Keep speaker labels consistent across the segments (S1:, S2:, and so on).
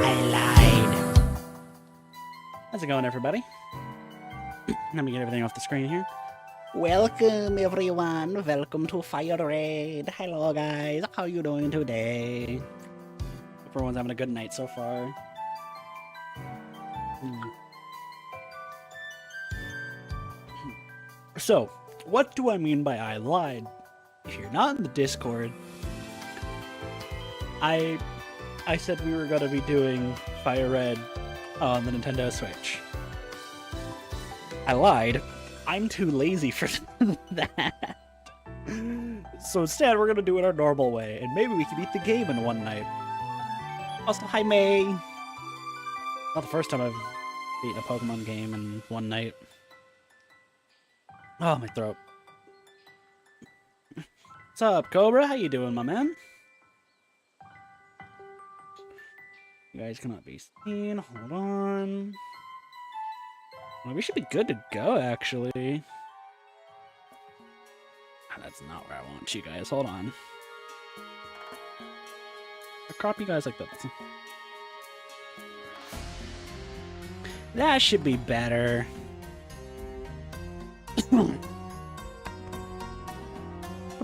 S1: I lied. How's it going, everybody? Let me get everything off the screen here. Welcome, everyone. Welcome to Fire Red. Hello, guys. How you doing today? Hope everyone's having a good night so far. So, what do I mean by I lied? If you're not in the Discord, I said we were going to be doing Fire Red on the Nintendo Switch. I lied. I'm too lazy for that. So instead, we're going to do it our normal way, and maybe we can beat the game in one night. Also, hi May! Not the first time I've beaten a Pokemon game in one night. Oh, my throat. What's up, Cobra? How you doing, my man? You guys cannot be seen. Hold on. Well, we should be good to go, actually. Oh, that's not where I want you guys. Hold on. I'll crop you guys like that. That should be better. Hope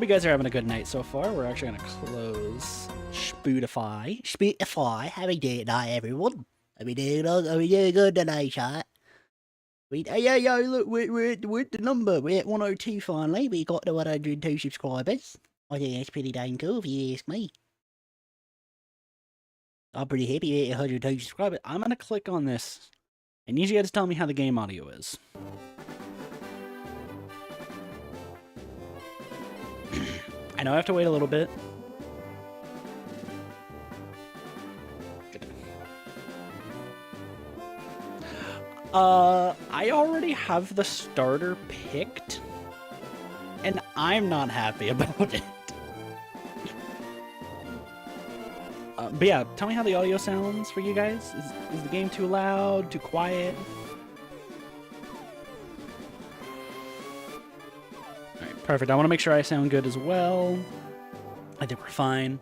S1: you guys are having a good night so far. We're actually going to close Spotify. Spotify. Happy day tonight, everyone. Happy day good tonight, chat. Yeah, look, we're at the number. We're at 102 finally. We got to 102 subscribers. I think that's pretty dang cool if you ask me. I'm pretty happy at 102 subscribers. I'm going to click on this. I need you guys to tell me how the game audio is. I know I have to wait a little bit. I already have the starter picked, and I'm not happy about it. But yeah, tell me how the audio sounds for you guys. Is the game too loud, too quiet? Alright, perfect. I want to make sure I sound good as well. I think we're fine.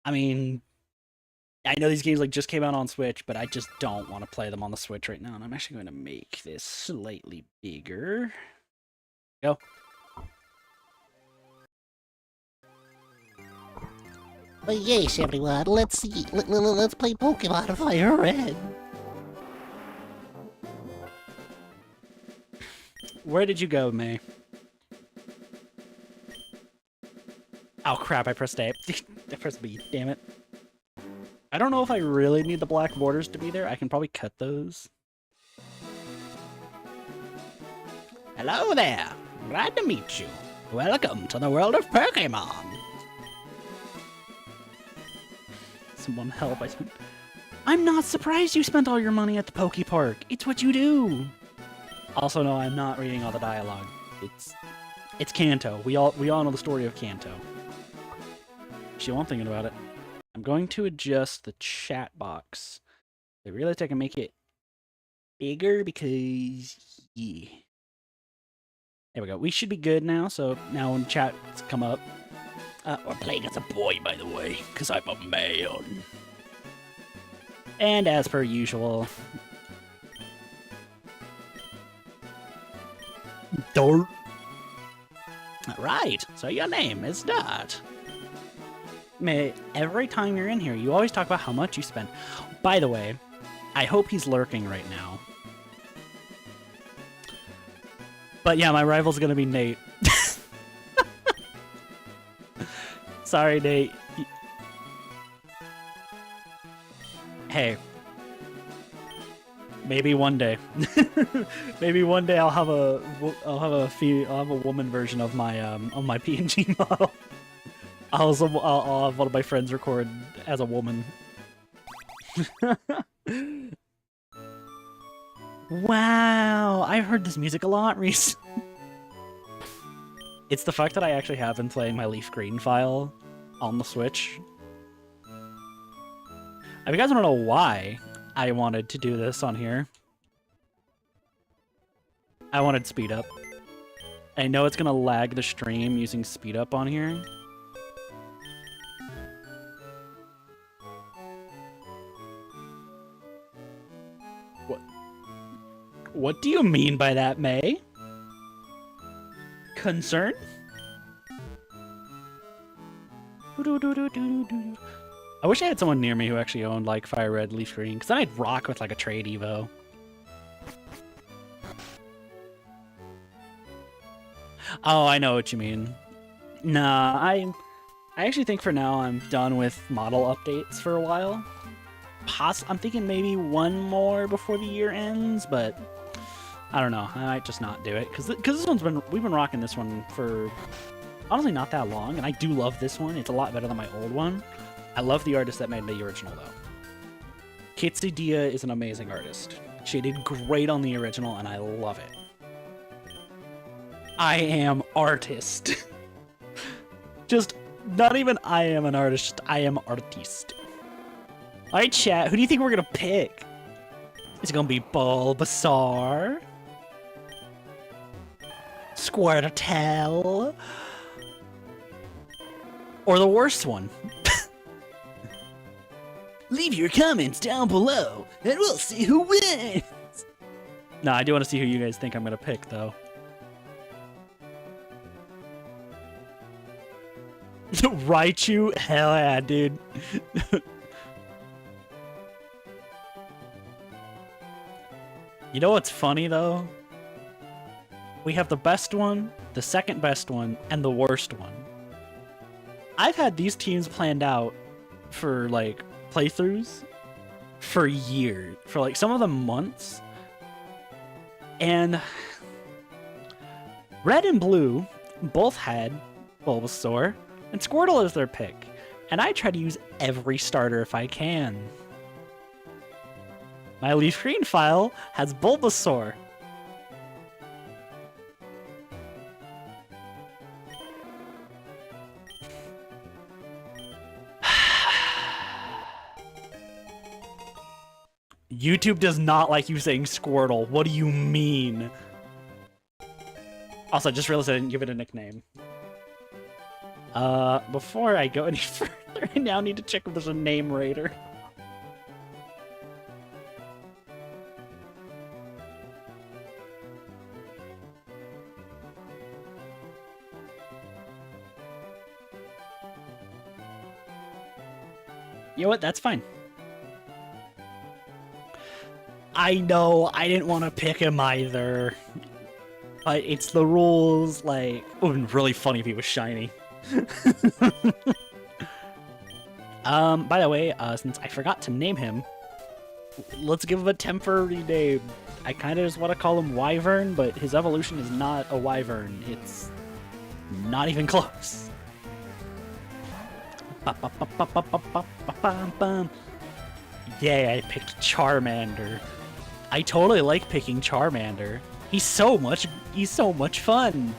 S1: I mean, I know these games like just came out on Switch, but I just don't want to play them on the Switch right now, and I'm actually going to make this slightly bigger. Go. Well, yes, everyone. Let's see. Let's play Pokémon Fire Red. Where did you go, May? Oh crap! I pressed A. I pressed B. Damn it. I don't know if I really need the black borders to be there. I can probably cut those. Hello there. Glad to meet you. Welcome to the world of Pokemon. Someone help. I'm not surprised you spent all your money at the Poke Park. It's what you do. Also, no, I'm not reading all the dialogue. It's Kanto. We all know the story of Kanto. Actually, while I'm thinking about it, I'm going to adjust the chat box. I realized I can make it bigger because, yeah. There we go. We should be good now, so now when chats come up, we're playing as a boy, by the way, because I'm a man. And as per usual... Dart. Alright, so your name is Dart. May, every time you're in here, you always talk about how much you spend. By the way, I hope he's lurking right now. But yeah, my rival's gonna be Nate. Sorry, Nate. Hey. Maybe one day. Maybe one day I'll have a woman version of my PNG model. I'll have one of my friends record as a woman. Wow, I've heard this music a lot recently. It's the fact that I actually have been playing my Leaf Green file on the Switch. If you guys want to know why I wanted to do this on here, I wanted speed up. I know it's gonna lag the stream using speed up on here. What? What do you mean by that, May? Concern? I wish I had someone near me who actually owned like Fire Red, Leaf Green, because then I'd rock with like a trade Evo. Oh, I know what you mean. Nah, I actually think for now I'm done with model updates for a while. I'm thinking maybe one more before the year ends, but I don't know. I might just not do it because this one's we've been rocking this one for honestly not that long, and I do love this one. It's a lot better than my old one. I love the artist that made the original though. Kitsudia is an amazing artist. She did great on the original, and I love it. I am artist. Just not even I am an artist. I am artiste. All right, chat. Who do you think we're gonna pick? Is it gonna be Bulbasaur, Squirtle, or the worst one? Leave your comments down below, and we'll see who wins. No, I do want to see who you guys think I'm gonna pick, though. Raichu? Hell yeah, dude. You know what's funny, though? We have the best one, the second best one, and the worst one. I've had these teams planned out for, like, playthroughs for years. For, like, some of them months. And Red and Blue both had Bulbasaur and Squirtle as their pick. And I try to use every starter if I can. My Leaf Green file has Bulbasaur. YouTube does not like you saying Squirtle. What do you mean? Also, I just realized I didn't give it a nickname. Before I go any further, I now need to check if there's a name raider. You know what? That's fine. I know, I didn't want to pick him either. But it's the rules, like... It would have been really funny if he was shiny. By the way, since I forgot to name him, let's give him a temporary name. I kind of just want to call him Wyvern, but his evolution is not a Wyvern. It's not even close. Yeah, I picked Charmander. I totally like picking Charmander. He's so much fun.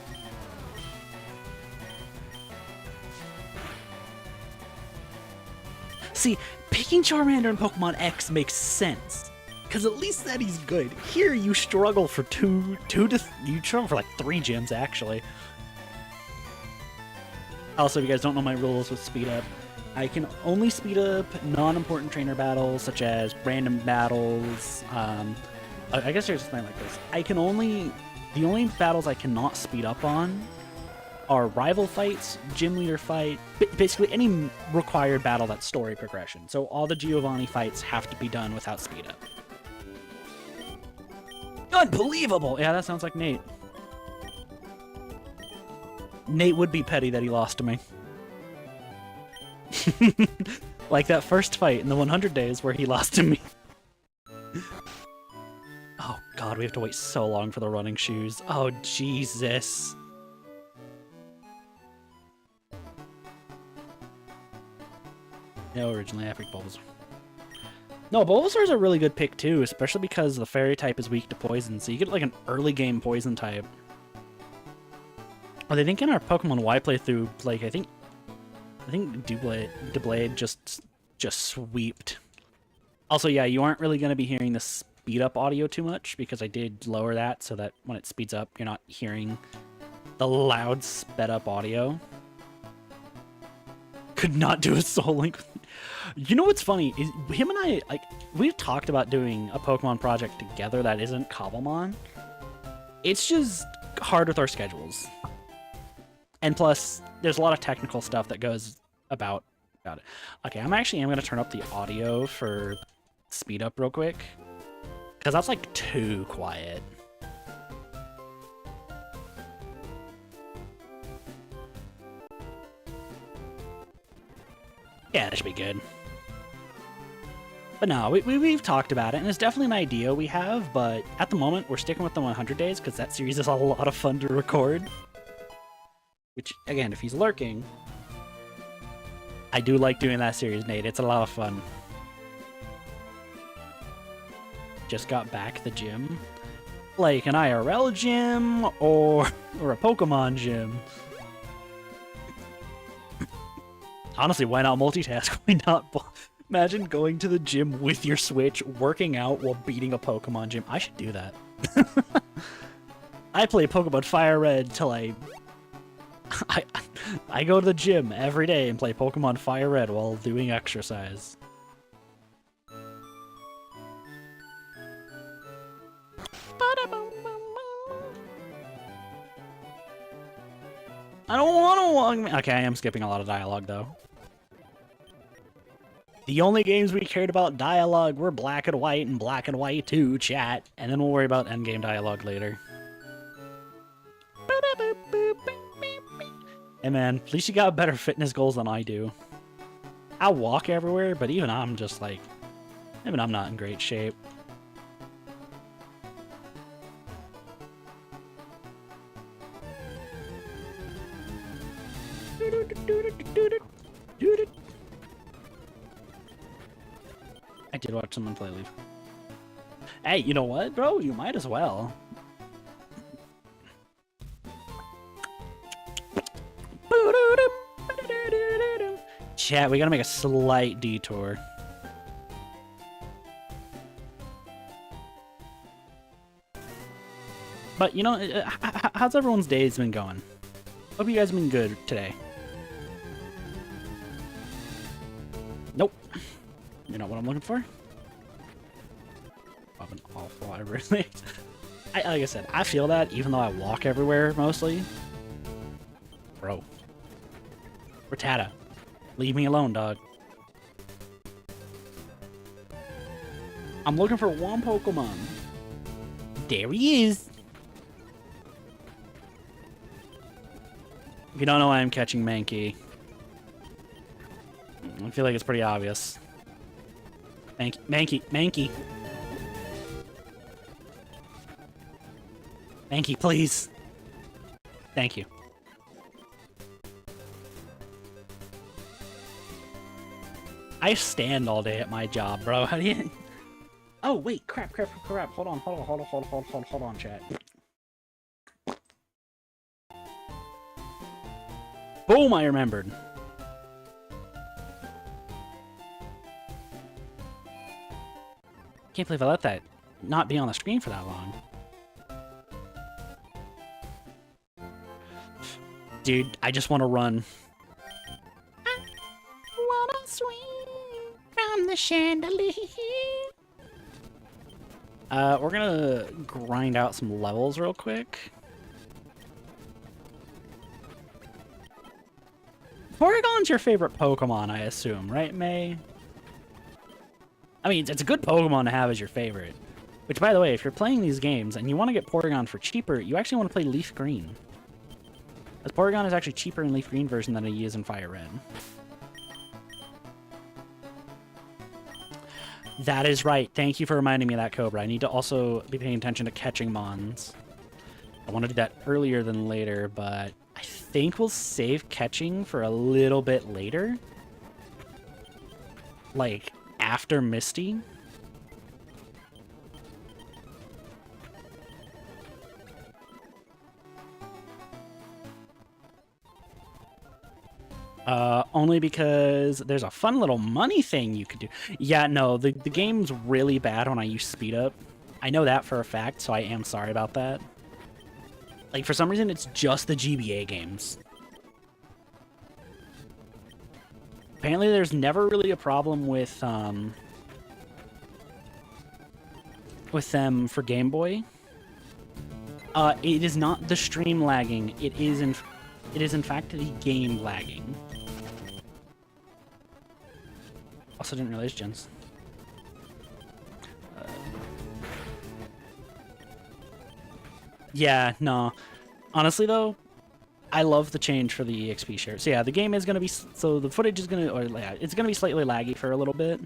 S1: See, picking Charmander in Pokemon X makes sense, because at least that he's good. Here you struggle for you struggle for like 3 gyms actually. Also, if you guys don't know my rules with speed up, I can only speed up non-important trainer battles, such as random battles. I guess there's something like this. The only battles I cannot speed up on are rival fights, gym leader fight, basically any required battle that's story progression. So all the Giovanni fights have to be done without speed up. Unbelievable! Yeah, that sounds like Nate. Nate would be petty that he lost to me. Like that first fight in the 100 days where he lost to me. Oh god, we have to wait so long for the running shoes. Oh Jesus. No, originally I picked Bulbasaur. No, Bulbasaur's a really good pick too, especially because the fairy type is weak to poison, so you get like an early game poison type. Oh, I think in our Pokemon Y playthrough, like I think Doublade just sweeped. Also, yeah, you aren't really going to be hearing the speed up audio too much because I did lower that so that when it speeds up, you're not hearing the loud sped up audio. Could not do a Soul Link. You know what's funny is him and I, like, we've talked about doing a Pokemon project together that isn't Cobblemon. It's just hard with our schedules. And plus, there's a lot of technical stuff that goes about it. Okay, I'm going to turn up the audio for speed up real quick. Because that's, like, too quiet. Yeah, that should be good. But no, we've talked about it, and it's definitely an idea we have, but at the moment, we're sticking with the 100 days, because that series is a lot of fun to record. Which, again, if he's lurking, I do like doing that series, Nate. It's a lot of fun. Just got back the gym. Like an IRL gym, or a Pokemon gym. Honestly, why not multitask? Why not... Imagine going to the gym with your Switch, working out while beating a Pokemon gym. I should do that. I play Pokemon Fire Red till I go to the gym every day and play Pokemon Fire Red while doing exercise. I don't want to... Okay, I am skipping a lot of dialogue, though. The only games we cared about dialogue were Black and White and Black and White 2, chat. And then we'll worry about endgame dialogue later. Hey man, at least you got better fitness goals than I do. I walk everywhere, but even I'm just like... Even I'm not in great shape. I did watch someone play Leaf. Hey, you know what, bro? You might as well. Chat, we gotta make a slight detour. But, you know, how's everyone's days been going? Hope you guys have been good today. Nope. You know what I'm looking for? Of an awful I really... like I said, I feel that even though I walk everywhere mostly. Bro. Rattata. Leave me alone, dog. I'm looking for one Pokemon. There he is. If you don't know why I'm catching Mankey, I feel like it's pretty obvious. Mankey. Mankey, please. Thank you. I stand all day at my job, bro. How do you... Oh, wait. Crap. Hold on, chat. Boom, I remembered. Can't believe I let that not be on the screen for that long. Dude, I just want to run. I wanna swing from the chandelier. We're gonna grind out some levels real quick. Porygon's your favorite Pokemon, I assume, right, May? I mean, it's a good Pokemon to have as your favorite. Which, by the way, if you're playing these games and you want to get Porygon for cheaper, you actually want to play Leaf Green. As Porygon is actually cheaper in Leaf Green version than he is in Fire Red. That is right. Thank you for reminding me of that, Cobra. I need to also be paying attention to catching Mons. I want to do that earlier than later, but I think we'll save catching for a little bit later. Like, after Misty. Only because there's a fun little money thing you could do. Yeah, no, the game's really bad when I use speed up. I know that for a fact, so I am sorry about that. Like, for some reason, it's just the GBA games. Apparently there's never really a problem with them for Game Boy. It is not the stream lagging. It is in fact the game lagging. Also didn't realize gens. Yeah, no. Honestly though, I love the change for the EXP share. So yeah, the game is gonna be, so the footage is gonna, or yeah, it's gonna be slightly laggy for a little bit.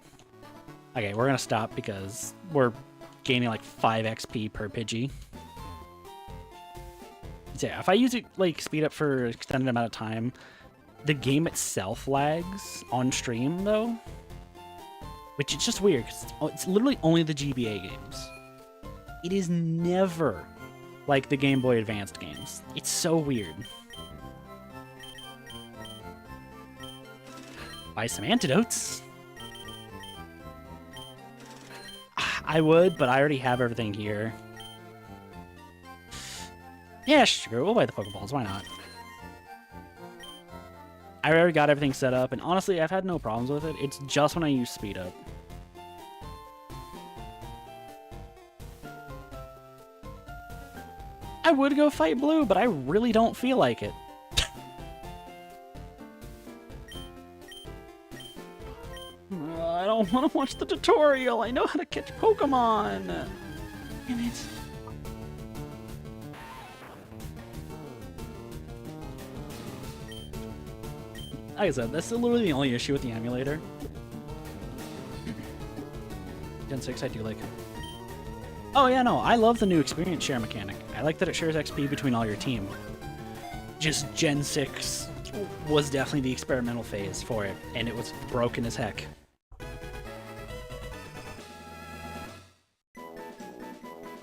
S1: Okay, we're gonna stop because we're gaining like 5 XP per Pidgey. So yeah, if I use it like speed up for an extended amount of time, the game itself lags on stream though, which is just weird because it's literally only the GBA games. It is never like the Game Boy Advanced games. It's so weird. Buy some antidotes. I would, but I already have everything here. Yeah, sure, we'll buy the Pokeballs, why not? I already got everything set up, and honestly, I've had no problems with it. It's just when I use speed up. I would go fight Blue, but I really don't feel like it. I don't want to watch the tutorial. I know how to catch Pokemon. Damn it. Like I said, that's literally the only issue with the emulator. Gen 6, I do like it. Oh yeah, no, I love the new experience share mechanic. I like that it shares XP between all your team. Just Gen 6 was definitely the experimental phase for it, and it was broken as heck.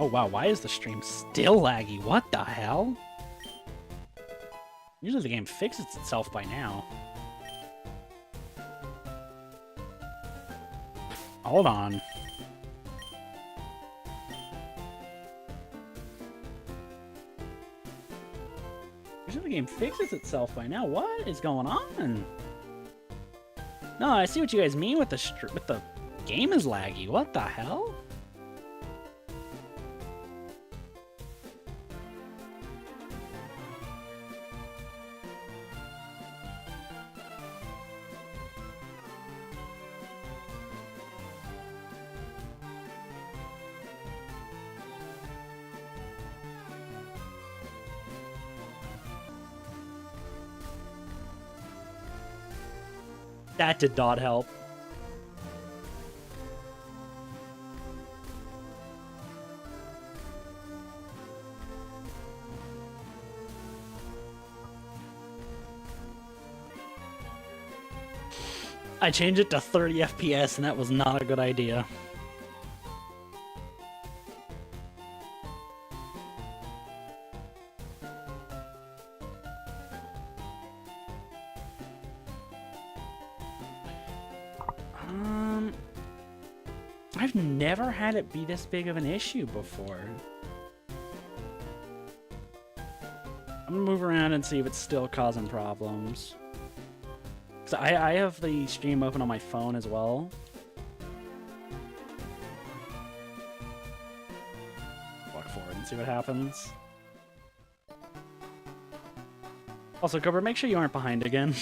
S1: Oh wow, why is the stream still laggy? What the hell? Usually the game fixes itself by now. Hold on. Usually the game fixes itself by now. What is going on? No, I see what you guys mean with the game is laggy. What the hell? That did not help. I changed it to 30 FPS and that was not a good idea. I've never had it be this big of an issue before. I'm gonna move around and see if it's still causing problems. So I have the stream open on my phone as well. Walk forward and see what happens. Also, Cobra, make sure you aren't behind again.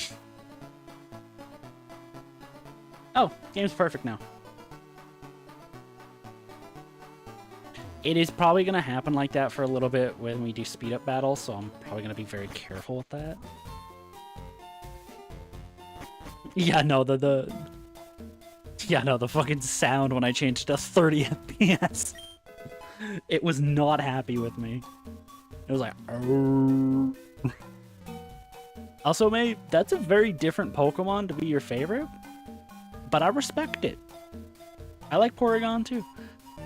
S1: Oh, game's perfect now. It is probably going to happen like that for a little bit when we do speed up battles, so I'm probably going to be very careful with that. Yeah, no, the fucking sound when I changed to 30 FPS. It was not happy with me. It was like, oh. Also, May, that's a very different Pokemon to be your favorite, but I respect it. I like Porygon too.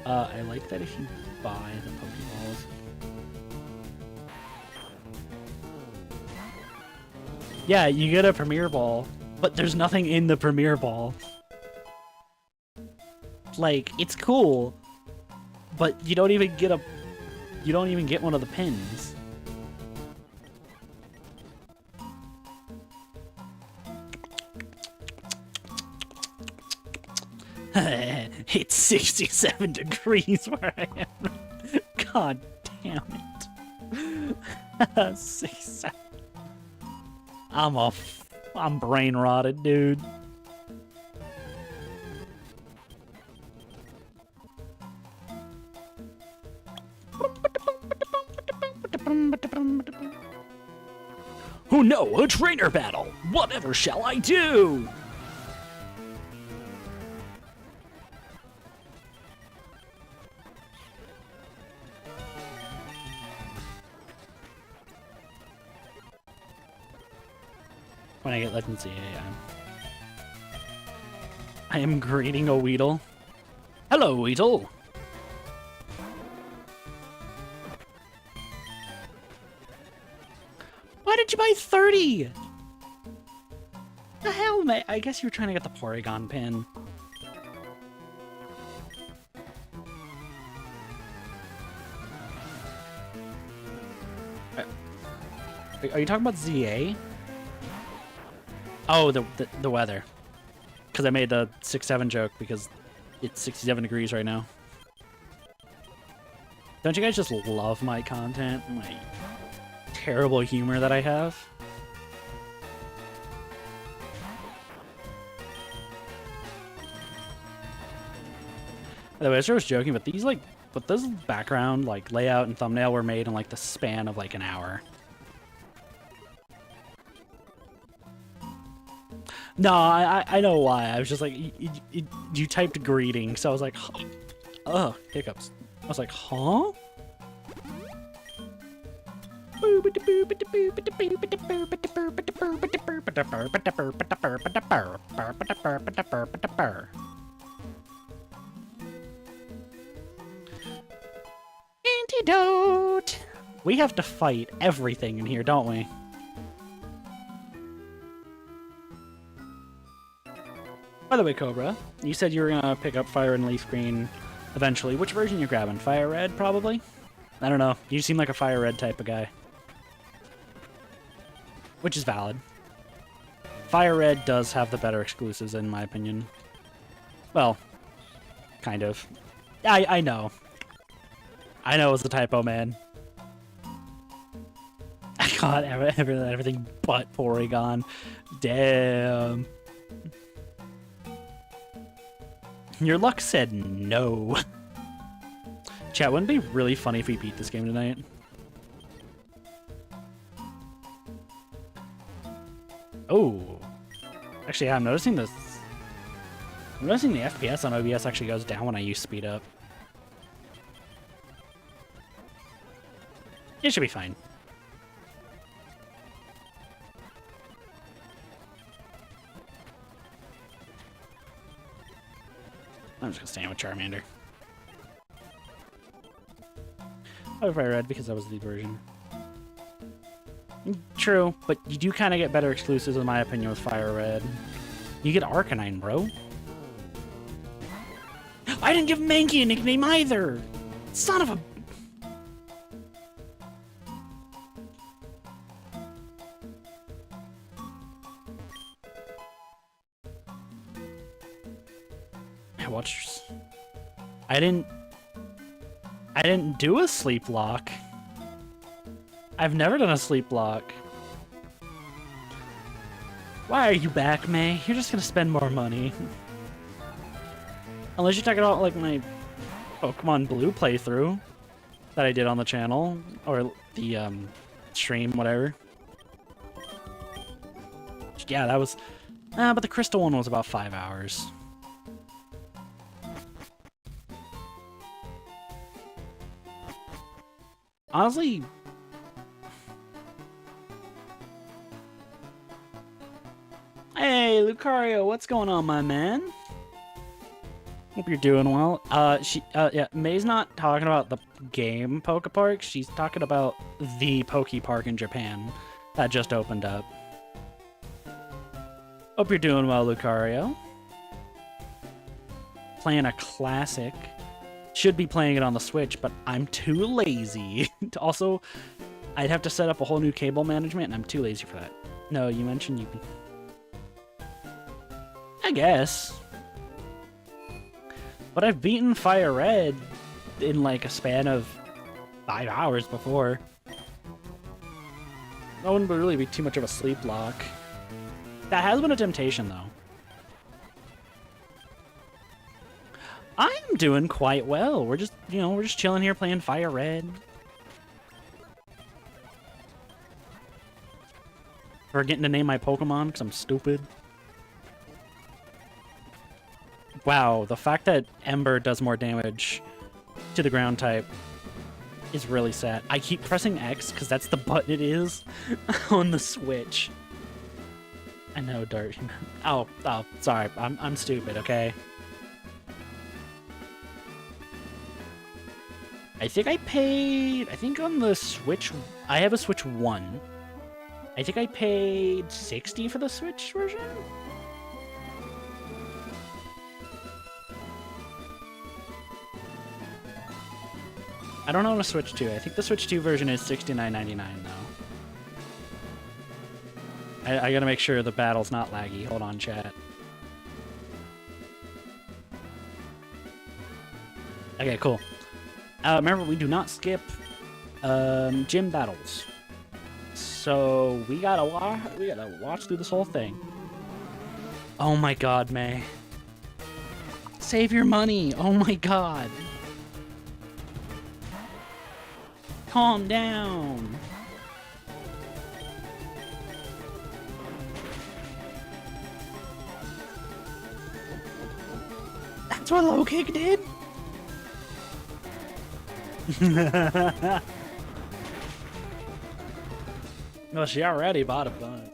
S1: I like that if you buy the Pokeballs. Yeah, you get a Premier Ball, but there's nothing in the Premier Ball. Like, it's cool, but you don't even get one of the pins. It's 67 degrees where I am. God damn it. 67. I'm brain rotted, dude. Oh no, a trainer battle! Whatever shall I do? When I get Legends EA, I am greeting a Weedle. Hello, Weedle! Why did you buy 30? The hell, mate? I guess you were trying to get the Porygon pin. Are you talking about ZA? Oh, the weather. Because I made the 6-7 joke because it's 67 degrees right now. Don't you guys just love my content? My terrible humor that I have? By the way, I was joking, but these this background layout and thumbnail were made in the span of an hour. No, I know why. I was just you typed greeting, so I was like, huh? Ugh, hiccups. I was like, huh? Antidote! We have to fight everything in here, don't we? By the way, Cobra, you said you were gonna pick up Fire and Leaf Green eventually. Which version you grabbing? Fire Red, probably? I don't know. You seem like a Fire Red type of guy. Which is valid. Fire Red does have the better exclusives, in my opinion. Well, kind of. I know. I know it's a typo, man. I got everything but Porygon. Damn. Your luck said no. Chat, wouldn't it be really funny if we beat this game tonight? Oh. Actually, yeah, I'm noticing this. I'm noticing the FPS on OBS actually goes down when I use speed up. It should be fine. I'm just gonna stand with Charmander. I would Fire Red because that was the version. True, but you do kind of get better exclusives in my opinion with Fire Red. You get Arcanine, bro. I didn't give Mankey a nickname either! Son of a... I didn't do a sleep lock. I've never done a sleep lock. Why are you back, May? You're just gonna spend more money. Unless you're talking about my Pokemon Blue playthrough that I did on the channel or the stream, whatever. Yeah, that was. But the Crystal one was about 5 hours. Honestly, hey, Lucario, what's going on, my man? Hope you're doing well. Yeah, May's not talking about the game Pokepark. She's talking about the Pokepark in Japan that just opened up. Hope you're doing well, Lucario. Playing a classic. Should be playing it on the Switch, but I'm too lazy. Also, I'd have to set up a whole new cable management, and I'm too lazy for that. No, you mentioned you... I guess. But I've beaten Fire Red in like a span of 5 hours before. That wouldn't really be too much of a sleep lock. That has been a temptation, though. I'm doing quite well. We're just, you know, we're just chilling here playing Fire Red. Forgetting to name my Pokemon because I'm stupid. Wow, the fact that Ember does more damage to the ground type is really sad. I keep pressing X because that's the button it is on the Switch. I know, Dart. Oh, sorry. I'm stupid, okay? I think on the Switch, I have a Switch 1. I think I paid 60 for the Switch version? I don't own a Switch 2. I think the Switch 2 version is $69.99 though. I gotta make sure the battle's not laggy. Hold on, chat. Okay, cool. Remember, we do not skip gym battles. So we gotta watch through this whole thing. Oh my god, May. Save your money. Oh my god. Calm down. That's what low kick did? Well, she already bought a bunch.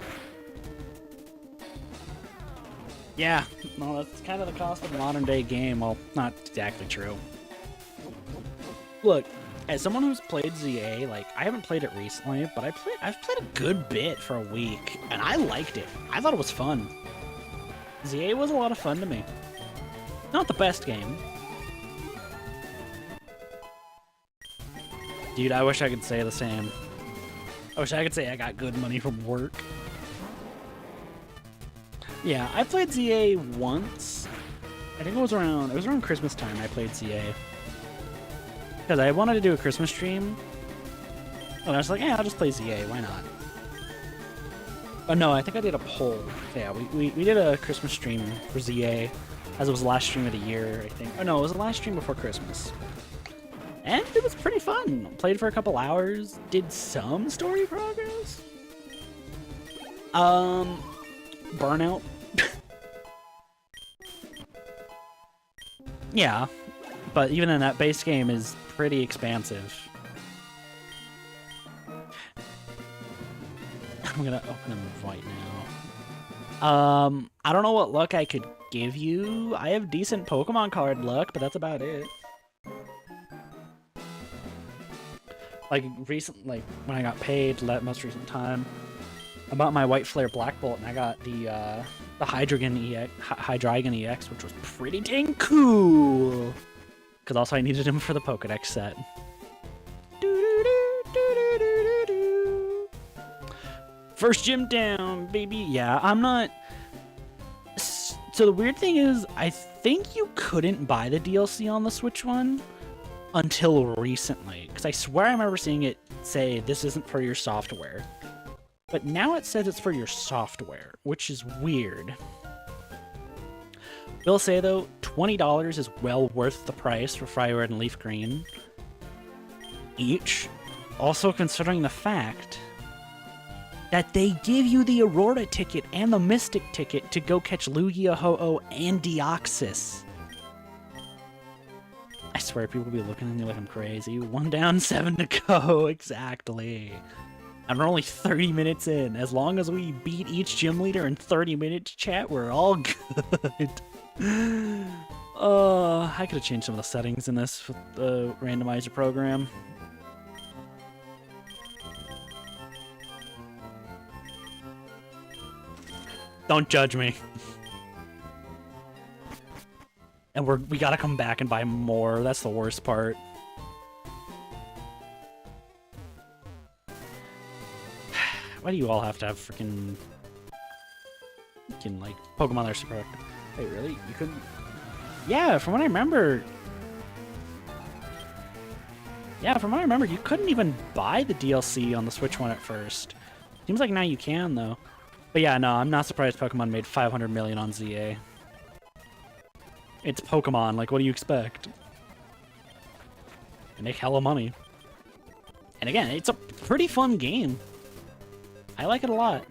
S1: Yeah, no, that's kind of the cost of a modern day game. Well, not exactly true. Look, as someone who's played ZA, like, I haven't played it recently, but I've played a good bit for a week, and I liked it. I thought it was fun. ZA was a lot of fun to me. Not the best game. Dude, I wish I could say the same. I wish I could say I got good money from work. Yeah, I played ZA once. I think it was around Christmas time I played ZA. Because I wanted to do a Christmas stream. And I was like, yeah, I'll just play ZA, why not? Oh no, I think I did a poll. Yeah, we did a Christmas stream for ZA, as it was the last stream of the year, I think. Oh no, it was the last stream before Christmas. And it was pretty fun. Played for a couple hours, did some story progress. Burnout. Yeah, but even in that base game is pretty expansive. I'm gonna open them right now. I don't know what luck I could give you. I have decent Pokemon card luck, but that's about it. Like like when I got paid, that most recent time, I bought my White Flare Black Bolt, and I got the Hydreigon EX, which was pretty dang cool. Because also I needed him for the Pokédex set. First gym down, baby. Yeah, I'm not. So the weird thing is, I think you couldn't buy the DLC on the Switch one until recently, because I swear I remember seeing it say this isn't for your software, but now it says it's for your software, which is weird. Will say though, $20 is well worth the price for Fire Red and Leaf Green each, also considering the fact that they give you the Aurora ticket and the Mystic ticket to go catch Lugia, Ho-Oh, and Deoxys. I swear people will be looking at me like I'm crazy. 1 down, 7 to go. Exactly. And we're only 30 minutes in. As long as we beat each gym leader in 30 minutes, chat, we're all good. I could have changed some of the settings in this with the randomizer program. Don't judge me. And we gotta come back and buy more. That's the worst part. Why do you all have to have freaking like Pokemon that are super active? Wait, really? You couldn't? Yeah, from what I remember... Yeah, from what I remember, you couldn't even buy the DLC on the Switch one at first. Seems like now you can, though. But yeah, no, I'm not surprised Pokemon made 500 million on ZA. It's Pokemon, like, what do you expect? They make hella money. And again, it's a pretty fun game. I like it a lot.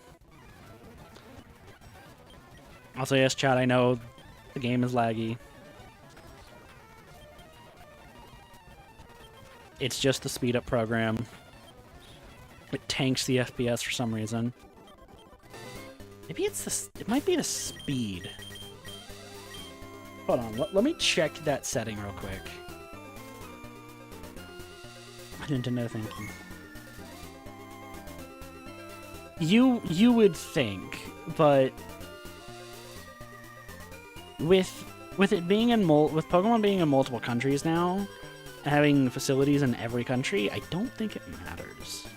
S1: Also, yes, chat, I know the game is laggy. It's just the speed up program. It tanks the FPS for some reason. Maybe it's the... It might be the speed. Hold on, let me check that setting real quick. Nintendo thinking. You would think, but with it being in with Pokemon being in multiple countries now, and having facilities in every country, I don't think it matters.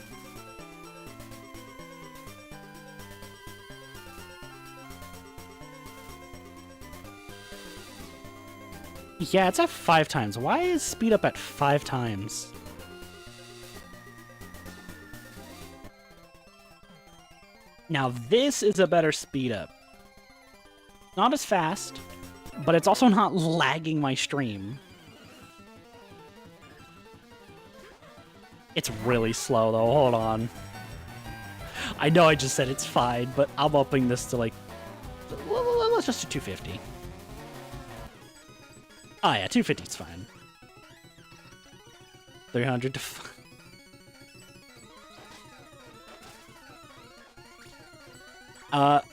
S1: Yeah, it's at 5 times. Why is speed up at 5 times? Now this is a better speed up. Not as fast, but it's also not lagging my stream. It's really slow though, hold on. I know I just said it's fine, but I'm upping this to like... Let's just do 250. Oh yeah, 250 is fine. 300 to...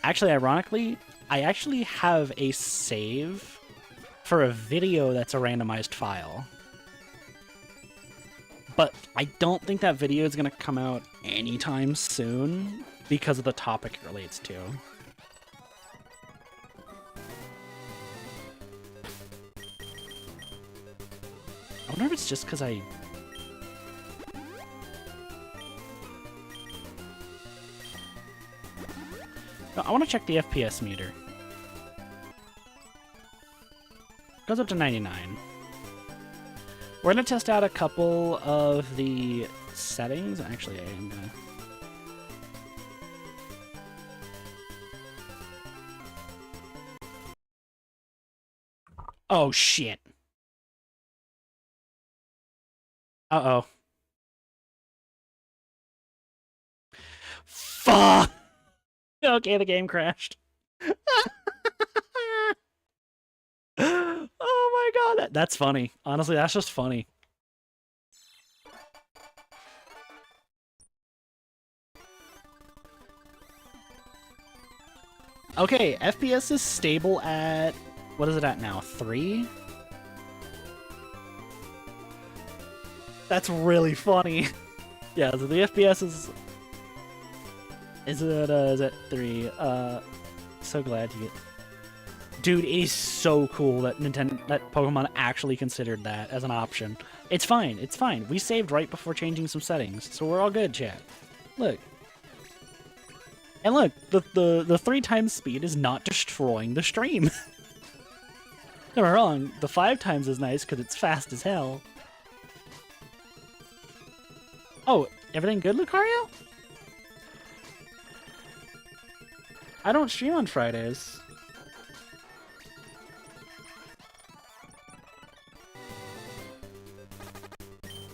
S1: Actually, ironically, I actually have a save for a video that's a randomized file. But I don't think that video is going to come out anytime soon because of the topic it relates to. I wonder if it's just because I... No, I want to check the FPS meter. Goes up to 99. We're going to test out a couple of the settings. Actually, I am going to... Oh, shit. Uh-oh. Fuck! Okay, the game crashed. Oh my god, that's funny. Honestly, that's just funny. Okay, FPS is stable at... What is it at now? 3? That's really funny. Yeah, so the FPS is at 3. So glad to get... Dude, it is so cool that Pokemon actually considered that as an option. It's fine, it's fine. We saved right before changing some settings, so we're all good, chat. Look. And look, the 3 times speed is not destroying the stream. Don't get me wrong, the 5 times is nice because it's fast as hell. Oh, everything good, Lucario? I don't stream on Fridays.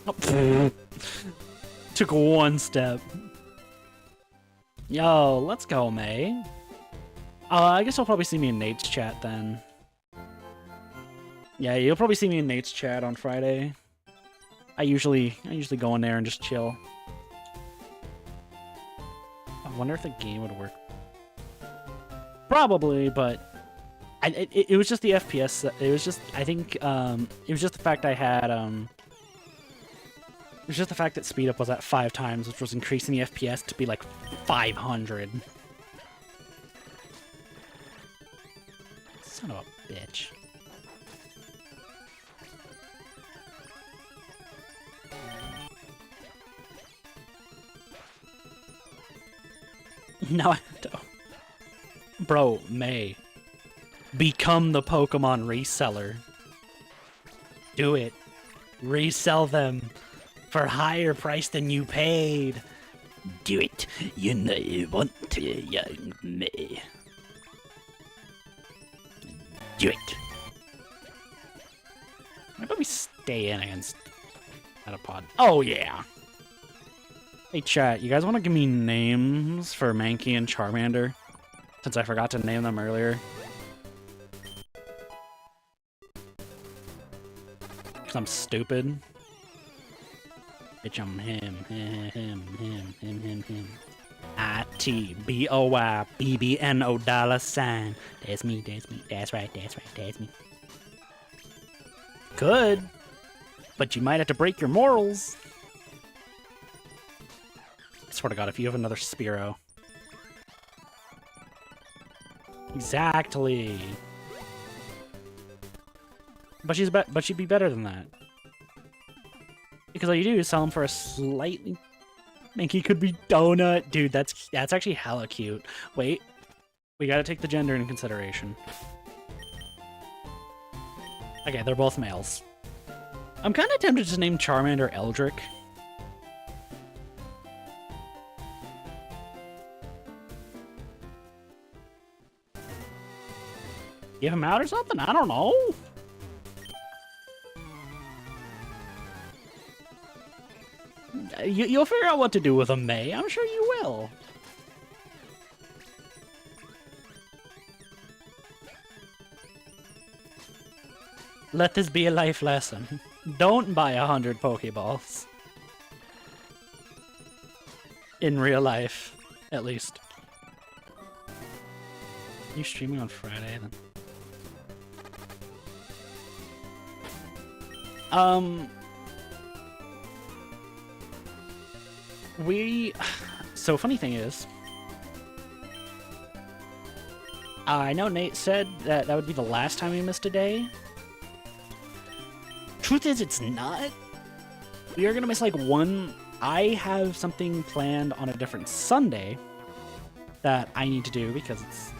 S1: Oh, took one step. Yo, let's go, May. I guess you'll probably see me in Nate's chat then. Yeah, you'll probably see me in Nate's chat on Friday. I usually go in there and just chill. I wonder if the game would work. Probably, but it was just the FPS. It was just, I think, it was just the fact I had, it was just the fact that speed up was at 5 times, which was increasing the FPS to be like 500. Son of a bitch. Now I have to... Bro, May. Become the Pokemon reseller. Do it. Resell them for higher price than you paid. Do it. You know you want to, young me. Do it. How about we stay in against Metapod? Oh, yeah. Hey, chat, you guys want to give me names for Mankey and Charmander? Since I forgot to name them earlier. Because I'm stupid. Bitch, I'm him. ITBOYBBNO $. That's me, that's me. That's right, that's right, that's me. Could. But you might have to break your morals. I swear to God, if you have another Spearow. Exactly. But she'd be better than that. Because all you do is sell them for a slightly... Mankey could be Donut. Dude, that's actually hella cute. Wait. We gotta take the gender into consideration. Okay, they're both males. I'm kind of tempted to name Charmander Eldrick. Give him out or something? I don't know. You'll figure out what to do with him, May. I'm sure you will. Let this be a life lesson. Don't buy 100 Pokeballs. In real life, at least. You streaming on Friday then? So funny thing is, I know Nate said that would be the last time we missed a day. Truth is, it's not. We are gonna miss like one. I have something planned on a different Sunday that I need to do because it's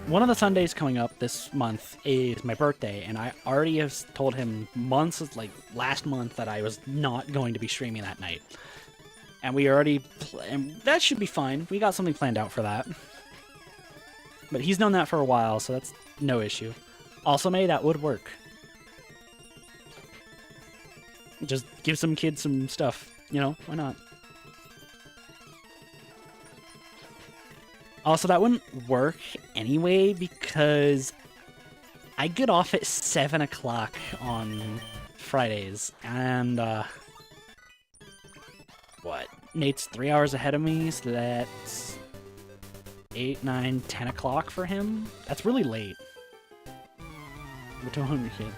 S1: one of the Sundays coming up this month is my birthday, and I already have told him months, like last month, that I was not going to be streaming that night. And we already, and that should be fine. We got something planned out for that. But he's known that for a while, so that's no issue. Also, May, that would work. Just give some kids some stuff, you know? Why not? Also, that wouldn't work anyway because I get off at 7 o'clock on Fridays, and what? Nate's 3 hours ahead of me, so that's 8, 9, 10 o'clock for him. That's really late. We're 200 kids.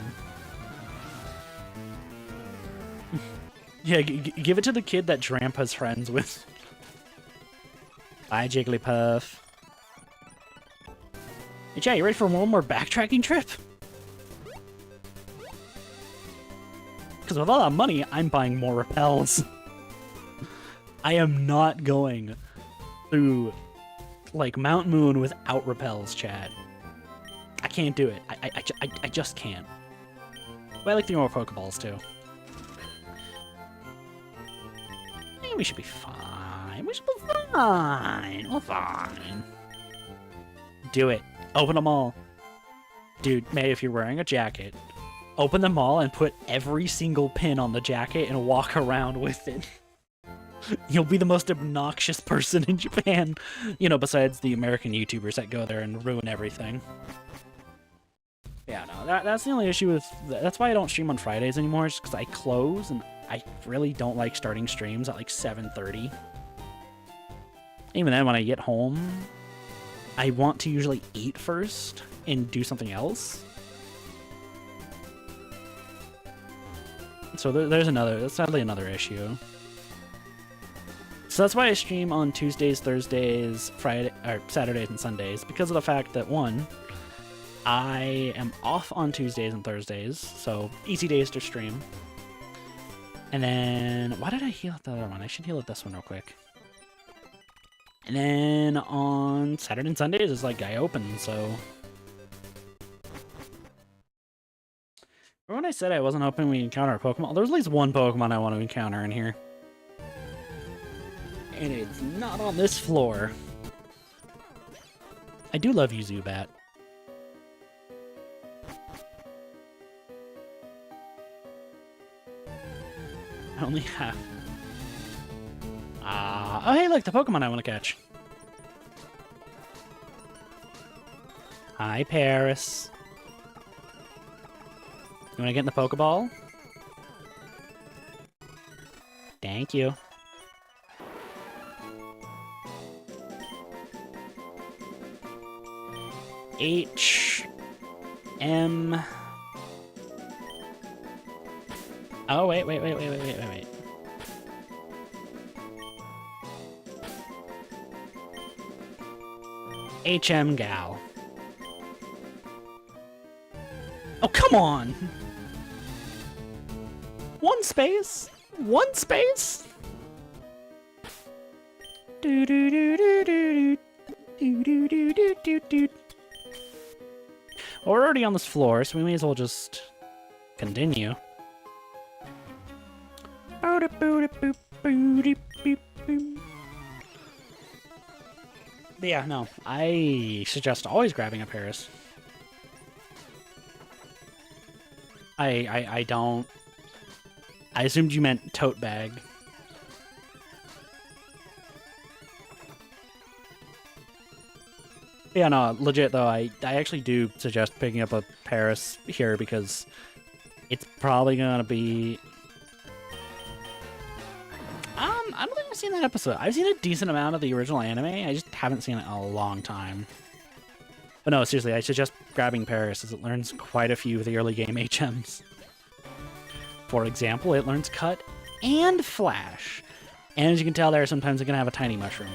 S1: Yeah, give it to the kid that Drampa's friends with. Bye, Jigglypuff. Hey, Chad, you ready for one more backtracking trip? Because with all that money, I'm buying more repels. I am not going through, like, Mount Moon without repels, Chad. I can't do it. I just can't. But I like 3 more Pokeballs, too. I think we should be fine. We should be fine. We're fine. Do it. Open them all. Dude, May, if you're wearing a jacket, open them all and put every single pin on the jacket and walk around with it. You'll be the most obnoxious person in Japan. You know, besides the American YouTubers that go there and ruin everything. Yeah, no, that's the only issue with... That's why I don't stream on Fridays anymore, is because I close, and I really don't like starting streams at like 7:30. Even then, when I get home, I want to usually eat first and do something else. So that's sadly another issue. So that's why I stream on Tuesdays, Thursdays, Friday, or Saturdays and Sundays, because of the fact that, one, I am off on Tuesdays and Thursdays, so easy days to stream. And then, why did I heal at the other one? I should heal at this one real quick. And then on Saturday and Sundays is like guy open, so. Remember when I said I wasn't hoping we encounter a Pokemon? There's at least one Pokemon I want to encounter in here. And it's not on this floor. I do love you, Zubat. I only have... oh, hey, look, the Pokemon I want to catch. Hi, Paris. You want to get in the Pokeball? Thank you. H... M... Oh, wait. HM Gal. Oh, come on! One space? One space? Do do do do do do do do do do do. Well, we're already on this floor, so we may as well just continue. Yeah, no. I suggest always grabbing a Paris. I don't... I assumed you meant tote bag. Yeah, no, legit though, I actually do suggest picking up a Paris here because it's probably gonna be... I don't think I've seen that episode. I've seen a decent amount of the original anime, I just haven't seen it in a long time. But no, seriously, I suggest grabbing Paris as it learns quite a few of the early game HMs. For example, it learns Cut and Flash. And as you can tell there, sometimes it can have a tiny mushroom.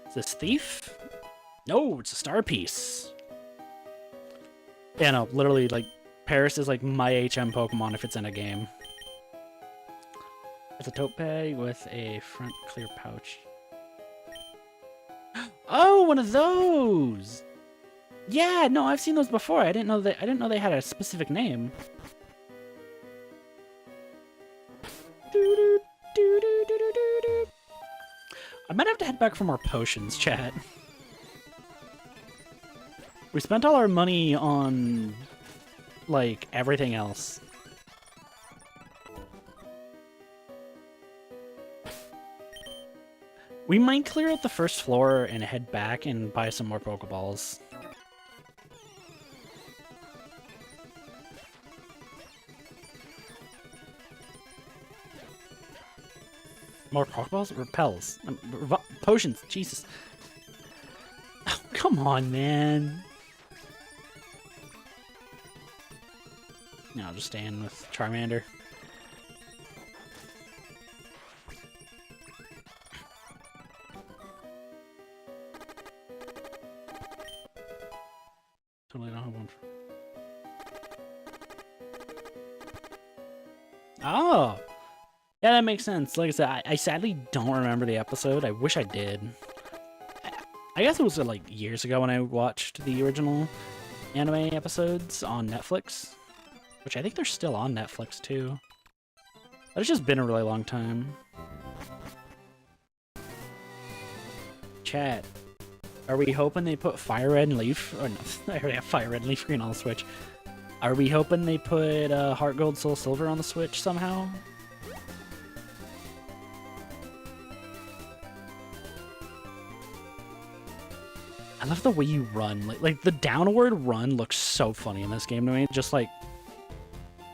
S1: Is this Thief? No, it's a star piece. Yeah, no, literally, like, Paris is like my HM Pokemon if it's in a game. It's a tote bag with a front clear pouch. Oh, one of those! Yeah, no, I've seen those before. I didn't know they had a specific name. I might have to head back for more potions, chat. We spent all our money on, like, everything else. We might clear out the first floor and head back and buy some more Pokeballs. More Pokeballs? Repels. Potions. Jesus. Oh, come on, man. No, I'll just stay in with Charmander. Totally don't have one. Oh! Yeah, that makes sense. Like I said, I sadly don't remember the episode. I wish I did. I guess it was like years ago when I watched the original anime episodes on Netflix. Which I think they're still on Netflix, too. But it's just been a really long time. Chat. Are we hoping they put Fire Red and Leaf... Or no, I already have Fire Red and Leaf Green on the Switch. Are we hoping they put Heart Gold, Soul Silver on the Switch somehow? I love the way you run. Like the downward run looks so funny in this game to me. Just like...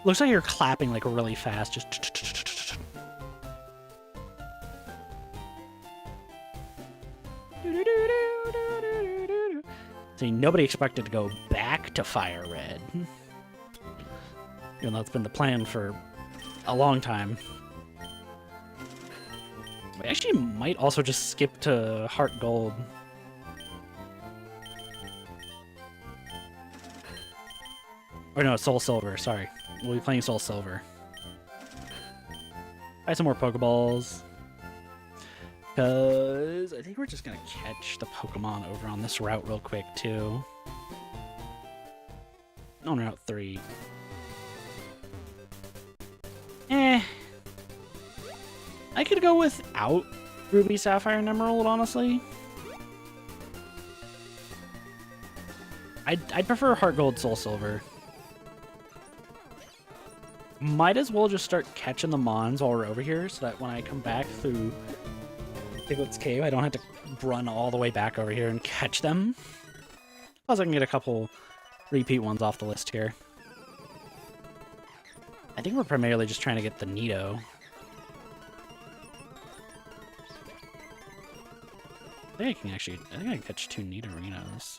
S1: Looks like you're clapping like really fast, just... See, nobody expected to go back to Fire Red. Even though it's been the plan for a long time. We actually might also just skip to Heart Gold. Or no, Soul Silver, sorry. We'll be playing Soul Silver. Buy some more Pokeballs. Because I think we're just going to catch the Pokemon over on this route real quick, too. On Route 3. I could go without Ruby, Sapphire, and Emerald, honestly. I'd prefer Heart Gold, Soul Silver. Might as well just start catching the Mons while we're over here, so that when I come back through Piglet's Cave, I don't have to run all the way back over here and catch them. Plus, I can get a couple repeat ones off the list here. I think we're primarily just trying to get the Nido. I think I can catch 2 Nidorinos.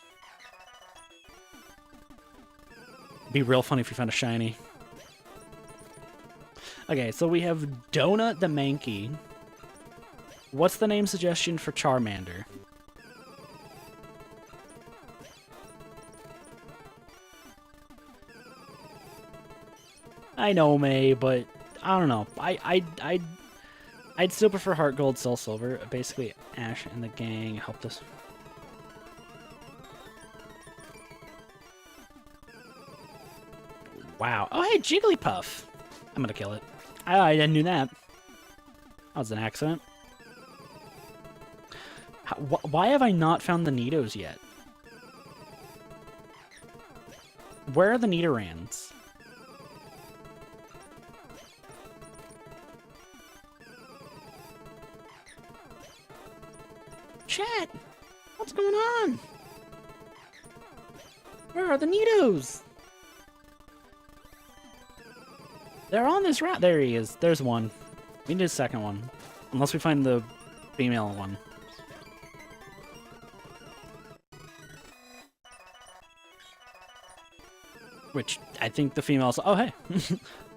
S1: It'd be real funny if we found a shiny. Okay, so we have Donut the Mankey. What's the name suggestion for Charmander? I know, May, but I don't know. I'd still prefer Heart Gold, Soul Silver. Basically, Ash and the gang helped us. Wow. Oh, hey, Jigglypuff. I'm gonna kill it. I didn't do that. That was an accident. Why have I not found the Nidos yet? Where are the Nidorans? Chat! What's going on? Where are the Nidos? They're on this route. There he is. There's one. We need a second one. Unless we find the female one. Which, I think the female's... Oh, hey.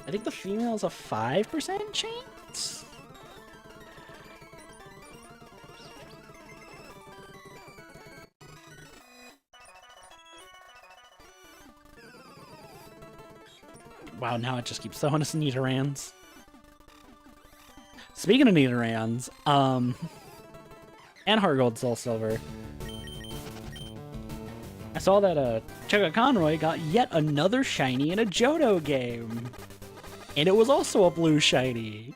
S1: I think the female's a 5% chance? Wow, now it just keeps throwing us Nidorans. Speaking of Nidorans, and Heart Gold, Soul Silver, I saw that Chugga Conroy got yet another shiny in a Johto game. And it was also a blue shiny.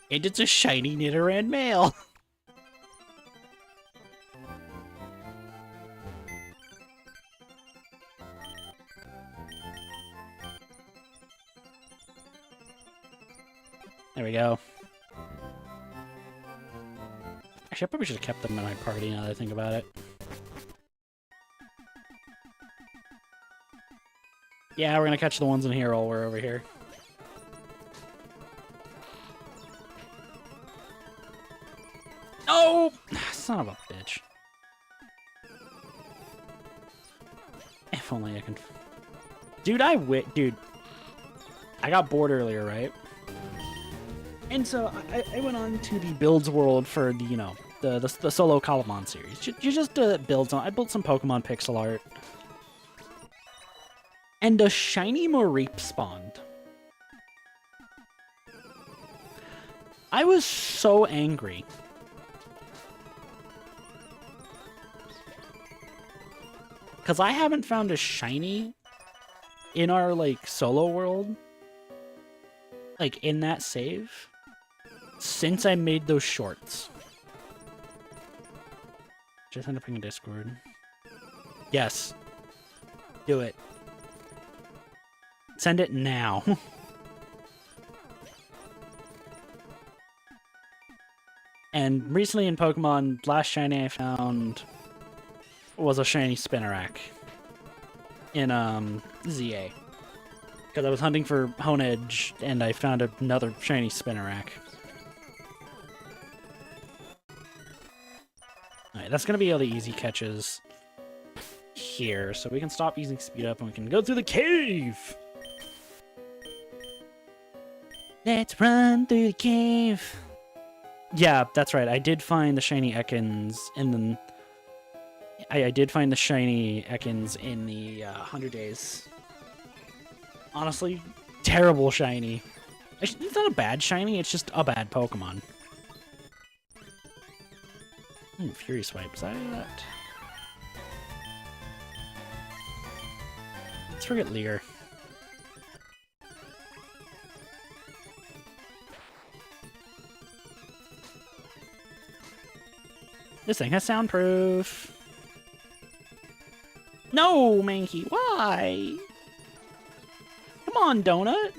S1: And it's a shiny Nidoran male. There we go. Actually, I probably should have kept them in my party now that I think about it. Yeah, we're gonna catch the ones in here while we're over here. Oh! Son of a bitch. If only I can... Dude, Dude. I got bored earlier, right? And so I went on to the builds world for the, you know, the solo Calamon series. You just builds on. I built some Pokemon pixel art. And a shiny Mareep spawned. I was so angry. Because I haven't found a shiny in our, like, solo world. Like, in that save. Since I made those shorts. Just end up in Discord. Yes. Do it. Send it now. And recently in Pokemon, last shiny I found was a shiny Spinarak in ZA. Because I was hunting for Honedge and I found another shiny Spinarak. Alright, that's gonna be all the easy catches here, so we can stop using speed up and we can go through the cave! Let's run through the cave! Yeah, that's right, I did find the shiny Ekans in the... I did find the shiny Ekans in the 100 days. Honestly, terrible shiny. It's not a bad shiny, it's just a bad Pokemon. Fury Swipe, is that? Let's forget Leer. This thing has soundproof. No, Mankey, why? Come on, Donut.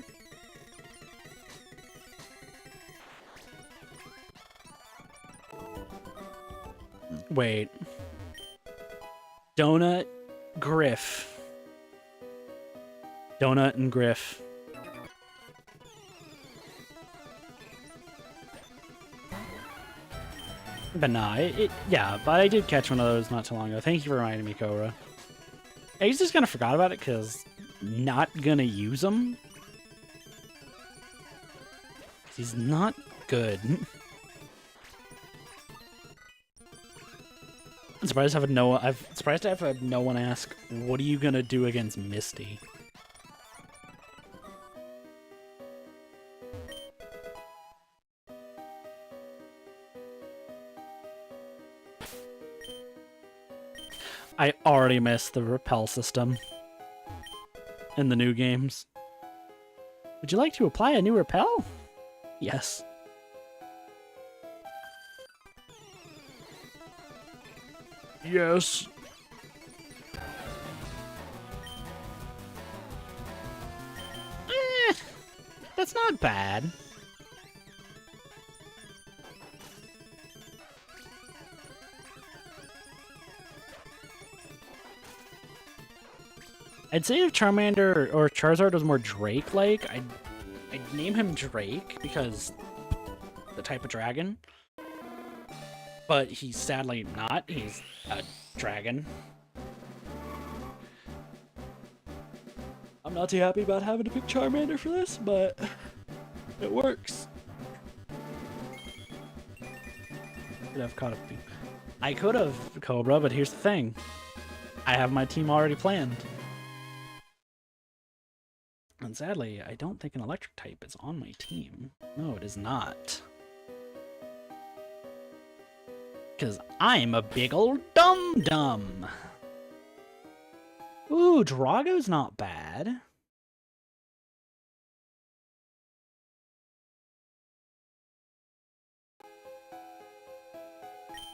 S1: Wait. Donut, Griff. Donut and Griff. But nah, yeah, but I did catch one of those not too long ago. Thank you for reminding me, Cobra. I just kind of forgot about it because not gonna use him. He's not good. I'm surprised to have had no one ask, what are you gonna do against Misty? I already missed the repel system in the new games. Would you like to apply a new repel? Yes. Yes. That's not bad. I'd say if Charmander or Charizard was more Drake-like, I'd name him Drake because the type of dragon. But he's sadly not. He's a dragon. I'm not too happy about having to pick Charmander for this, but it works. Could have caught up. I could have, Cobra, but here's the thing. I have my team already planned. And sadly, I don't think an electric type is on my team. No, it is not. Because I'm a big old dum-dum. Ooh, Drago's not bad.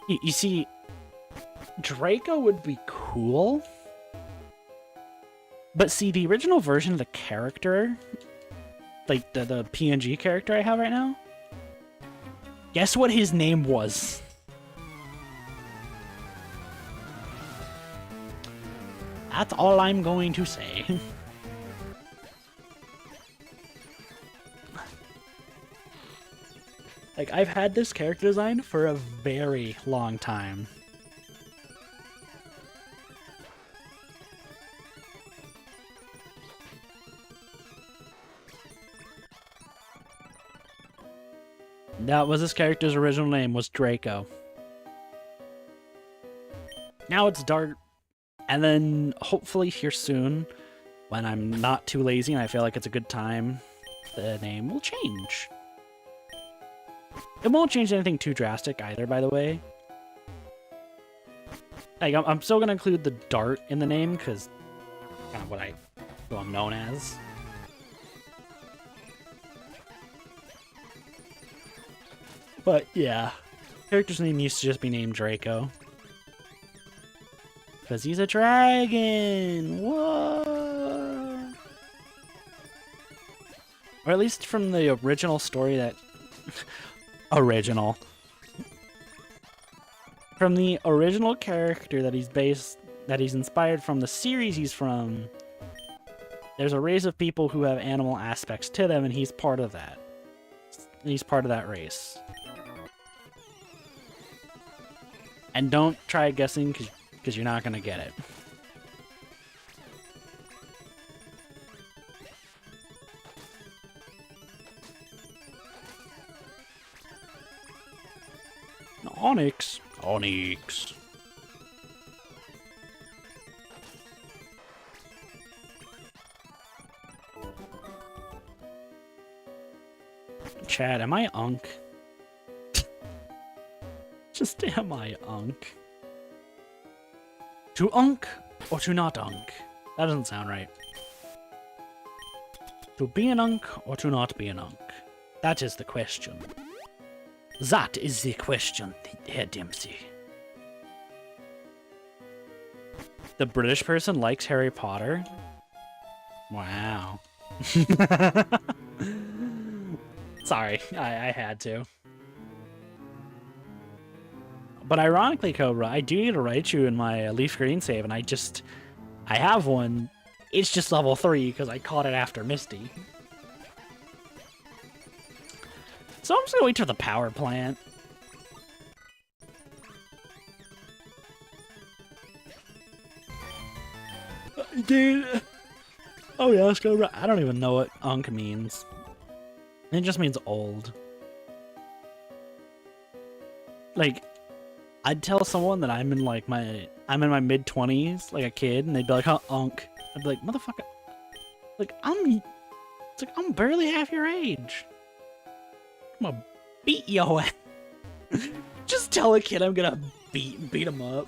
S1: You see, Draco would be cool. But see, the original version of the character, like the PNG character I have right now, guess what his name was? That's all I'm going to say. Like, I've had this character design for a very long time. That was this character's original name, was Draco. Now it's Dart. And then, hopefully here soon, when I'm not too lazy and I feel like it's a good time, the name will change. It won't change anything too drastic either, by the way. Like, I'm still gonna include the Dart in the name, because kind of who I'm known as. But yeah, character's name used to just be named Draco. Because he's a dragon! Whoa! Or at least from the original story that... original. From the original character that he's inspired from, the series he's from, there's a race of people who have animal aspects to them, and he's part of that. He's part of that race. And don't try guessing, because you're not going to get it. Onyx. Onyx. Chad, am I Unk? Just am I Unk? To Unk or to not Unk? That doesn't sound right. To be an Unk or to not be an Unk? That is the question. That is the question, Herr Dempsey. The British person likes Harry Potter? Wow. Sorry, I had to. But ironically, Cobra, I do need to write you in my Leaf Green save, and I have one. It's just level 3 because I caught it after Misty. So I'm just gonna wait till the power plant. Dude. Oh yeah, let's go. I don't even know what Unk means. It just means old. Like, I'd tell someone that I'm in like my mid-20s, like a kid, and they'd be like, "Huh, Unk." I'd be like, "Motherfucker, like I'm barely half your age. I'm gonna beat your ass." Just tell a kid I'm gonna beat him up.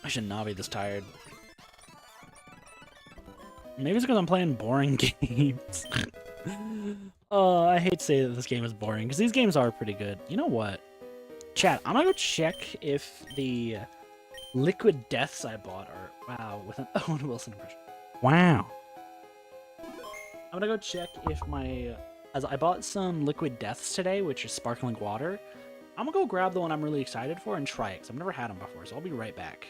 S1: I should not be this tired. Maybe it's because I'm playing boring games. Oh, I hate to say that this game is boring, because these games are pretty good. You know what? Chat, I'm gonna go check if the liquid deaths I bought are... Wow, with an Owen Wilson impression. Wow. I'm gonna go check if my... As I bought some liquid deaths today, which is sparkling water. I'm gonna go grab the one I'm really excited for and try it, because I've never had them before, so I'll be right back.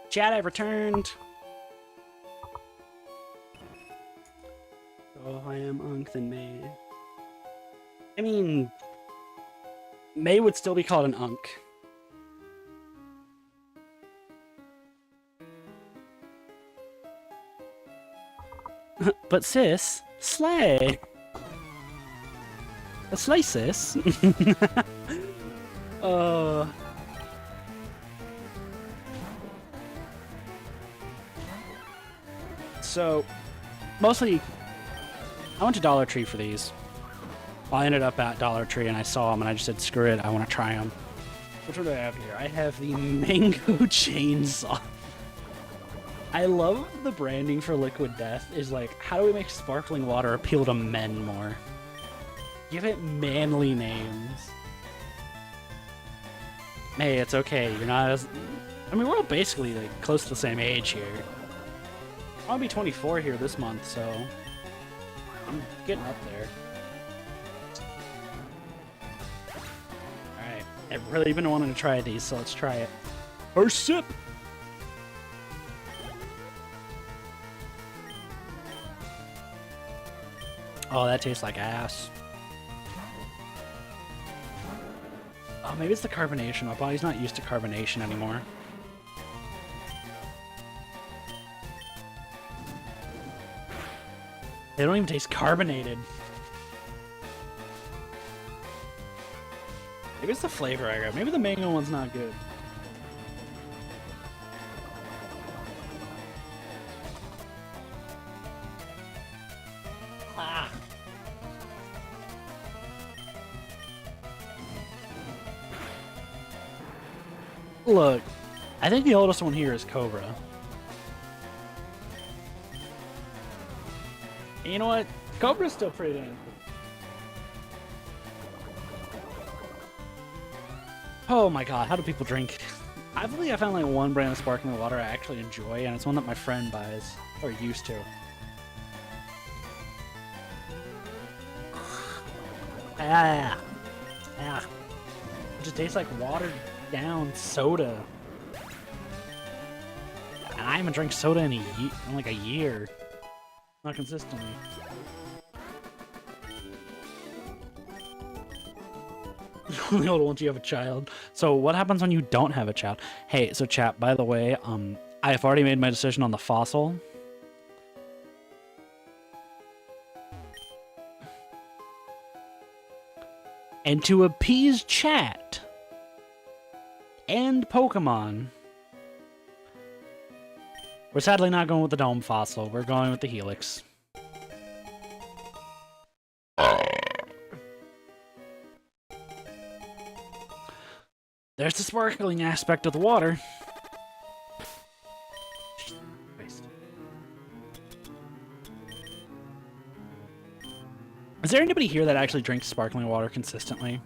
S1: Chat, I've returned. Oh, I am Unk than May. I mean, May would still be called an Unk. But sis, slay. A slay, sis. So, mostly, I went to Dollar Tree for these. Well, I ended up at Dollar Tree and I saw them and I just said, screw it, I want to try them. Which one do I have here? I have the Mango Chainsaw. I love the branding for Liquid Death is like, how do we make sparkling water appeal to men more? Give it manly names. Hey, it's okay, you're not as... I mean, we're all basically like close to the same age here. I'll be 24 here this month, so I'm getting up there. Alright, I've really been wanting to try these, so let's try it. First sip! Oh, that tastes like ass. Oh, maybe it's the carbonation. My body's not used to carbonation anymore. They don't even taste carbonated. Maybe it's the flavor I got. Maybe the mango one's not good. Ah. Look, I think the oldest one here is Cobra. And you know what? Cobra's still pretty damn cool. Oh my god, how do people drink? I believe I found like one brand of sparkling water I actually enjoy, and it's one that my friend buys, or used to. Ah, ah. It just tastes like watered down soda. And I haven't drank soda in like a year. Not consistently. Only hold once you have a child. So what happens when you don't have a child? Hey, so chat, by the way, I've already made my decision on the fossil. And to appease chat and Pokemon, we're sadly not going with the Dome Fossil. We're going with the Helix. There's the sparkling aspect of the water. Is there anybody here that actually drinks sparkling water consistently?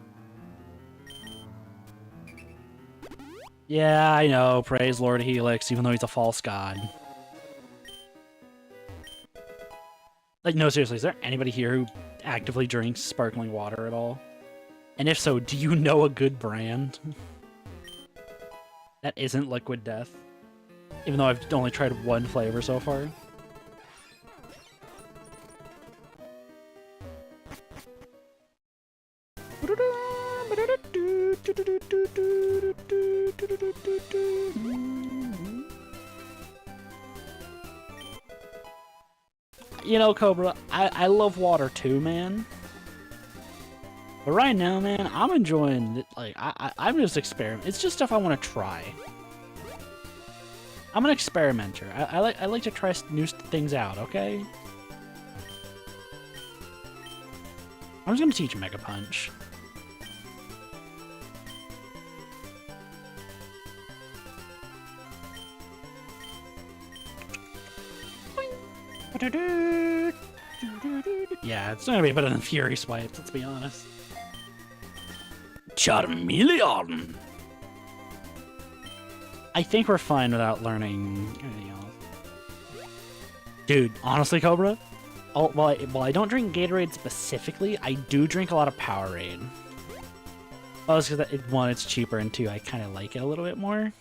S1: Yeah, I know. Praise Lord Helix, even though he's a false god. Like, no, seriously, is there anybody here who actively drinks sparkling water at all? And if so, do you know a good brand? That isn't Liquid Death. Even though I've only tried one flavor so far. You know, Cobra, I love water too, man. But right now, man, I'm enjoying it. Like, I'm just experimenting. It's just stuff I want to try. I'm an experimenter. I like to try new things out, okay? I'm just gonna teach Mega Punch. Yeah, it's not gonna be better than Fury Swipes, let's be honest. Charmeleon! I think we're fine without learning anything else. Dude, honestly, Cobra, while I don't drink Gatorade specifically, I do drink a lot of Powerade. Well, it's because, one, it's cheaper, and two, I kind of like it a little bit more.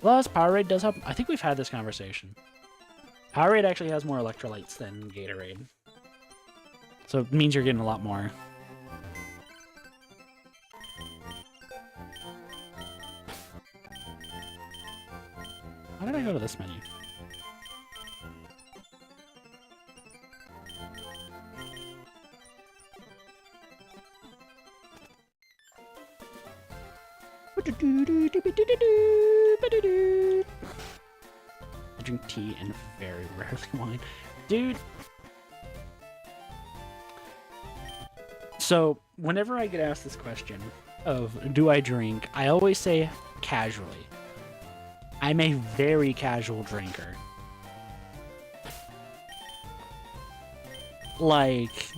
S1: Plus, Powerade does have... I think we've had this conversation. Powerade actually has more electrolytes than Gatorade. So it means you're getting a lot more. How did I go to this menu? I drink tea and very rarely wine. Dude! So, whenever I get asked this question of, do I drink, I always say casually. I'm a very casual drinker. Like,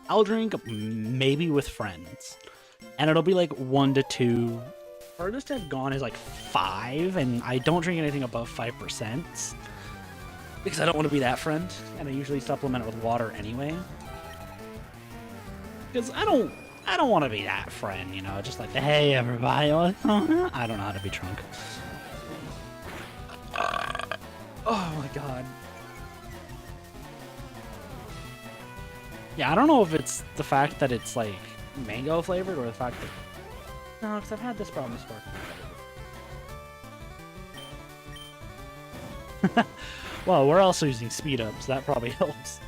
S1: I'll drink maybe with friends. And it'll be like 1 to 2. Furthest I've gone is like 5, and I don't drink anything above 5%. Because I don't want to be that friend, and I usually supplement it with water anyway. Because I don't want to be that friend, you know, just like, hey everybody, I don't know how to be drunk. Oh my god. Yeah, I don't know if it's the fact that it's like mango flavored or the fact that... No, because I've had this problem before. Well, we're also using speed up, so that probably helps.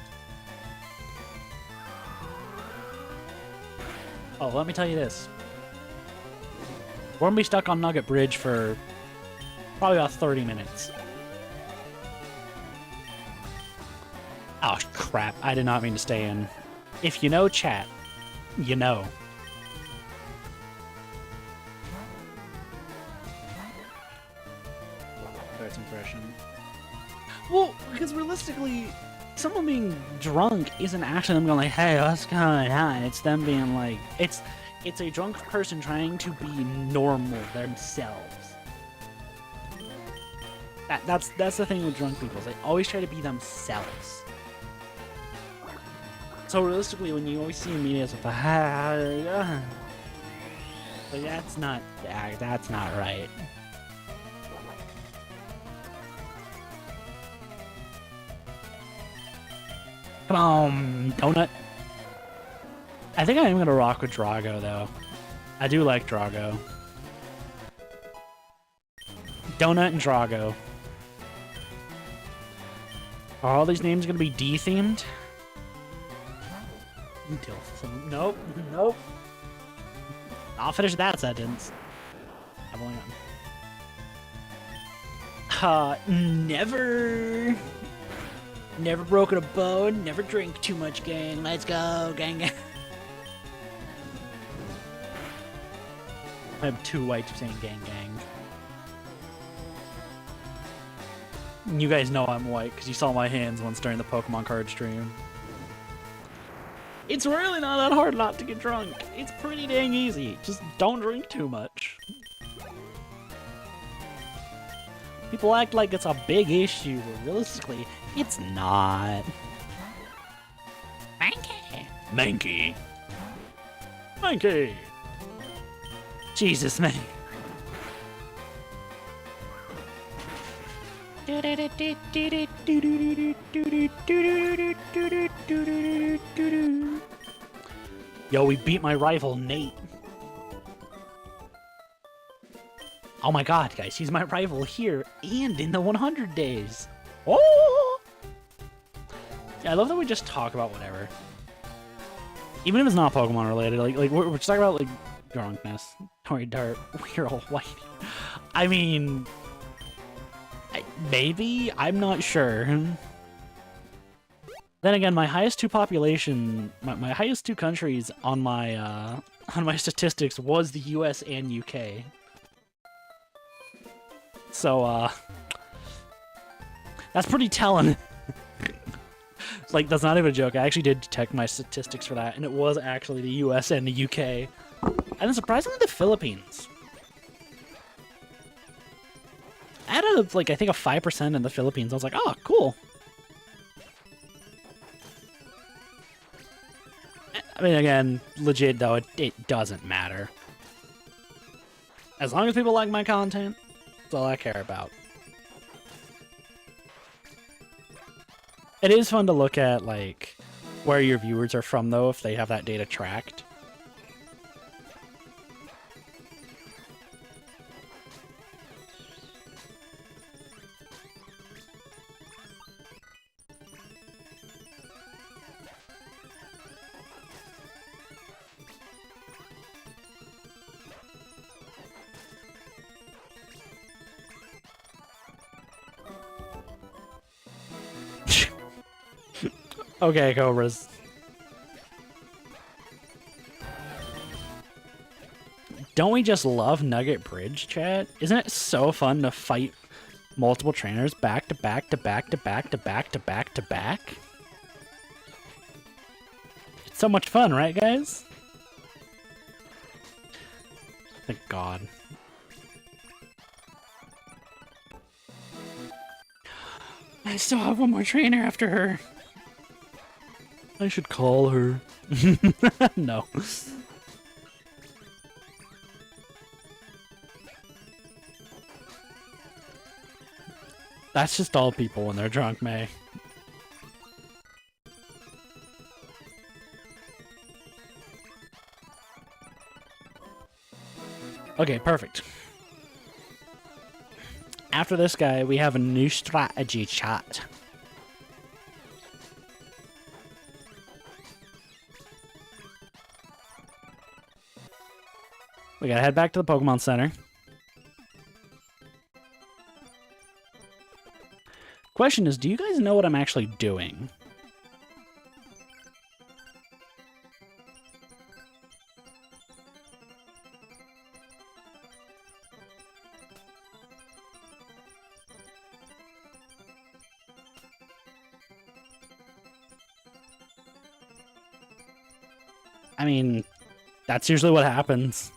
S1: Oh, let me tell you this. We're gonna be stuck on Nugget Bridge for probably about 30 minutes. Oh, crap. I did not mean to stay in. If you know chat, you know. First impression. Well, because realistically, someone being drunk isn't actually them going like, hey, what's going on? It's them being like, it's It's a drunk person trying to be normal themselves. That's the thing with drunk people. They always try to be themselves. So realistically, when you always see media with the like that's not right. Come on, donut. I think I am gonna rock with Drago though. I do like Drago. Donut and Drago. Are all these names gonna be D-themed? Nope, nope. I'll finish that sentence. I've only gotten... Never broken a bone, never drink too much, gang. Let's go, gang. I have two whites saying gang, gang. You guys know I'm white because you saw my hands once during the Pokemon card stream. It's really not that hard not to get drunk. It's pretty dang easy. Just don't drink too much. People act like it's a big issue, but realistically, it's not. Mankey. Mankey. Jesus, man. Yo, we beat my rival, Nate. Oh my god, guys, he's my rival here and in the 100 days. Oh! Yeah, I love that we just talk about whatever. Even if it's not Pokemon related, like we're just talking about, like, drunkness. Tori Dart, we're all white. I mean... maybe? I'm not sure. Then again, my highest two population... My highest two countries on my statistics was the US and UK. So, that's pretty telling. Like, that's not even a joke. I actually did detect my statistics for that, and it was actually the US and the UK. And then surprisingly, the Philippines. I had I think a 5% in the Philippines. I was like, oh, cool. I mean, again, legit, though, it doesn't matter. As long as people like my content, that's all I care about. It is fun to look at, like, where your viewers are from, though, if they have that data tracked. Okay, Cobras. Don't we just love Nugget Bridge, chat? Isn't it so fun to fight multiple trainers back to back to back to back to back to back to back? It's so much fun, right, guys? Thank God. I still have one more trainer after her. I should call her. No. That's just all people when they're drunk, May. Okay, perfect. After this guy, we have a new strategy, chat. We gotta head back to the Pokemon Center. Question is, do you guys know what I'm actually doing? I mean, That's usually what happens.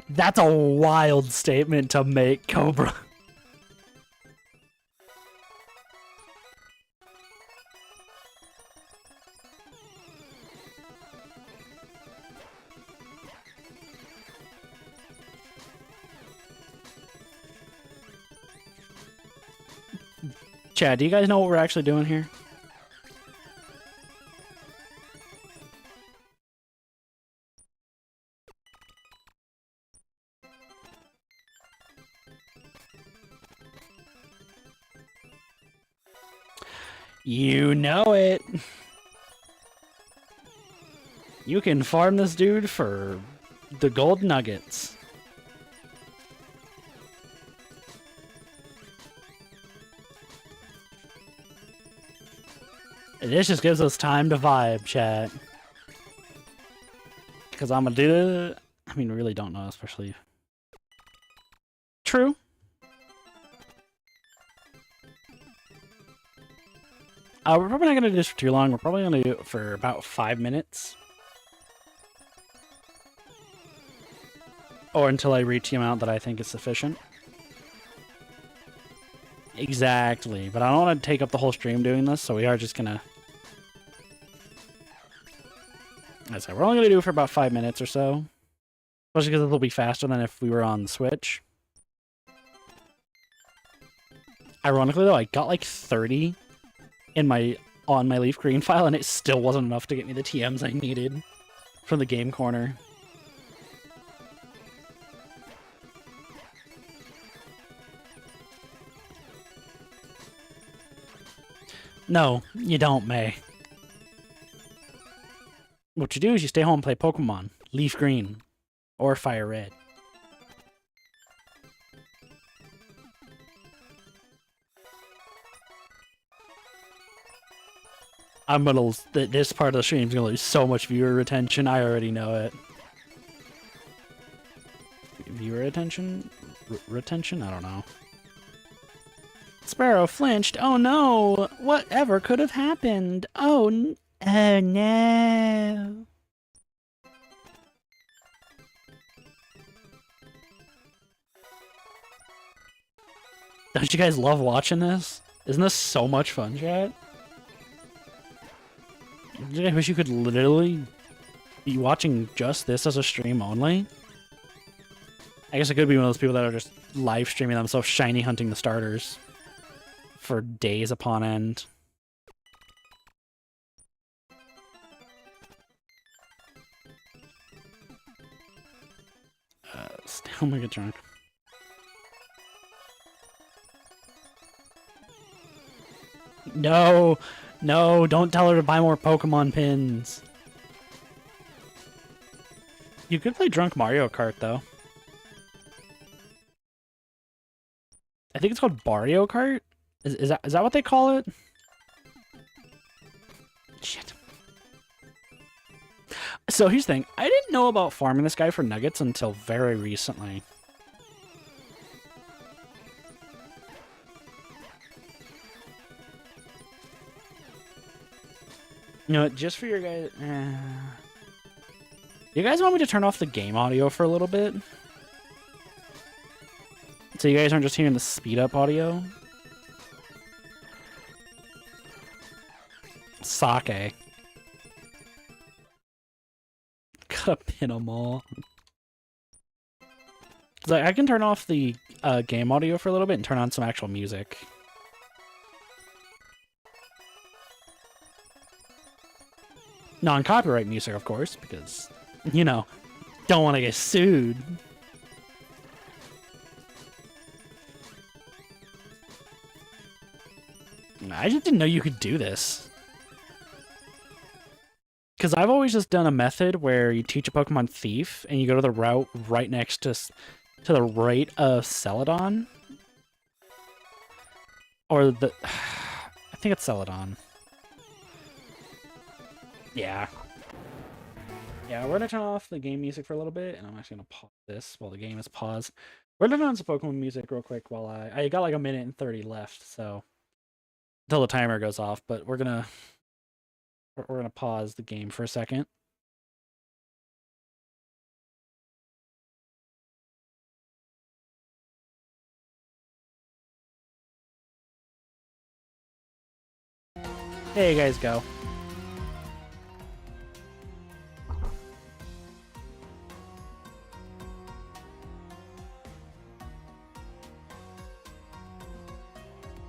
S1: That's a wild statement to make, Cobra. Chad, do you guys know what we're actually doing here? You know it. You can farm this dude for the gold nuggets. This just gives us time to vibe, chat. Because I'm gonna do it. I mean, we really don't know, especially. True. We're probably not gonna do this for too long. We're probably gonna do it for about 5 minutes. Or until I reach the amount that I think is sufficient. Exactly. But I don't want to take up the whole stream doing this, so we are just gonna... I said, we're only gonna do it for about 5 minutes or so. Especially because it'll be faster than if we were on the Switch. Ironically though, I got like 30 in on my Leaf Green file, and it still wasn't enough to get me the TMs I needed from the game corner. No, you don't, May. What you do is you stay home and play Pokemon. Leaf Green. Or Fire Red. I'm gonna... This part of the stream is gonna lose so much viewer retention. I already know it. Viewer attention? Retention? I don't know. Sparrow flinched. Oh no! Whatever could have happened? Oh no! Don't you guys love watching this? Isn't this so much fun, chat? I wish you could literally be watching just this as a stream only. I guess I could be one of those people that are just live streaming themselves shiny hunting the starters for days upon end. Still gonna get drunk. No! No, don't tell her to buy more Pokemon pins. You could play Drunk Mario Kart, though. I think it's called Mario Kart? Is that what they call it? Shit. So here's the thing. I didn't know about farming this guy for nuggets until very recently. You know what, just for your guys... You guys want me to turn off the game audio for a little bit? So you guys aren't just hearing the speed-up audio? Sake. Gotta pin them all. Like, I can turn off the game audio for a little bit and turn on some actual music. Non-copyright music, of course, because, you know, don't want to get sued. I just didn't know you could do this. Because I've always just done a method where you teach a Pokemon Thief, and you go to the route right next to the right of Celadon. Or the... I think it's Celadon. Yeah. Yeah, we're gonna turn off the game music for a little bit, and I'm actually gonna pause this while the game is paused. We're gonna turn on some Pokemon music real quick while I got like a minute and 30 left, so until the timer goes off, but we're gonna pause the game for a second. There you guys go.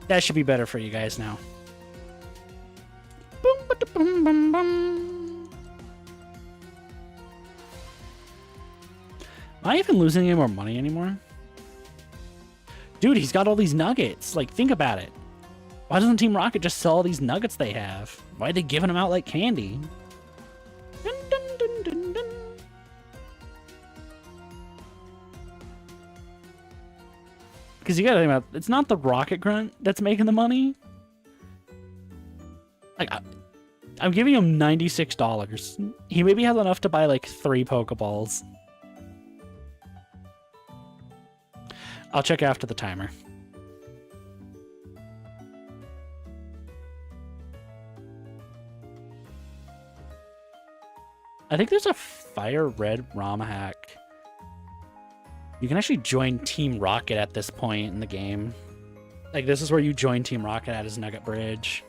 S1: That should be better for you guys now. Boom, boom, boom, boom. Am I even losing any more money anymore? Dude, he's got all these nuggets. Like, think about it. Why doesn't Team Rocket just sell all these nuggets they have? Why are they giving them out like candy? Dun, dun, dun, dun, dun. Because you gotta think about it, it's not the Rocket Grunt that's making the money. Like, I'm giving him $96. He maybe has enough to buy like 3 Pokeballs. I'll check after the timer. I think there's a Fire Red ROM hack. You can actually join Team Rocket at this point in the game. Like, this is where you join Team Rocket at his Nugget Bridge.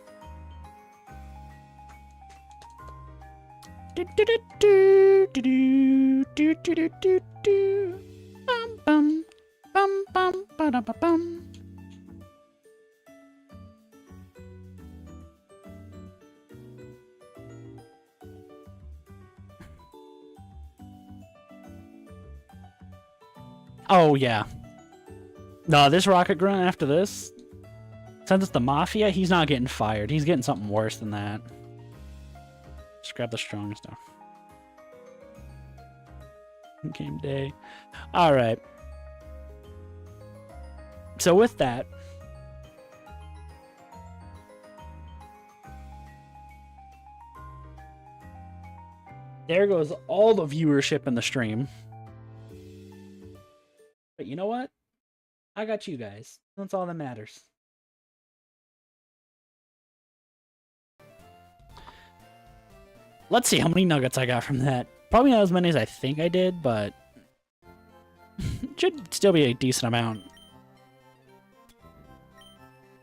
S1: Bum bum bum bum ba ba bum. Oh, yeah. No, this Rocket Grunt after this, since it's the Mafia, he's not getting fired. He's getting something worse than that. Just grab the strong stuff. Game day. Alright. So with that, there goes all the viewership in the stream. But you know what? I got you guys. That's all that matters. Let's see how many nuggets I got from that. Probably not as many as I think I did, but it should still be a decent amount.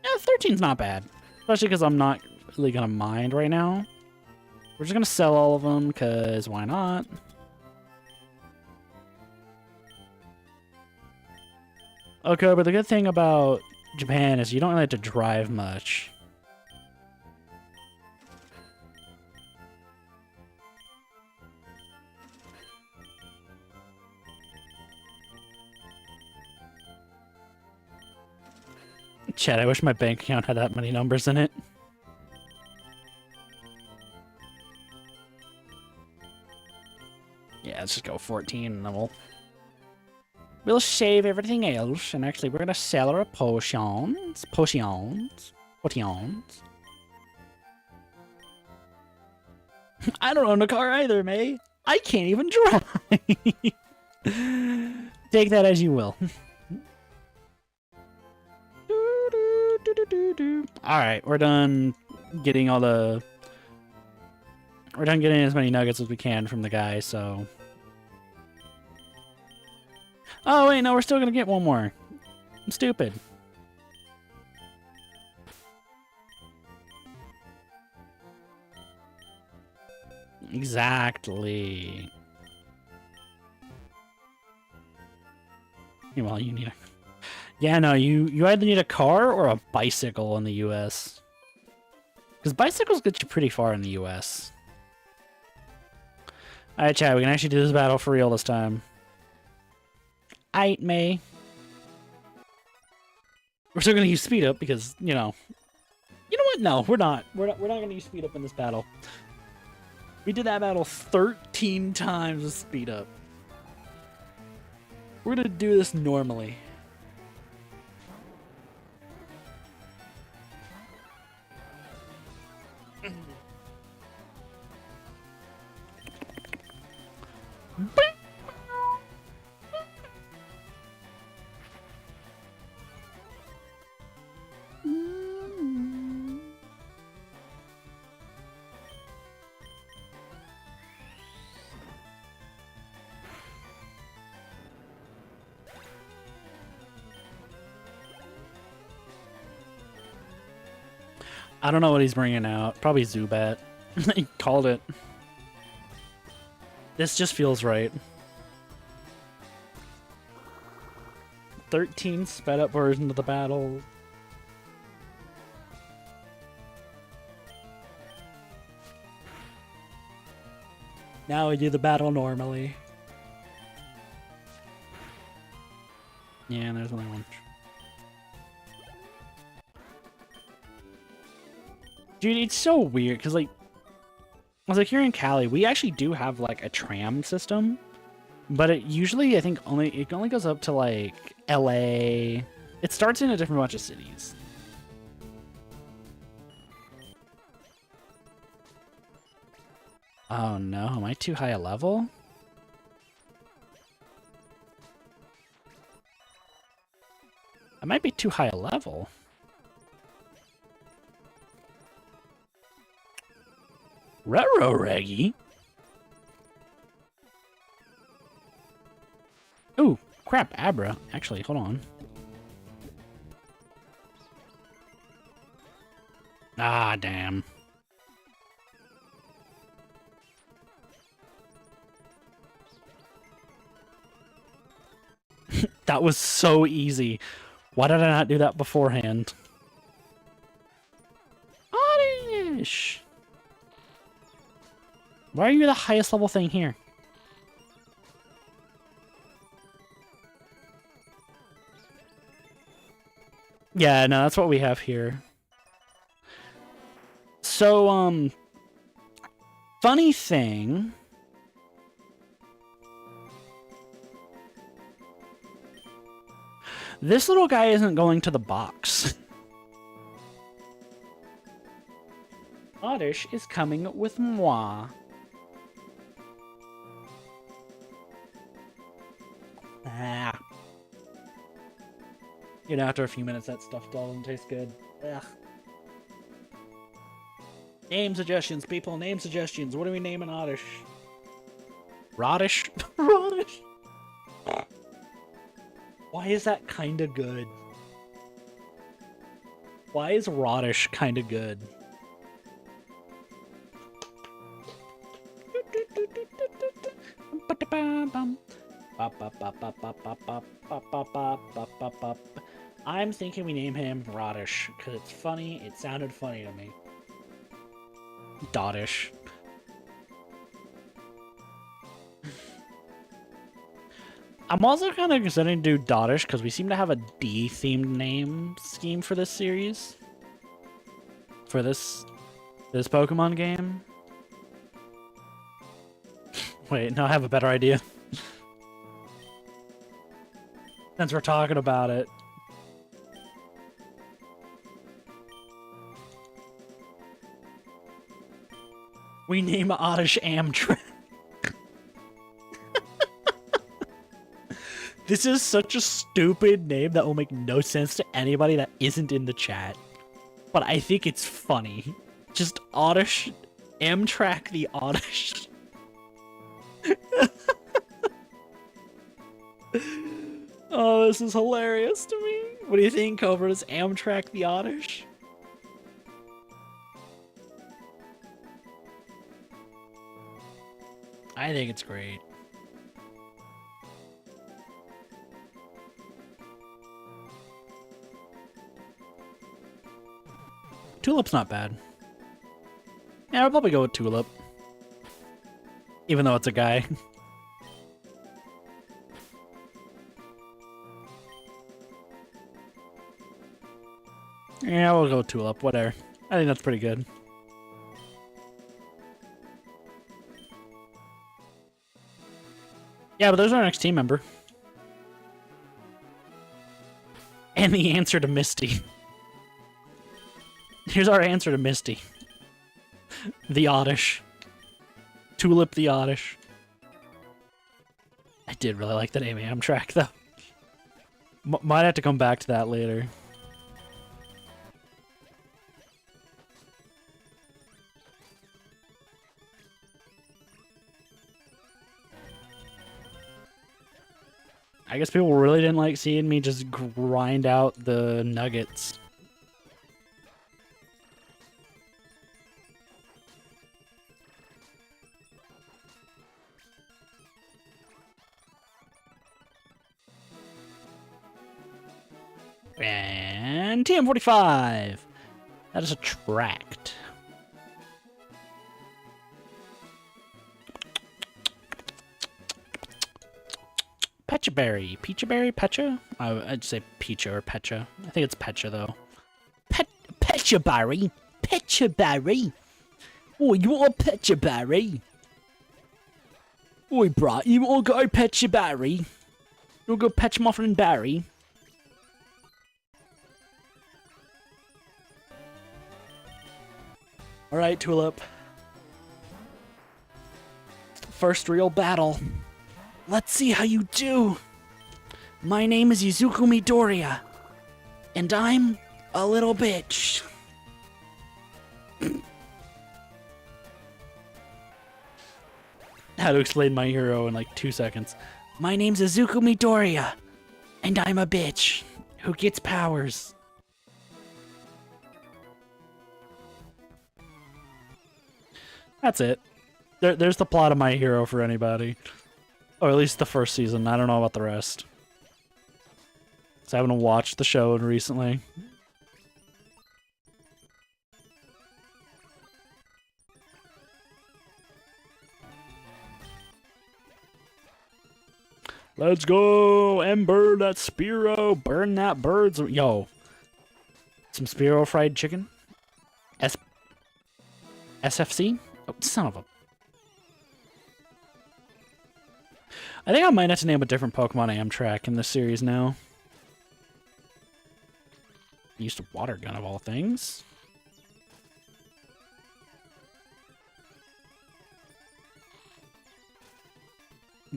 S1: Yeah, 13's not bad. Especially because I'm not really going to mind right now. We're just going to sell all of them, because why not? Okay, but the good thing about Japan is you don't really have to drive much. Chad, I wish my bank account had that many numbers in it. Yeah, let's just go 14 and then we'll save everything else, and actually we're gonna sell our potions. I don't own a car either, May. I can't even drive. Take that as you will. Alright, we're done getting all the... We're done getting as many nuggets as we can from the guy, so... Oh, wait, no, we're still gonna get one more. I'm stupid. Exactly. Well, you need a... Yeah, no, you either need a car or a bicycle in the US. Because bicycles get you pretty far in the US. Alright, Chad, we can actually do this battle for real this time. Aight, May. We're still gonna use speed up because, you know... You know what? No, we're not. We're not gonna use speed up in this battle. We did that battle 13 times with speed up. We're gonna do this normally. I don't know what he's bringing out. Probably Zubat. He called it. This just feels right. 13 sped up version of the battle. Now we do the battle normally. Yeah, there's another one. Dude, it's so weird, because, like, I was like, here in Cali, we actually do have, like, a tram system, but it usually, I think, it only goes up to, like, LA. It starts in a different bunch of cities. Oh, no. Am I too high a level? I might be too high a level. Rero Reggie? Ooh, crap, Abra. Actually, hold on. Ah, damn. That was so easy. Why did I not do that beforehand? Oddish! Why are you the highest level thing here? Yeah, no, that's what we have here. So, funny thing. This little guy isn't going to the box. Oddish is coming with moi. Ah. You know, after a few minutes, that stuff doesn't taste good. Ugh. Name suggestions, people. Name suggestions. What do we name an Oddish? Roddish? Roddish? Why is that kinda good? Why is Roddish kinda good? I'm thinking we name him Roddish, because it's funny. It sounded funny to me. Dottish. I'm also kind of considering to do Dottish because we seem to have a D-themed name scheme for this series. For this Pokemon game. Wait, no, I have a better idea. Since we're talking about it. We name Oddish Amtrak. This is such a stupid name that will make no sense to anybody that isn't in the chat. But I think it's funny. Just Oddish, Amtrak the Oddish. Oh, this is hilarious to me. What do you think, Cobra? Is Amtrak the Oddish? I think it's great. Tulip's not bad. Yeah, I'll probably go with Tulip. Even though it's a guy. Yeah, we'll go with Tulip, whatever. I think that's pretty good. Yeah, but there's our next team member. And the answer to Misty. Here's our answer to Misty. The Oddish. Tulip the Oddish. I did really like the name Amtrak, though. Might have to come back to that later. I guess people really didn't like seeing me just grind out the nuggets. And TM45. That is a tract. Pechaberry. Pechaberry? Pecha? I'd say Pecha or Pecha. I think it's Pecha, though. Pechaberry? Pechaberry? Oh, you want a Pechaberry? Oi, brat, you want to go Pechaberry? You want to go Pechamuffin and Barry? Alright, Tulip. First real battle. Let's see how you do. My name is Izuku Midoriya, and I'm a little bitch. How to explain my hero in like 2 seconds. My name's Izuku Midoriya, and I'm a bitch who gets powers. That's it. There's the plot of my hero for anybody. Or at least the first season. I don't know about the rest. So I haven't watched the show recently. Let's go, Ember, that Spearow, burn that bird's... Yo. Some Spearow fried chicken? SFC? Oh, son of a... I think I might have to name a different Pokemon Amtrak in this series now. Used a water gun of all things.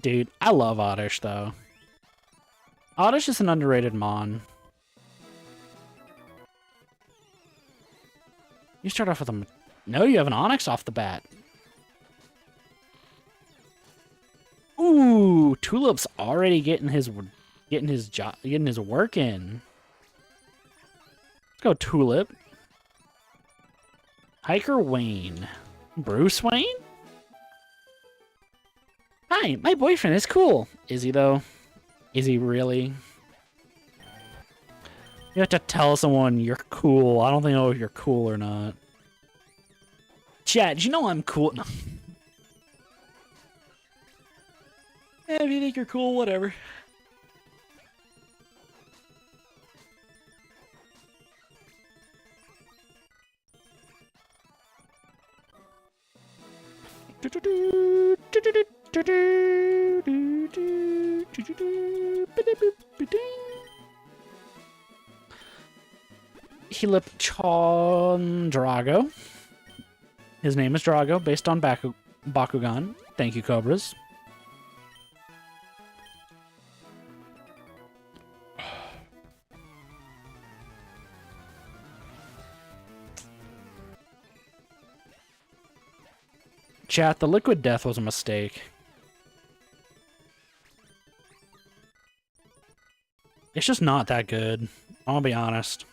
S1: Dude, I love Oddish, though. Oddish is an underrated Mon. You start off with a... No, you have an Onix off the bat. Ooh, Tulip's already getting his work in. Let's go, Tulip. Hiker Wayne. Bruce Wayne? Hi, my boyfriend is cool. Is he, though? Is he really? You have to tell someone you're cool. I don't think know if you're cool or not. Chat, do you know I'm cool? No. Yeah, if you think you're cool, whatever. Helip Drago. His name is Drago, based on Bakugan. Thank you, Cobras. Chat, the Liquid Death was a mistake. It's just not that good. I'll be honest.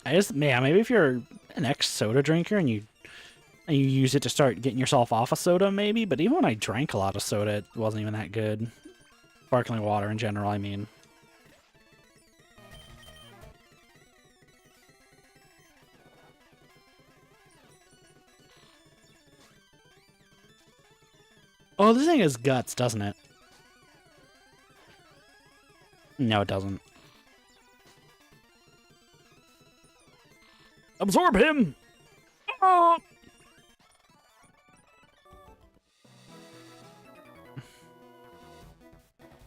S1: Yeah, maybe if you're an ex-soda drinker and you use it to start getting yourself off of soda, maybe. But even when I drank a lot of soda, it wasn't even that good. Sparkling water in general, I mean. Oh, this thing has guts, doesn't it? No, it doesn't. Absorb him! Oh!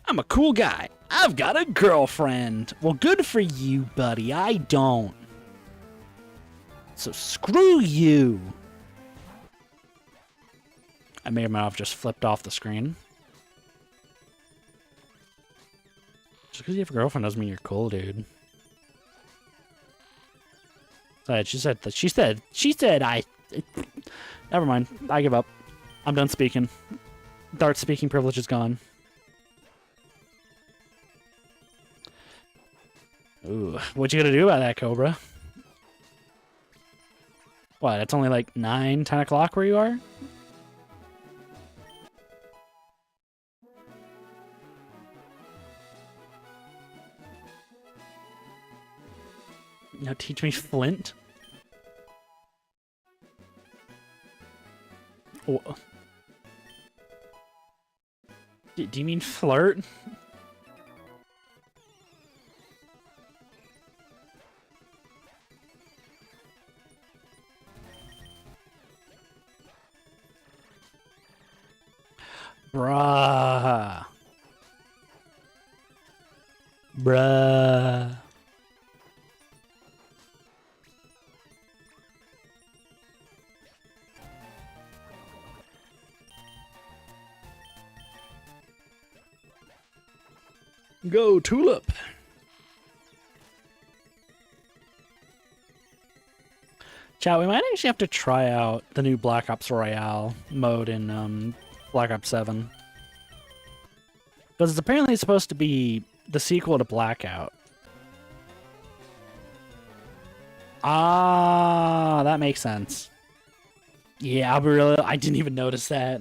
S1: I'm a cool guy. I've got a girlfriend. Well, good for you, buddy. I don't. So screw you. I may or may not have just flipped off the screen. Just because you have a girlfriend doesn't mean you're cool, dude. She said I... Never mind. I give up. I'm done speaking. Dart's speaking privilege is gone. Ooh, what you gonna do about that, Cobra? What, it's only like 9, 10 o'clock where you are? teach me Flint? Oh. Do you mean flirt? Bruh. Bruh. Go, Tulip. Chat, we might actually have to try out the new Black Ops Royale mode in Black Ops 7. Because it's apparently supposed to be the sequel to Blackout. Ah, that makes sense. Yeah, I didn't even notice that.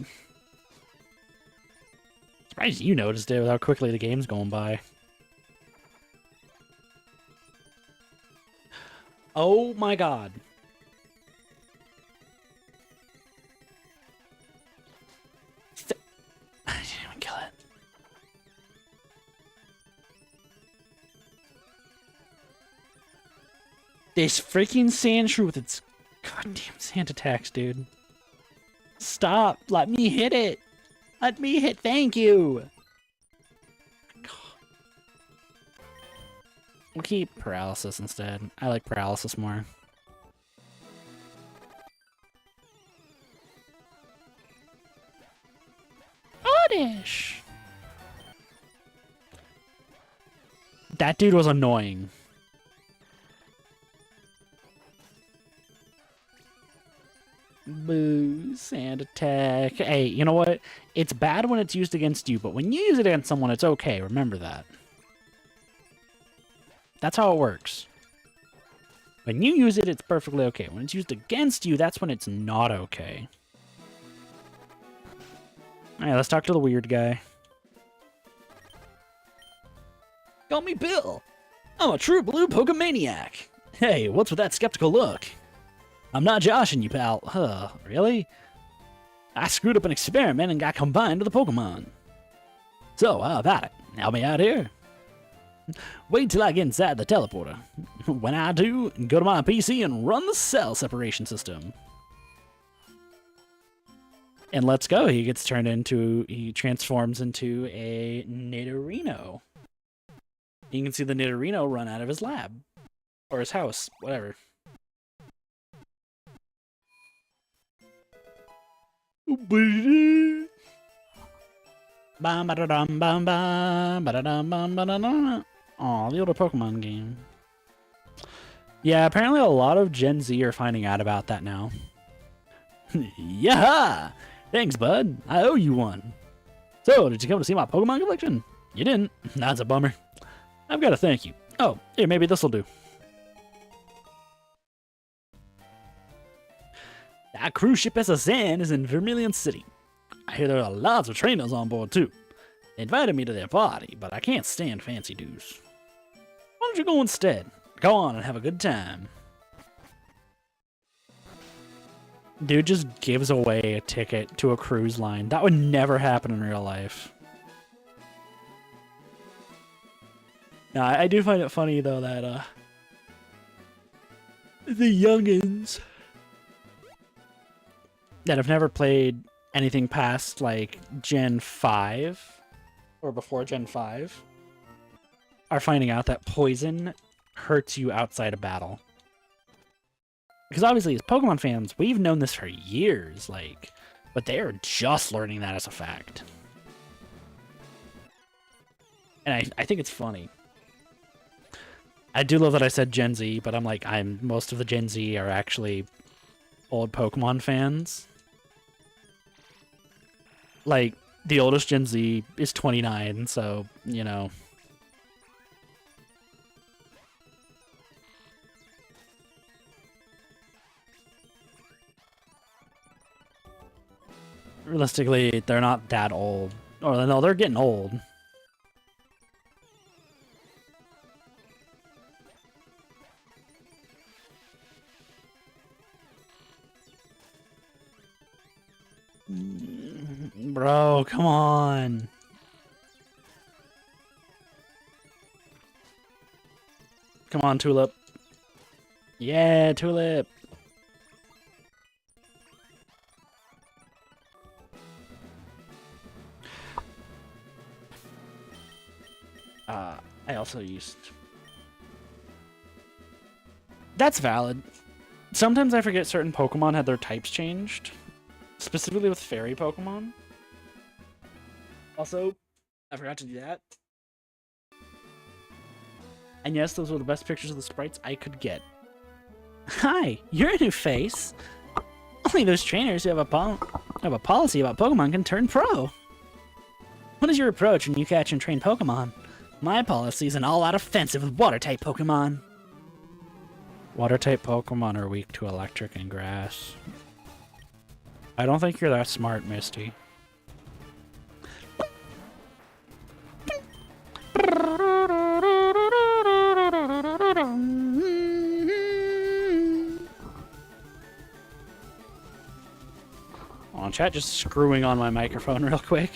S1: Surprised you noticed it with how quickly the game's going by. Oh my god. I didn't even kill it. This freaking Sandshrew with its goddamn sand attacks, dude. Stop! Let me hit it! Let me hit, thank you! We'll keep paralysis instead. I like paralysis more. Oddish! That dude was annoying. Boo, sand attack. Hey, you know what? It's bad when it's used against you, but when you use it against someone, it's okay. Remember that. That's how it works. When you use it, it's perfectly okay. When it's used against you, that's when it's not okay. Alright, let's talk to the weird guy. Call me Bill. I'm a true blue Pokemaniac. Hey, what's with that skeptical look? I'm not joshing you, pal. Huh, really? I screwed up an experiment and got combined with a Pokemon. So, how about it? Help me out here? Wait till I get inside the teleporter. When I do, go to my PC and run the cell separation system. And let's go. He transforms into a Nidorino. You can see the Nidorino run out of his lab. Or his house, whatever. Oh, the older Pokemon game. Yeah, apparently a lot of Gen Z are finding out about that now. Yeah! Thanks, bud. I owe you one. So, did you come to see my Pokemon collection? You didn't. That's a bummer. I've got to thank you. Oh, here, maybe this'll do. That cruise ship SSN is in Vermilion City. I hear there are lots of trainers on board, too. They invited me to their party, but I can't stand fancy dues. Why don't you go instead? Go on and have a good time. Dude just gives away a ticket to a cruise line. That would never happen in real life. Now, I do find it funny, though, that, the youngins that have never played anything past, like, Gen 5, or before Gen 5, are finding out that poison hurts you outside of battle. Because obviously, as Pokemon fans, we've known this for years, like, but they're just learning that as a fact. And I think it's funny. I do love that I said Gen Z, but I'm like, most of the Gen Z are actually old Pokemon fans. Like, the oldest Gen Z is 29, so, you know. Realistically, they're not that old. Or, no, they're getting old. Bro, come on. Come on, Tulip. Yeah, Tulip. I also used... That's valid. Sometimes I forget certain Pokemon had their types changed. Specifically with fairy Pokemon. Also, I forgot to do that. And yes, those were the best pictures of the sprites I could get. Hi, you're a new face. Only those trainers who have a policy about Pokemon can turn pro. What is your approach when you catch and train Pokemon? My policy is an all-out offensive with Water-type Pokemon. Water-type Pokemon are weak to electric and grass. I don't think you're that smart, Misty. On chat, just screwing on my microphone real quick.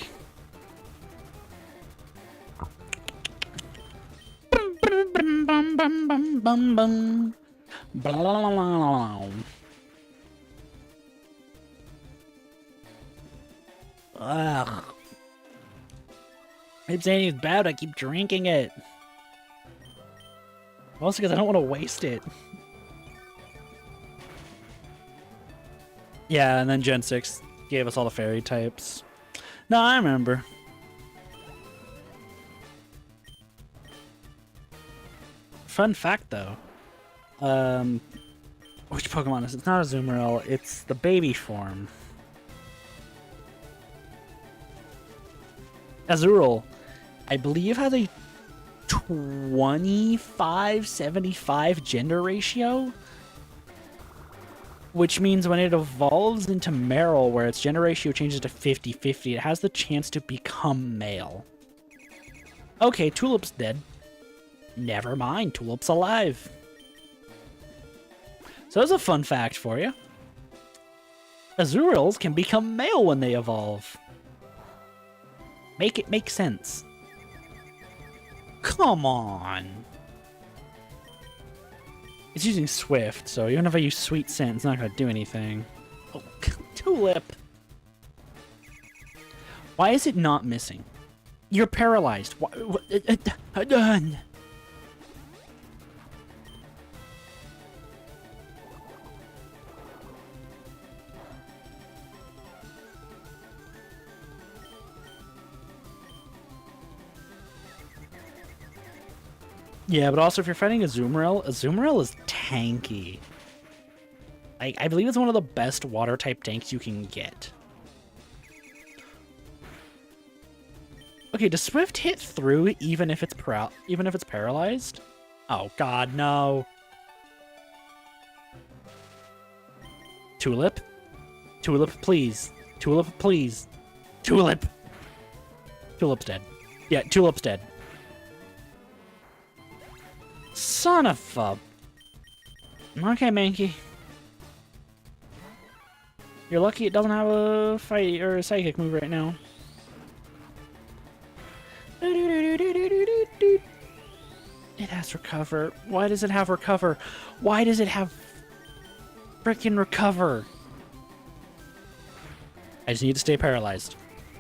S1: Ugh. I'm saying it's bad, I keep drinking it. Mostly because I don't want to waste it. Yeah, and then Gen 6 gave us all the fairy types. No, I remember. Fun fact, though. Which Pokemon is it? It's not a Azumarill, it's the baby form. Azurill, I believe, has a 25-75 gender ratio. Which means when it evolves into Marill, where its gender ratio changes to 50-50, it has the chance to become male. Okay, Tulip's dead. Never mind, Tulip's alive. So that's a fun fact for you. Azurills can become male when they evolve. Make it make sense. Come on. It's using Swift, so even if I use Sweet Scent, it's not going to do anything. Oh, Tulip! Why is it not missing? You're paralyzed. Done. Yeah, but also if you're fighting Azumarill, Azumarill is tanky. I believe it's one of the best water-type tanks you can get. Okay, does Swift hit through even if it's paralyzed? Oh God, no. Tulip? Tulip, please. Tulip, please. Tulip! Tulip's dead. Yeah, Tulip's dead. Son of a... Okay, Mankey. You're lucky it doesn't have a fight or a psychic move right now. It has recover. Why does it have recover? Why does it have frickin' recover? I just need to stay paralyzed.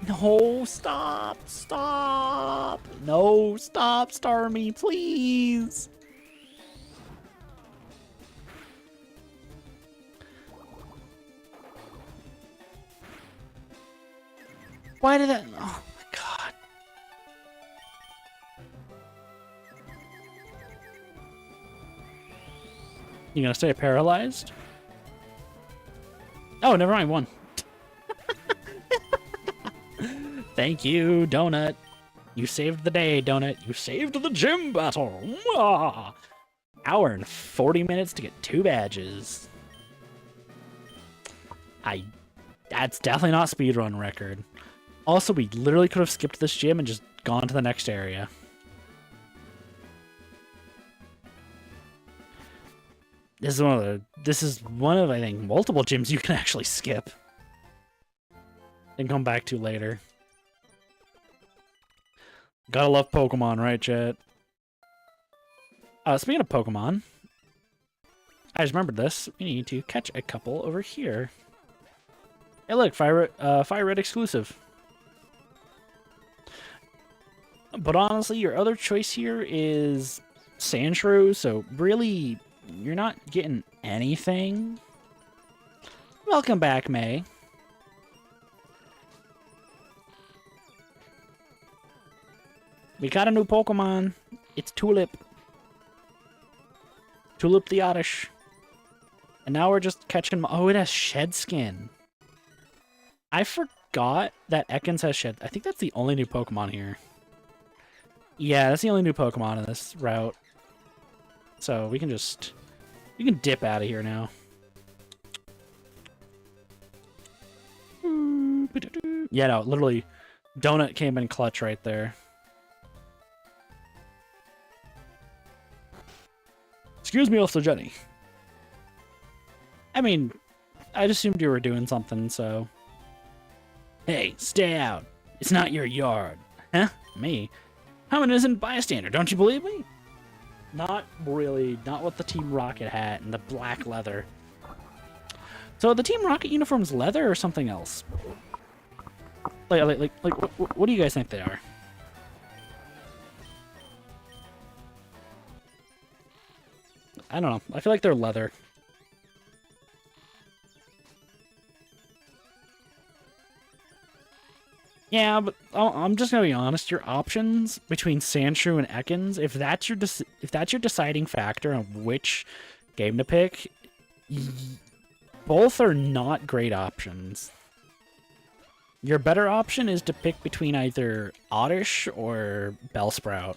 S1: No, stop, stop. No, stop, Starmie, please. Why did that... Oh my God. You gonna stay paralyzed? Oh, never mind, one. Thank you, Donut. You saved the day, Donut. You saved the gym battle. Mwah! Hour and 40 minutes to get 2 badges. That's definitely not speedrun record. Also, we literally could have skipped this gym and just gone to the next area. This is one of I think, multiple gyms you can actually skip. and come back to later. Gotta love Pokemon, right, chat? Speaking of Pokemon, I just remembered this. We need to catch a couple over here. Hey, look, Fire Red exclusive. But honestly, your other choice here is Sandshrew, so really, you're not getting anything. Welcome back, May. We got a new Pokemon. It's Tulip. Tulip the Oddish. And now we're just catching... Oh, it has Shed Skin. I forgot that Ekans has Shed... I think that's the only new Pokemon here. Yeah, that's the only new Pokemon in this route. So we can just... We can dip out of here now. Yeah, no, literally, Donut came in clutch right there. Excuse me, also Jenny. I mean, I just assumed you were doing something, so... Hey, stay out. It's not your yard. Huh? Me? I'm an innocent bystander, don't you believe me? Not really. Not with the Team Rocket hat and the black leather. So the Team Rocket uniform's leather or something else? Like, what do you guys think they are? I don't know. I feel like they're leather. Yeah, but I'm just gonna be honest. Your options between Sandshrew and Ekans, if that's your deciding factor on which game to pick, both are not great options. Your better option is to pick between either Oddish or Bellsprout,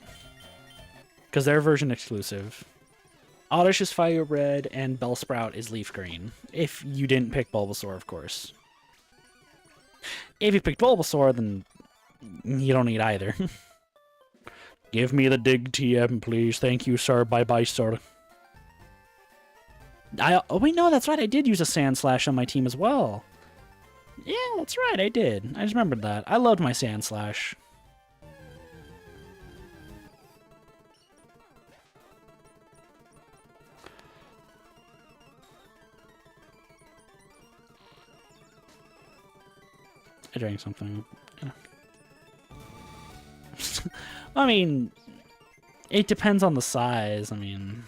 S1: because they're version exclusive. Oddish is Fire Red, and Bellsprout is Leaf Green. If you didn't pick Bulbasaur, of course. If you picked Bulbasaur, then you don't need either. Give me the dig TM, please. Thank you, sir. Bye-bye, sir. Oh, wait, no, that's right. I did use a Sand Slash on my team as well. Yeah, that's right. I did. I just remembered that. I loved my Sand Slash. I drank something. Yeah. I mean, it depends on the size. I mean,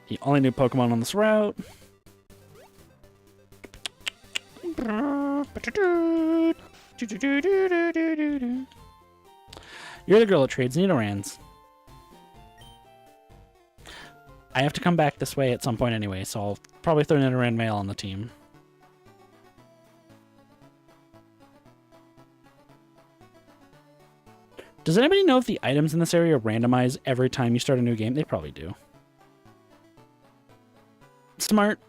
S1: the only new Pokemon on this route. You're the girl that trades Nidorans. I have to come back this way at some point anyway, so I'll probably throw Nidoran Male on the team. Does anybody know if the items in this area randomize every time you start a new game? They probably do. Smart.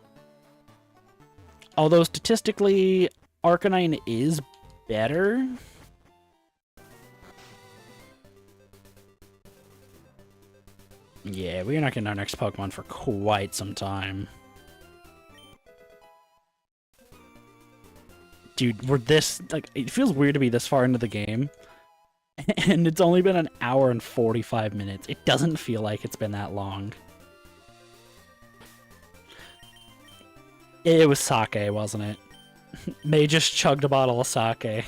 S1: Although statistically, Arcanine is better. Yeah, we're not getting our next Pokemon for quite some time. Dude, we're this... Like, it feels weird to be this far into the game. And it's only been an hour and 45 minutes. It doesn't feel like it's been that long. It was sake, wasn't it? May just chugged a bottle of sake.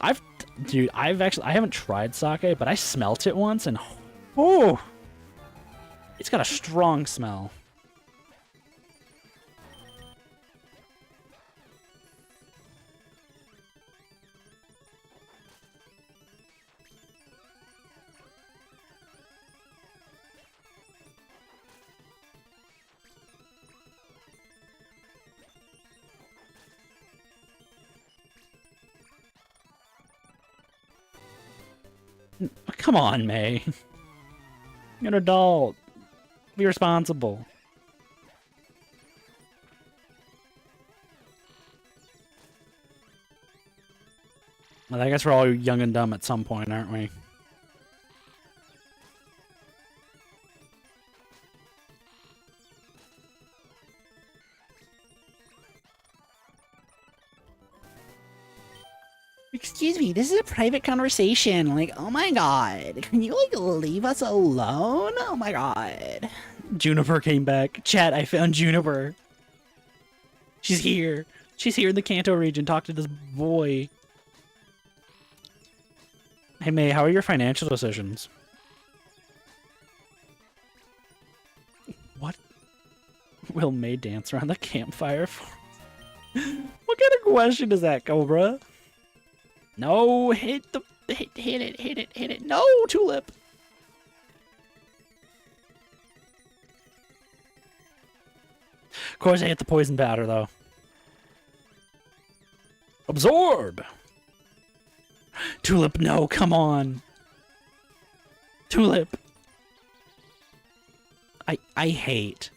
S1: I haven't tried sake, but I smelt it once and oh, it's got a strong smell. Come on, May. You're an adult. Be responsible. Well, I guess we're all young and dumb at some point, aren't we? Excuse me, this is a private conversation. Like, oh my god. Can you, like, leave us alone? Oh my god. Juniper came back. Chat, I found Juniper. She's here. She's here in the Kanto region. Talk to this boy. Hey, May, how are your financial decisions? What? Will May dance around the campfire? What kind of question is that, Cobra? No, hit it. No, Tulip. Of course, I hit the poison powder, though. Absorb! Tulip, no, come on. Tulip. I hate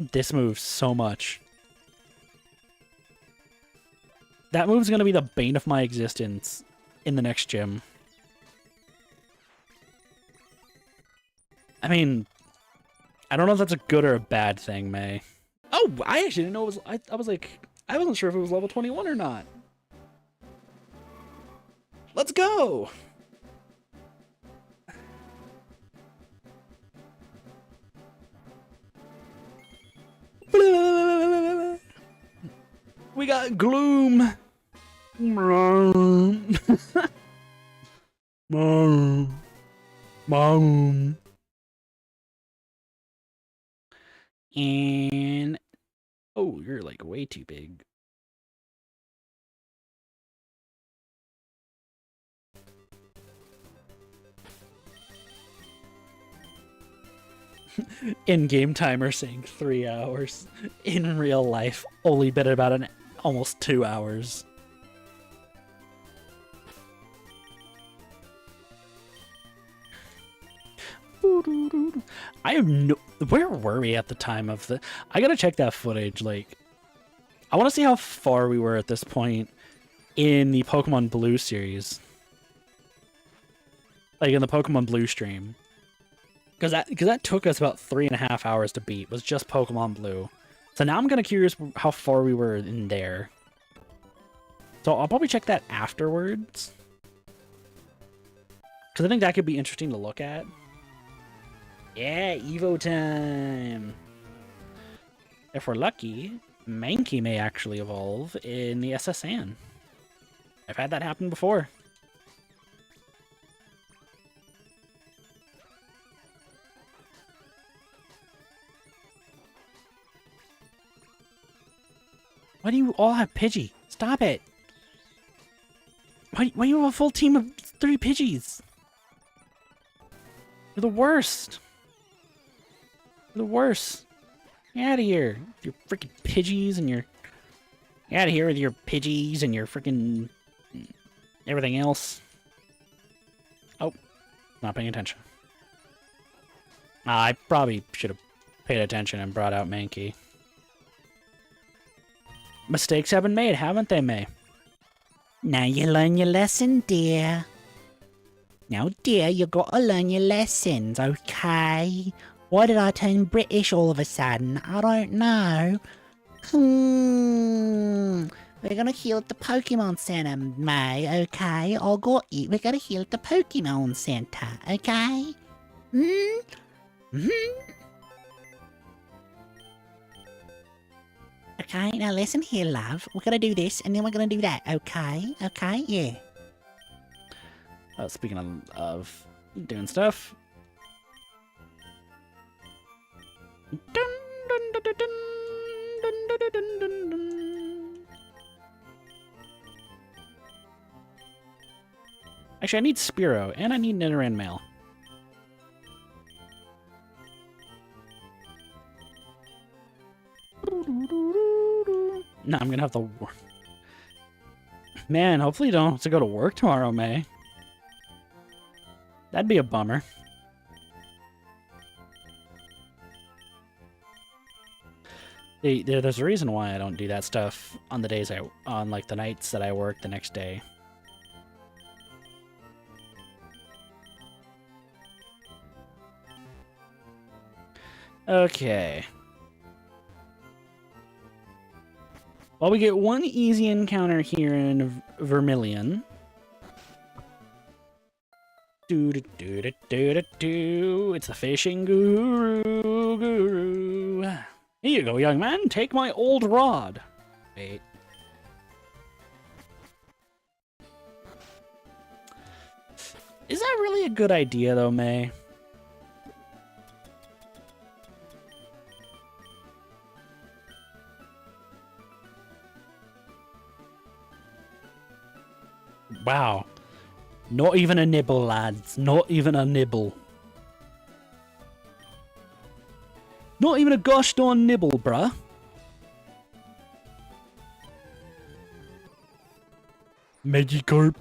S1: this move so much. That move's gonna be the bane of my existence in the next gym. I mean, I don't know if that's a good or a bad thing, May. Oh, I actually didn't know it was... I was like... I wasn't sure if it was level 21 or not. Let's go! We got Gloom! Mom. And... Oh, you're like way too big. In-game timer saying 3 hours. In real life, only been about almost 2 hours. I have no... Where were we at the time of the... I gotta check that footage, like... I want to see how far we were at this point in the Pokemon Blue series. Like, in the Pokemon Blue stream. Because that took us about 3.5 hours to beat, was just Pokemon Blue. So now I'm kind of curious how far we were in there. So I'll probably check that afterwards. Because I think that could be interesting to look at. Yeah, Evo time! If we're lucky, Mankey may actually evolve in the SSN. I've had that happen before. Why do you all have Pidgey? Stop it! Why do you have a full team of 3 Pidgeys? You're the worst! You're the worst! Get out of here! With your freaking Pidgeys and your... Get out of here with your Pidgeys and your freaking... everything else. Oh. Not paying attention. I probably should have paid attention and brought out Mankey. Mistakes have been made, haven't they, May? Now you learn your lesson, dear. Now, dear, you gotta learn your lessons, okay? Why did I turn British all of a sudden? I don't know. We're gonna heal at the Pokemon Center, May, okay? I got it. We're gonna heal at the Pokemon Center, okay? Okay, now listen here, love. We're gonna do this, and then we're gonna do that, okay? Okay, yeah. Speaking of doing stuff. Actually, I need Spearow, and I need Nidoran Mail. No, I'm gonna have to... Man, hopefully you don't have to go to work tomorrow, May. That'd be a bummer. There's a reason why I don't do that stuff on the days on like the nights that I work the next day. Okay. Well, we get one easy encounter here in Vermilion. It's the fishing guru. Here you go, young man. Take my old rod. Wait. Is that really a good idea, though, May? Wow. Not even a nibble, lads. Not even a nibble. Not even a gosh darn nibble, bruh. Magikarp.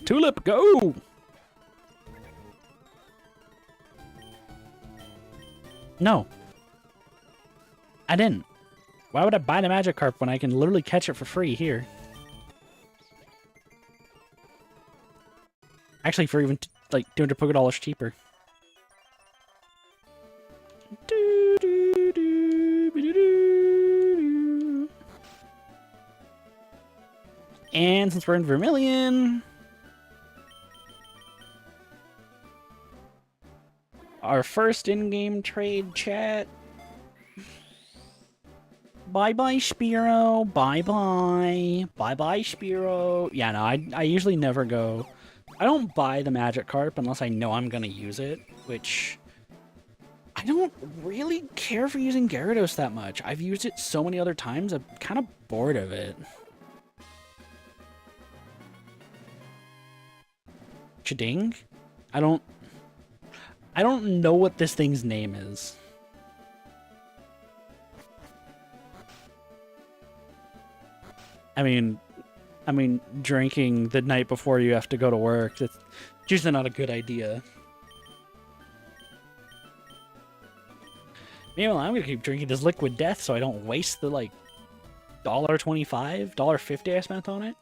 S1: Tulip, go! No. I didn't. Why would I buy the Magikarp when I can literally catch it for free here? Actually, for even like $200 Pokédollars cheaper. And since we're in Vermilion, our first in-game trade chat. Bye-bye, Spearow. Bye-bye. Bye-bye, Spearow. Yeah, no, I usually never go. I don't buy the Magikarp unless I know I'm gonna use it, which I don't really care for using Gyarados that much. I've used it so many other times, I'm kind of bored of it. Chading? I don't know what this thing's name is. I mean, drinking the night before you have to go to work, it's usually not a good idea. Meanwhile, I'm gonna keep drinking this Liquid Death so I don't waste the, like, $1.25, $1.50 I spent on it.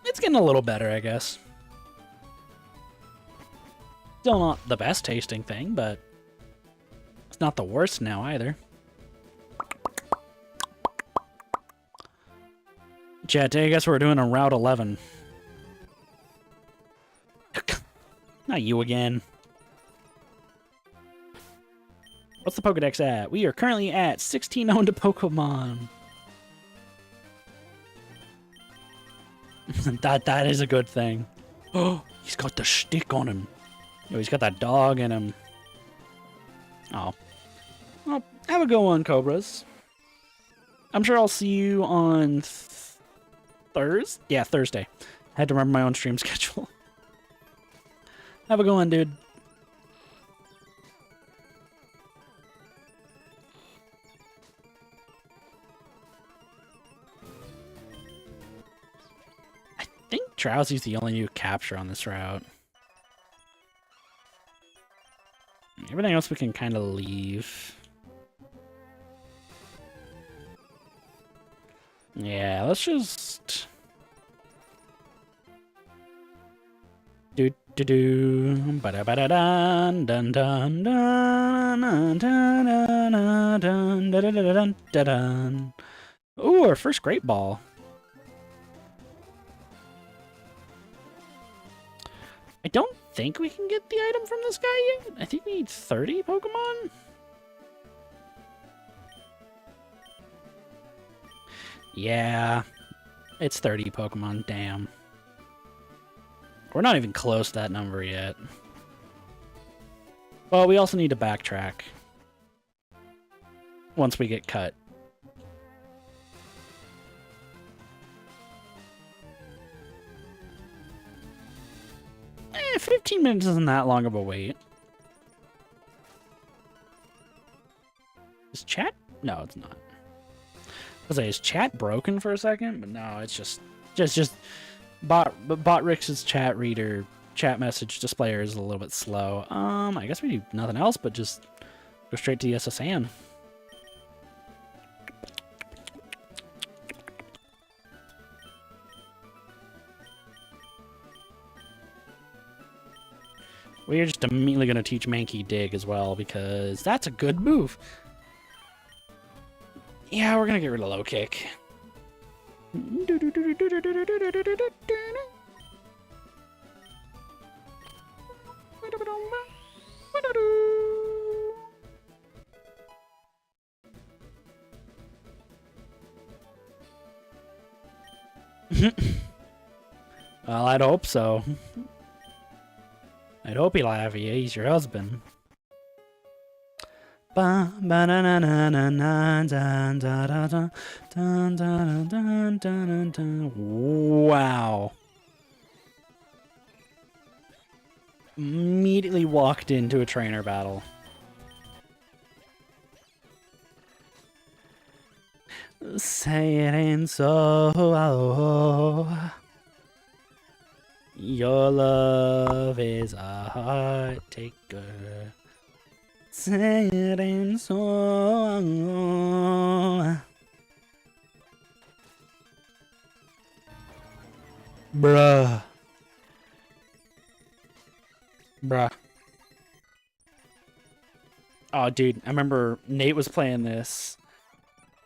S1: It's getting a little better, I guess. Still not the best tasting thing, but it's not the worst now either. Chat, I guess we're doing a Route 11. Not you again. What's the Pokedex at? We are currently at 16 owned Pokemon. that is a good thing. Oh, he's got the shtick on him. Oh, he's got that dog in him. Oh. Well, have a go on, Cobras. I'm sure I'll see you on Thursday? Yeah, Thursday. I had to remember my own stream schedule. Have a go on, dude. I think Drowsy's the only new capture on this route. Everything else we can kind of leave. Yeah, let's just... Ba-da-ba-da-dun, dun dun dun dun dun dun dun dun dun. Ooh, our first Great Ball. I don't think we can get the item from this guy yet. I think we need 30 Pokemon. Yeah, it's 30 Pokemon, damn. We're not even close to that number yet. Well, we also need to backtrack once we get cut. 15 minutes isn't that long of a wait. Is chat? No, it's not. I was like, is chat broken for a second? But no, it's just Botrix's chat reader, chat message displayer is a little bit slow. I guess we do nothing else but just go straight to the SSN. we're just immediately going to teach Mankey Dig as well, because that's a good move. Yeah, we're going to get rid of low kick. Well, I'd hope so. I'd hope he'll have you. He's your husband. Wow. Immediately walked into a trainer battle. Say it ain't so. Your love is a heart taker. Say it ain't so. Bruh. Oh, dude, I remember Nate was playing this,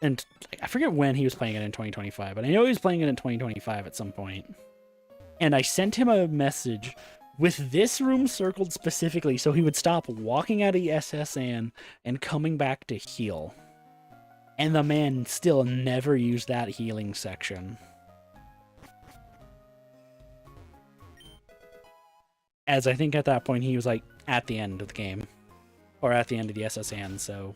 S1: and I forget when he was playing it in 2025, but I know he was playing it in 2025 at some point. And I sent him a message with this room circled specifically so he would stop walking out of the SSN and coming back to heal. And the man still never used that healing section. As I think at that point he was like at the end of the game. Or at the end of the SSN, so...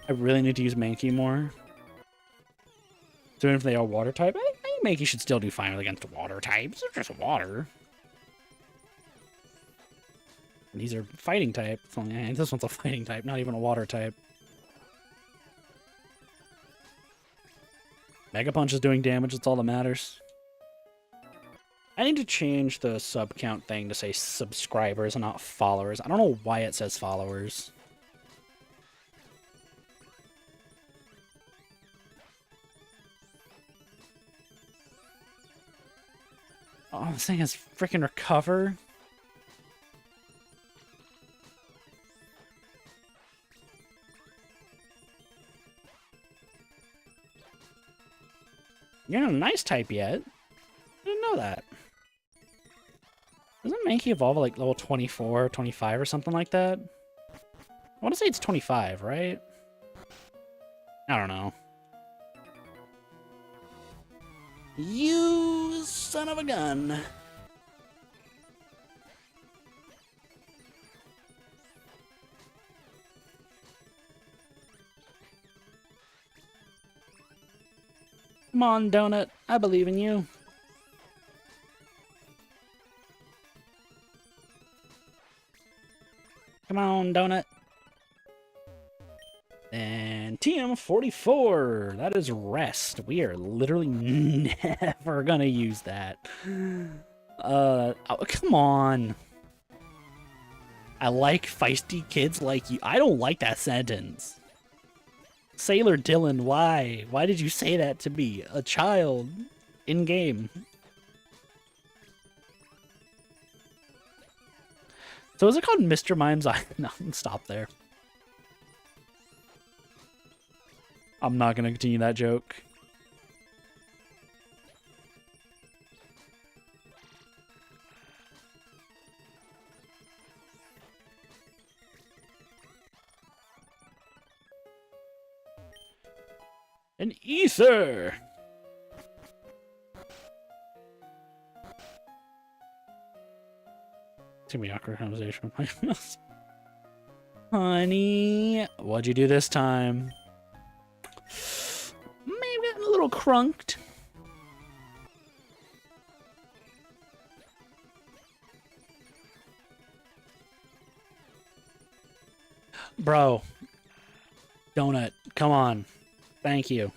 S1: I really need to use Mankey more. So even if they are water type, I think Mankey should still do fine against water types. They're just water. And these are fighting type. This one's a fighting type, not even a water type. Mega Punch is doing damage, that's all that matters. I need to change the sub count thing to say subscribers and not followers. I don't know why it says followers. Oh, this thing has freaking recover. You're not a nice type yet. I didn't know that. Doesn't Mankey evolve at like level 24, 25 or something like that? I want to say it's 25, right? I don't know. You son of a gun. Come on, Donut. I believe in you. Come on, Donut. And TM44. That is rest. We are literally never gonna use that. Oh, come on. I like feisty kids like you. I don't like that sentence. Sailor Dylan, why? Why did you say that to me? A child in game. So is it called Mr. Mime's Eye? No, stop there. I'm not gonna continue that joke. An ether! Too many awkward conversation. Honey, what'd you do this time? Maybe getting a little crunked. Bro. Donut, come on. Thank you.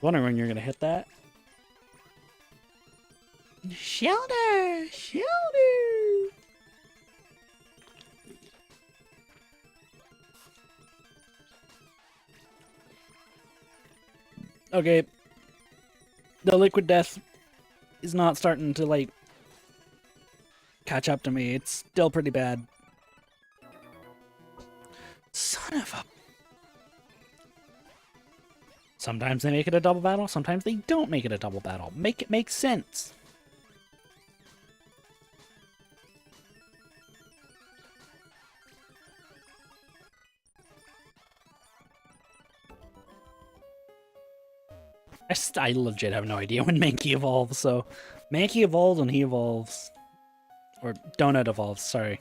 S1: Wondering when you're gonna hit that. Shelter! Shelter! Okay. The liquid death is not starting to, like, catch up to me. It's still pretty bad. Son of a... Sometimes they make it a double battle, sometimes they don't make it a double battle. Make it make sense. I legit have no idea when Mankey evolves, so... Mankey evolves when he evolves. Or Donut evolves, sorry.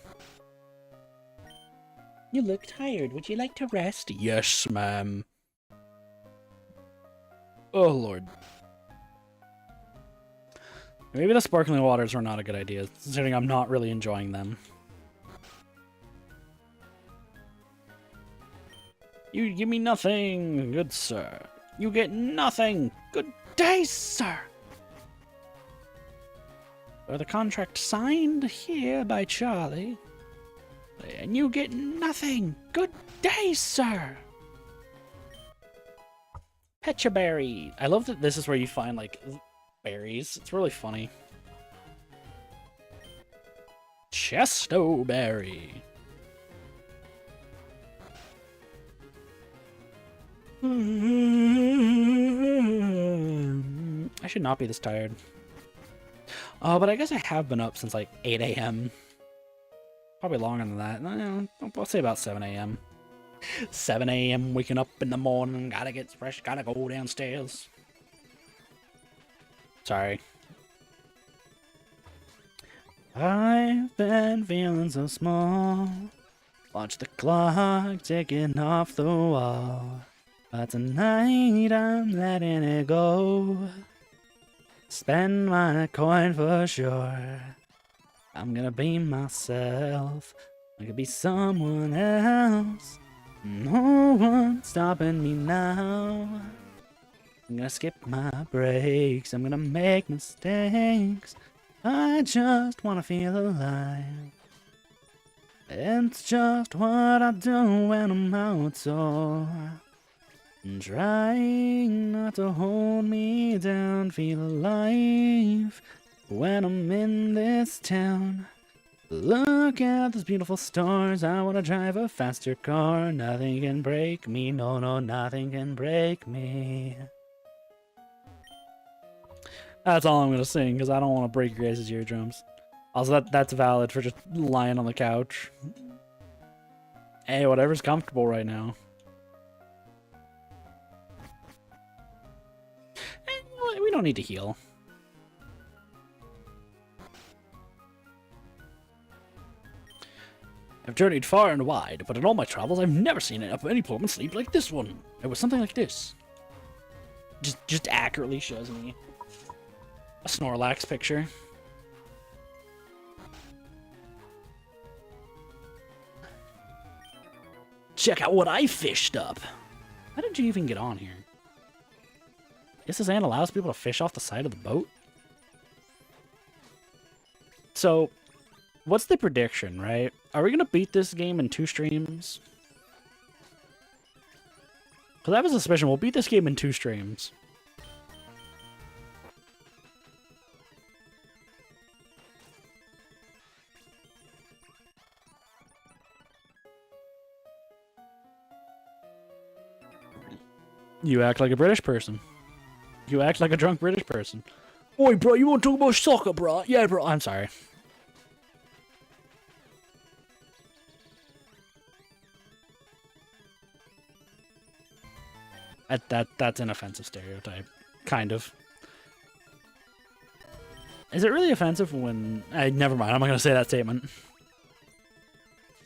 S1: You look tired. Would you like to rest? Yes, ma'am. Oh, Lord. Maybe the sparkling waters were not a good idea, considering I'm not really enjoying them. You give me nothing, good sir. You get nothing. Good day, sir. Or the contract signed here by Charlie. And you get nothing. Good day, sir. Petcha berry. I love that this is where you find, like, berries. It's really funny. Chesto berry. I should not be this tired. Oh, but I guess I have been up since like 8 a.m. Probably longer than that. I'll say about 7 a.m. 7 a.m. waking up in the morning, gotta get fresh, gotta go downstairs. Sorry. I've been feeling so small. Watch the clock ticking off the wall. But tonight I'm letting it go. Spend my coin for sure. I'm gonna be myself. I could be someone else. No one's stopping me now. I'm gonna skip my breaks. I'm gonna make mistakes. I just wanna feel alive. It's just what I do when I'm outside. Trying not to hold me down, feel alive when I'm in this town. Look at those beautiful stars, I wanna drive a faster car. Nothing can break me, no, no, nothing can break me. That's all I'm gonna sing, because I don't want to break your guys' eardrums. Also, that's valid for just lying on the couch. Hey, whatever's comfortable right now. We don't need to heal. I've journeyed far and wide, but in all my travels, I've never seen any Pokemon sleep like this one. It was something like this. Just accurately shows me a Snorlax picture. Check out what I fished up. How did you even get on here? Guess this ant allows people to fish off the side of the boat? So, what's the prediction, right? Are we going to beat this game in 2 streams? Because I have a suspicion we'll beat this game in 2 streams. You act like a British person. You act like a drunk British person. Oi, bro, you want to talk about soccer, bro? Yeah, bro, I'm sorry. That's an offensive stereotype. Kind of. Is it really offensive when... never mind, I'm not going to say that statement.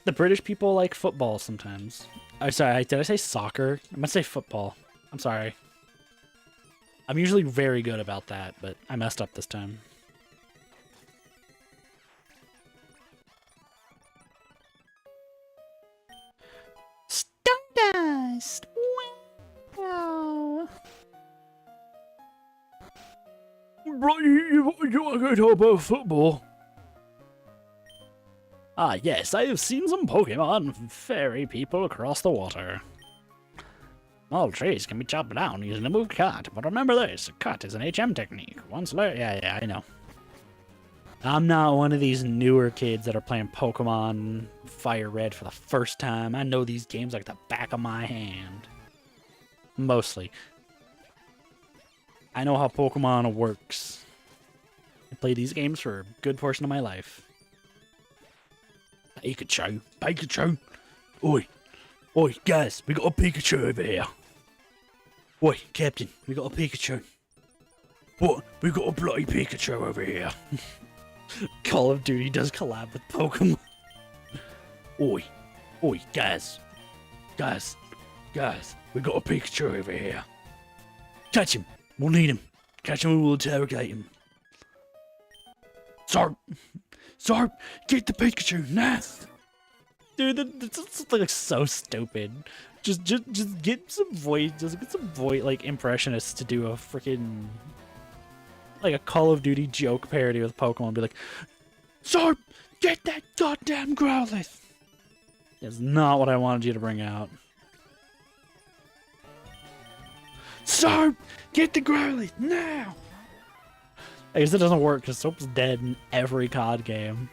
S1: The British people like football sometimes. I'm sorry, did I say soccer? I must say football. I'm sorry. I'm usually very good about that, but I messed up this time. Stardust! Wow! Bro, you want to talk about football? Ah, yes, I have seen some Pokemon fairy people across the water. Small trees can be chopped down using a move cut, but remember this, a cut is an HM technique. Once learned, yeah, I know. I'm not one of these newer kids that are playing Pokemon Fire Red for the first time. I know these games like the back of my hand. Mostly. I know how Pokemon works. I played these games for a good portion of my life. Pikachu. Oi, guys, we got a Pikachu over here. Oi, Captain, we got a Pikachu. What? We got a bloody Pikachu over here. Call of Duty does collab with Pokemon. Oi, guys, we got a Pikachu over here. Catch him, we'll need him. Catch him and we'll interrogate him. Sarp, get the Pikachu now. Dude, that's like so stupid. Just get some voice, like impressionists to do a freaking like a Call of Duty joke parody with Pokemon. Be like, Sarp, get that goddamn Growlithe. That's not what I wanted you to bring out. Sarp, get the Growlithe now. I guess it doesn't work because Soap's dead in every COD game.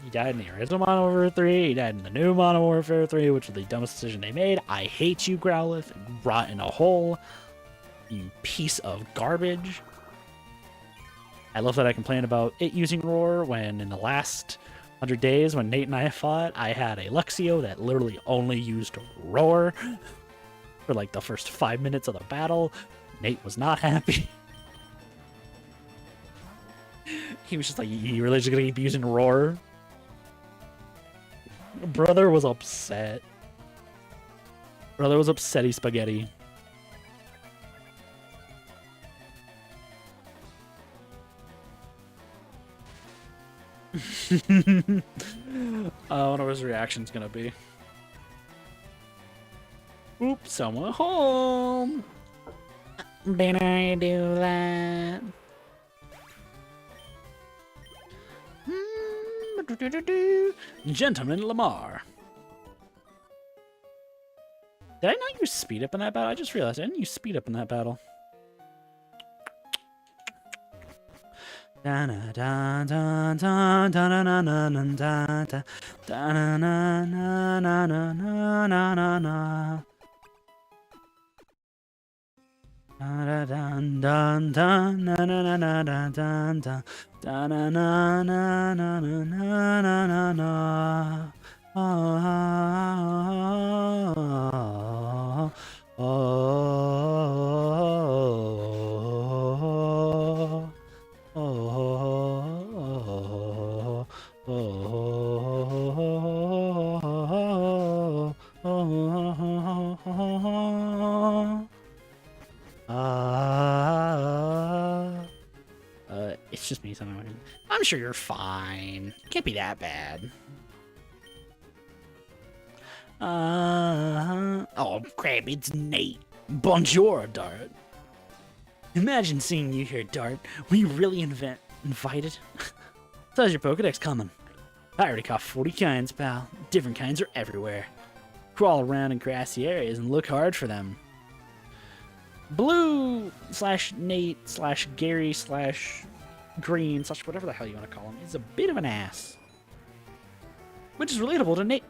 S1: He died in the original Modern Warfare 3, he died in the new Modern Warfare 3, which was the dumbest decision they made. I hate you, Growlithe. Rot in a hole. You piece of garbage. I love that I complained about it using Roar when in the last 100 days when Nate and I fought, I had a Luxio that literally only used Roar for like the first 5 minutes of the battle. Nate was not happy. He was just like, you really just gonna keep using Roar? Brother was upset. Brother was upsetty spaghetti. I wonder what his reaction's gonna be. Oops, someone home. Did I do that? Gentleman Lamar. Did I not use speed up in that battle? I just realized I didn't use speed up in that battle. It's just me. I'm sure you're fine. Can't be that bad. Oh crap! It's Nate. Bonjour, Dart. Imagine seeing you here, Dart. Were you really invited? So how's your Pokedex coming? I already caught 40 kinds, pal. Different kinds are everywhere. Crawl around in grassy areas and look hard for them. Blue/Nate/Gary/Green/ whatever the hell you want to call him is a bit of an ass. Which is relatable to Nate.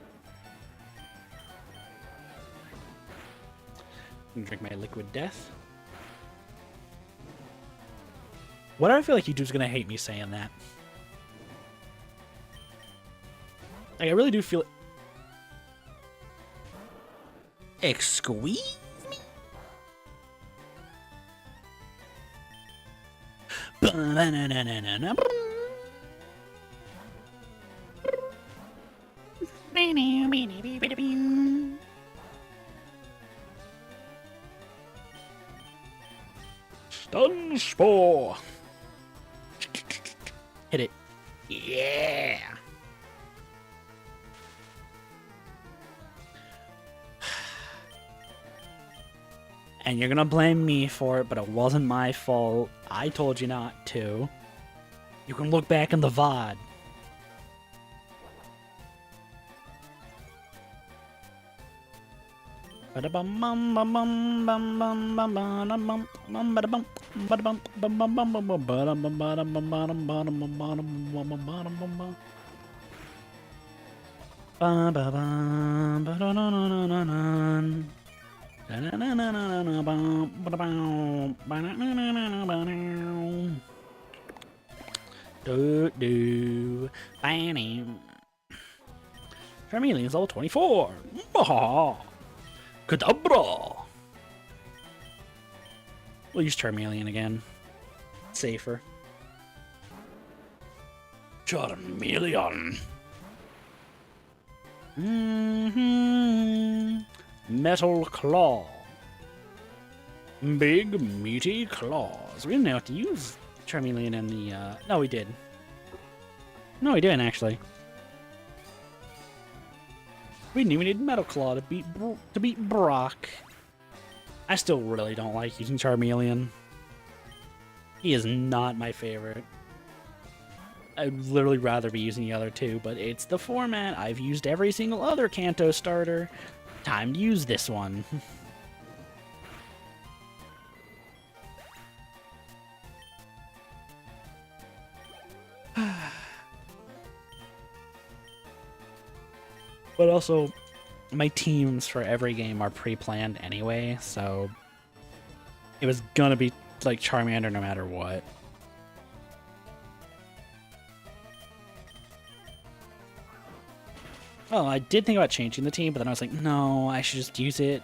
S1: Drink my liquid death. What do I feel like YouTube's gonna hate me saying that? Like, I really do feel it. Excuse me? Stun Spore. Hit it. Yeah. And you're gonna blame me for it, but it wasn't my fault. I told you not to. You can look back in the VOD. Charmeleon's level 24. Baha! Kadabra! We'll use Charmeleon again. Safer. Charmeleon. Metal Claw. Big, meaty claws. We didn't have to use Charmeleon in the, No, we did. No, we didn't, actually. We didn't even need Metal Claw to beat Brock. I still really don't like using Charmeleon. He is not my favorite. I'd literally rather be using the other two, but it's the format. I've used every single other Kanto starter. Time to use this one. But also, my teams for every game are pre-planned anyway, so it was gonna be like Charmander no matter what. Well, I did think about changing the team, but then I was like, no, I should just use it.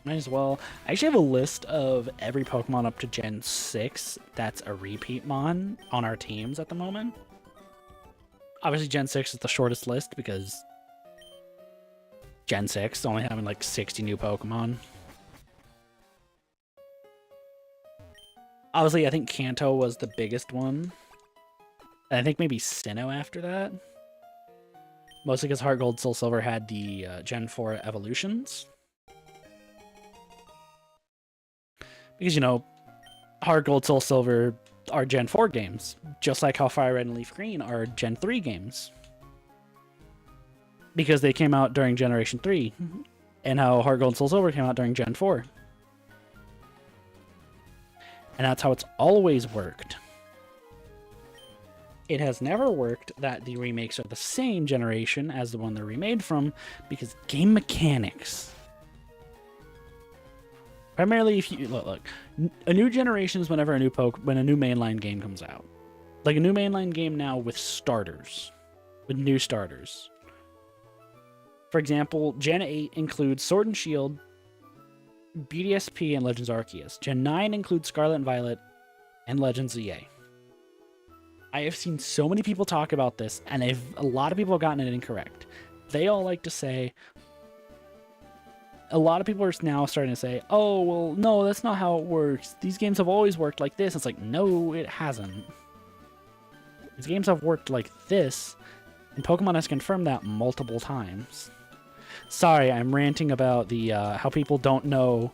S1: Might as well. I actually have a list of every Pokemon up to Gen 6 that's a repeat mon on our teams at the moment. Obviously, Gen 6 is the shortest list because Gen 6 only having like 60 new Pokemon. Obviously, I think Kanto was the biggest one. And I think maybe Sinnoh after that. Mostly because Heart Gold, Soul Silver had the Gen 4 evolutions. Because, you know, Heart Gold, Soul Silver are Gen 4 games. Just like how Fire Red and Leaf Green are Gen 3 games. Because they came out during Generation 3. And how Heart Gold and Soul Silver came out during Gen 4. And that's how it's always worked. It has never worked that the remakes are the same generation as the one they're remade from, because game mechanics. Primarily, if you look, a new generation is whenever when a new mainline game comes out. Like a new mainline game now with starters, with new starters. For example, Gen 8 includes Sword and Shield, BDSP, and Legends Arceus. Gen 9 includes Scarlet and Violet and Legends ZA. I have seen so many people talk about this, and a lot of people have gotten it incorrect. They all like to say, a lot of people are now starting to say, oh, well, no, that's not how it works. These games have always worked like this. It's like, no, it hasn't. These games have worked like this, and Pokemon has confirmed that multiple times. Sorry, I'm ranting about the how people don't know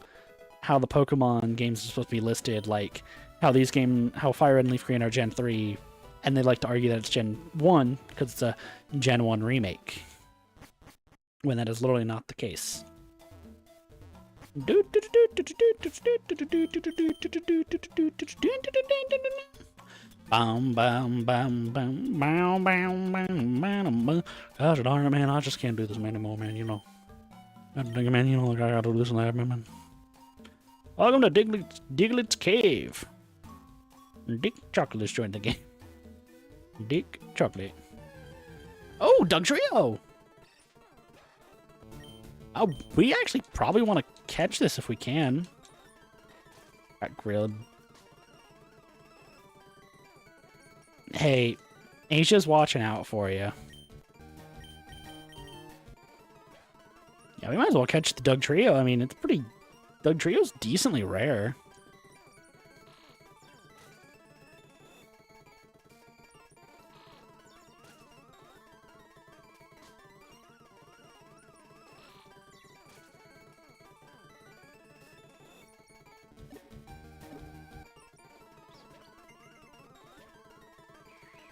S1: how the Pokemon games are supposed to be listed, like how how Fire Red and Leaf Green are Gen 3, and they like to argue that it's Gen 1 because it's a Gen 1 remake, when that is literally not the case. Bam, bam, bam, bam, bam, bam, bam, bam. Gosh darn it, man, I just can't do this anymore, man, you know. Man, you know, like I gotta do this and that, man. Welcome to Diglett's Cave. Dick Chocolate's joined the game. Dick Chocolate. Oh, Doug Trio! Oh, we actually probably want to catch this if we can. Got grilled. Hey, Asia's watching out for you. Yeah, we might as well catch the Doug Trio. I mean, it's pretty... Doug Trio's decently rare.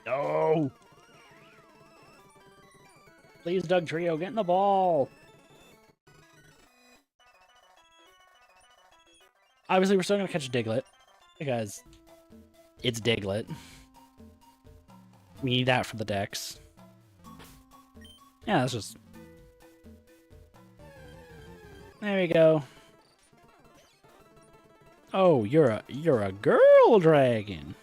S1: No! Please, Doug Trio, get in the ball! Obviously, we're still gonna catch Diglett because it's Diglett. We need that for the dex. Yeah, that's just... There we go. Oh, you're a girl dragon.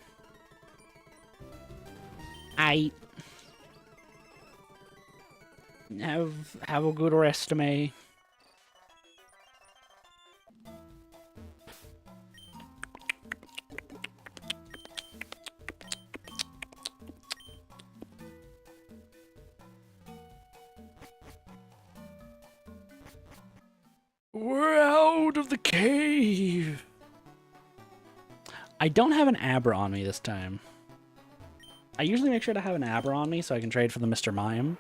S1: Have a good rest of me. We're out of the cave. I don't have an Abra on me this time. I usually make sure to have an Abra on me so I can trade for the Mr. Mime,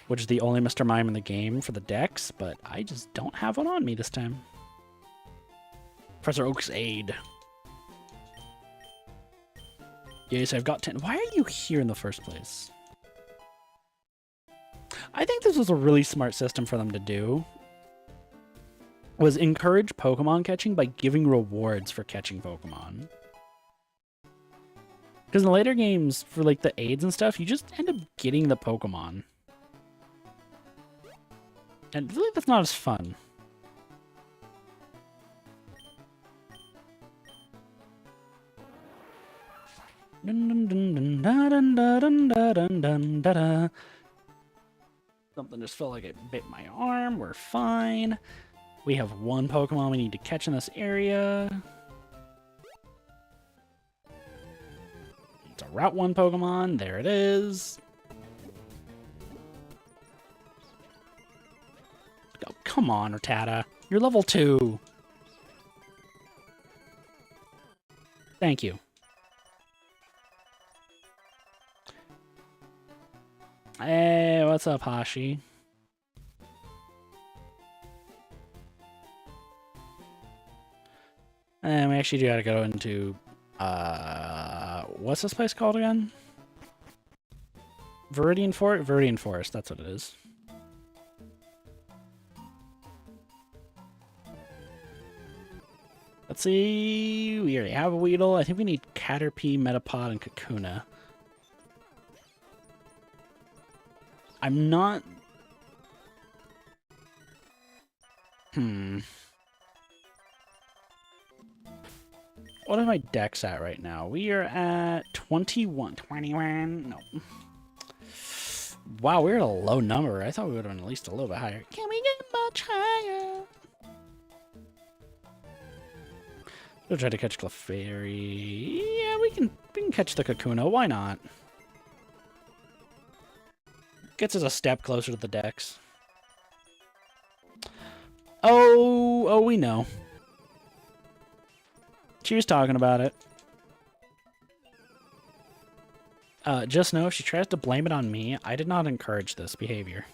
S1: which is the only Mr. Mime in the game for the dex, but I just don't have one on me this time. Professor Oak's aid. Yes, I've got 10. Why are you here in the first place? I think this was a really smart system for them to do. Was encourage Pokemon catching by giving rewards for catching Pokemon. Because in the later games, for like the aids and stuff, you just end up getting the Pokemon. And really, that's not as fun. Something just felt like it bit my arm. We're fine. We have one Pokemon we need to catch in this area. It's a Route 1 Pokemon. There it is. Oh, come on, Rattata. You're level 2. Thank you. Hey, what's up, Hashi? And we actually do gotta go into, what's this place called again? Viridian Forest? Viridian Forest, that's what it is. Let's see, we already have a Weedle. I think we need Caterpie, Metapod, and Kakuna. I'm not... What are my decks at right now? We are at 21. 21? No. Wow, we're at a low number. I thought we would have been at least a little bit higher. Can we get much higher? We'll try to catch Clefairy. Yeah, we can catch the Kakuna. Why not? Gets us a step closer to the decks. Oh, we know. She was talking about it. Just know if she tries to blame it on me, I did not encourage this behavior.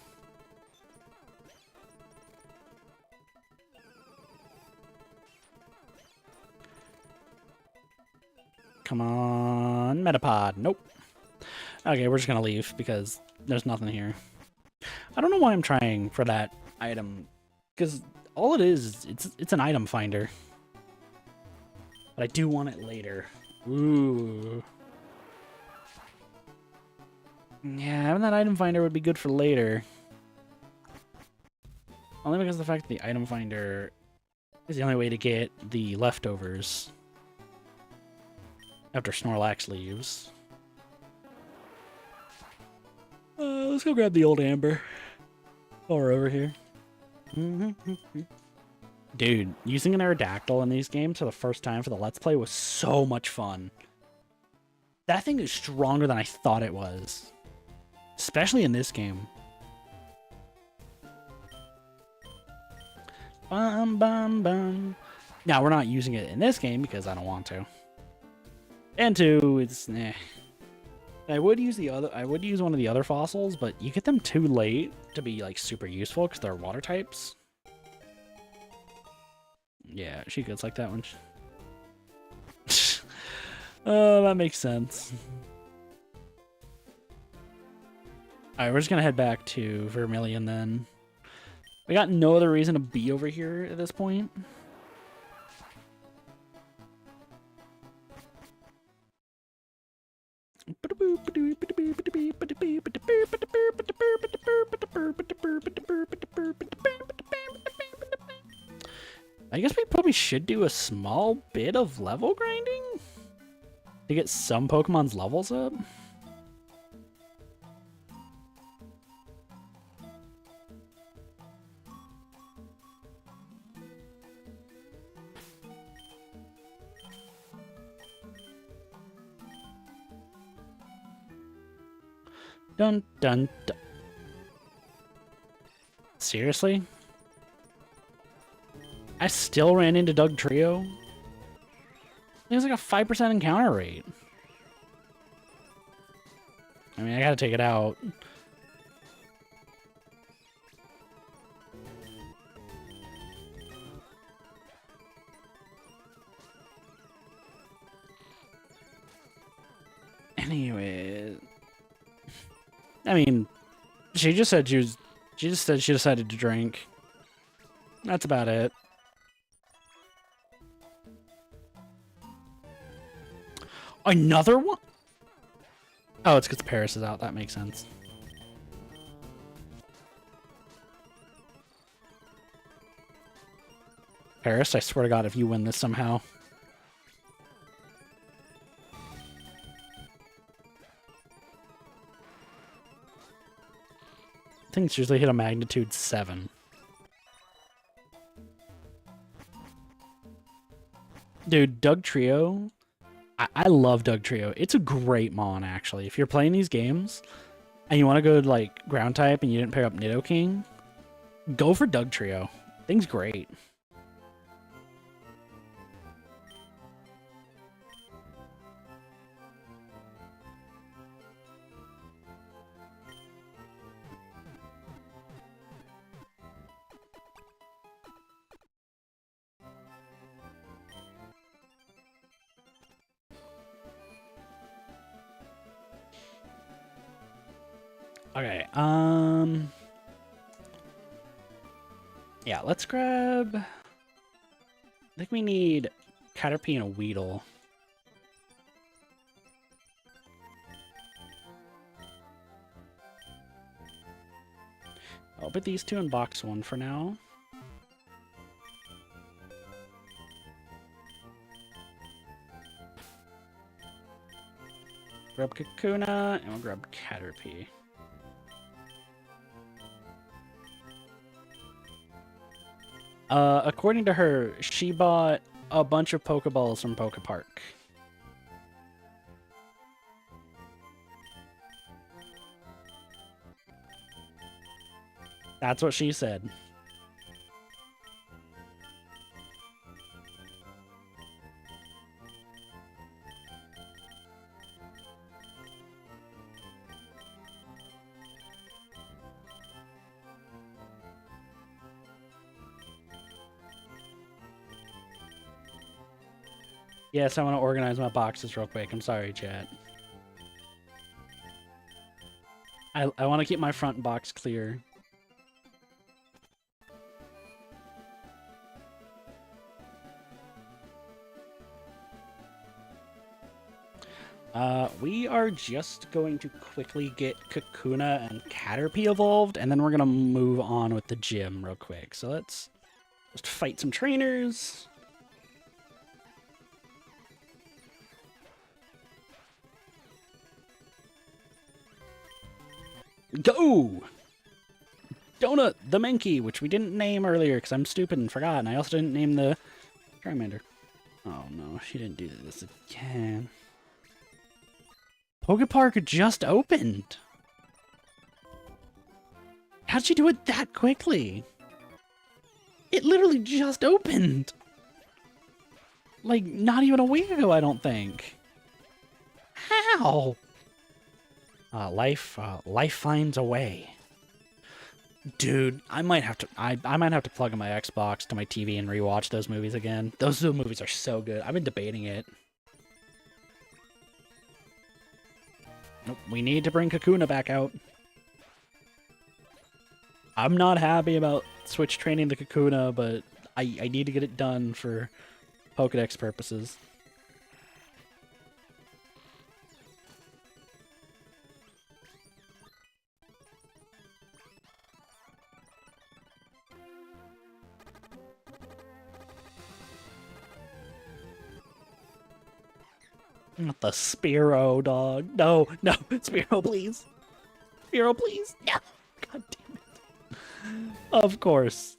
S1: Come on, Metapod. Nope. Okay, we're just gonna leave because there's nothing here. I don't know why I'm trying for that item, because all it is, it's an item finder. But I do want it later. Ooh. Yeah, having that item finder would be good for later. Only because of the fact that the item finder is the only way to get the leftovers after Snorlax leaves. Let's go grab the old Amber. While we're over here. Dude, using an Aerodactyl in these games for the first time for the Let's Play was so much fun. That thing is stronger than I thought it was. Especially in this game. Bum, bum, bum. Now, we're not using it in this game because I don't want to. And two, it's... eh. I would use one of the other fossils, but you get them too late to be, like, super useful because they're water types. Yeah, she gets like that one. Oh, that makes sense. Alright, we're just gonna head back to Vermilion then. We got no other reason to be over here at this point. probably should do a small bit of level grinding to get some Pokemon's levels up. Dun dun dun. Seriously? I still ran into Doug Trio? It has like a 5% encounter rate. I mean, I gotta take it out. Anyway, I mean, she just said she decided to drink. That's about it. Another one? Oh, it's because Paris is out. That makes sense. Paris, I swear to God, if you win this somehow. Things usually hit a magnitude 7. Dude, Doug Trio. I love Doug Trio. It's a great mon, actually. If you're playing these games and you want to go to, like, ground type and you didn't pick up Nidoking, go for Doug Trio. Thing's great. Okay, yeah, let's grab... I think we need Caterpie and a Weedle. I'll put these two in box 1 for now. Grab Kakuna, and we'll grab Caterpie. According to her, she bought a bunch of Pokeballs from Pokepark. That's what she said. Yes, I want to organize my boxes real quick. I'm sorry, chat. I want to keep my front box clear. We are just going to quickly get Kakuna and Caterpie evolved, and then we're going to move on with the gym real quick. So let's just fight some trainers. Go! Donut, the Mankey, which we didn't name earlier because I'm stupid and forgot, and I also didn't name the Charmander. Oh no, she didn't do this again. Pokepark just opened! How'd she do it that quickly? It literally just opened! Like, not even a week ago, I don't think. How? Life finds a way. Dude, I might have to plug in my Xbox to my TV and rewatch those movies again. Those two movies are so good. I've been debating it. Nope, we need to bring Kakuna back out. I'm not happy about Switch training the Kakuna, but I need to get it done for Pokedex purposes. Not the Spearow, dog. No, no, Spearow, please. Spearow, please. No. God damn it. Of course.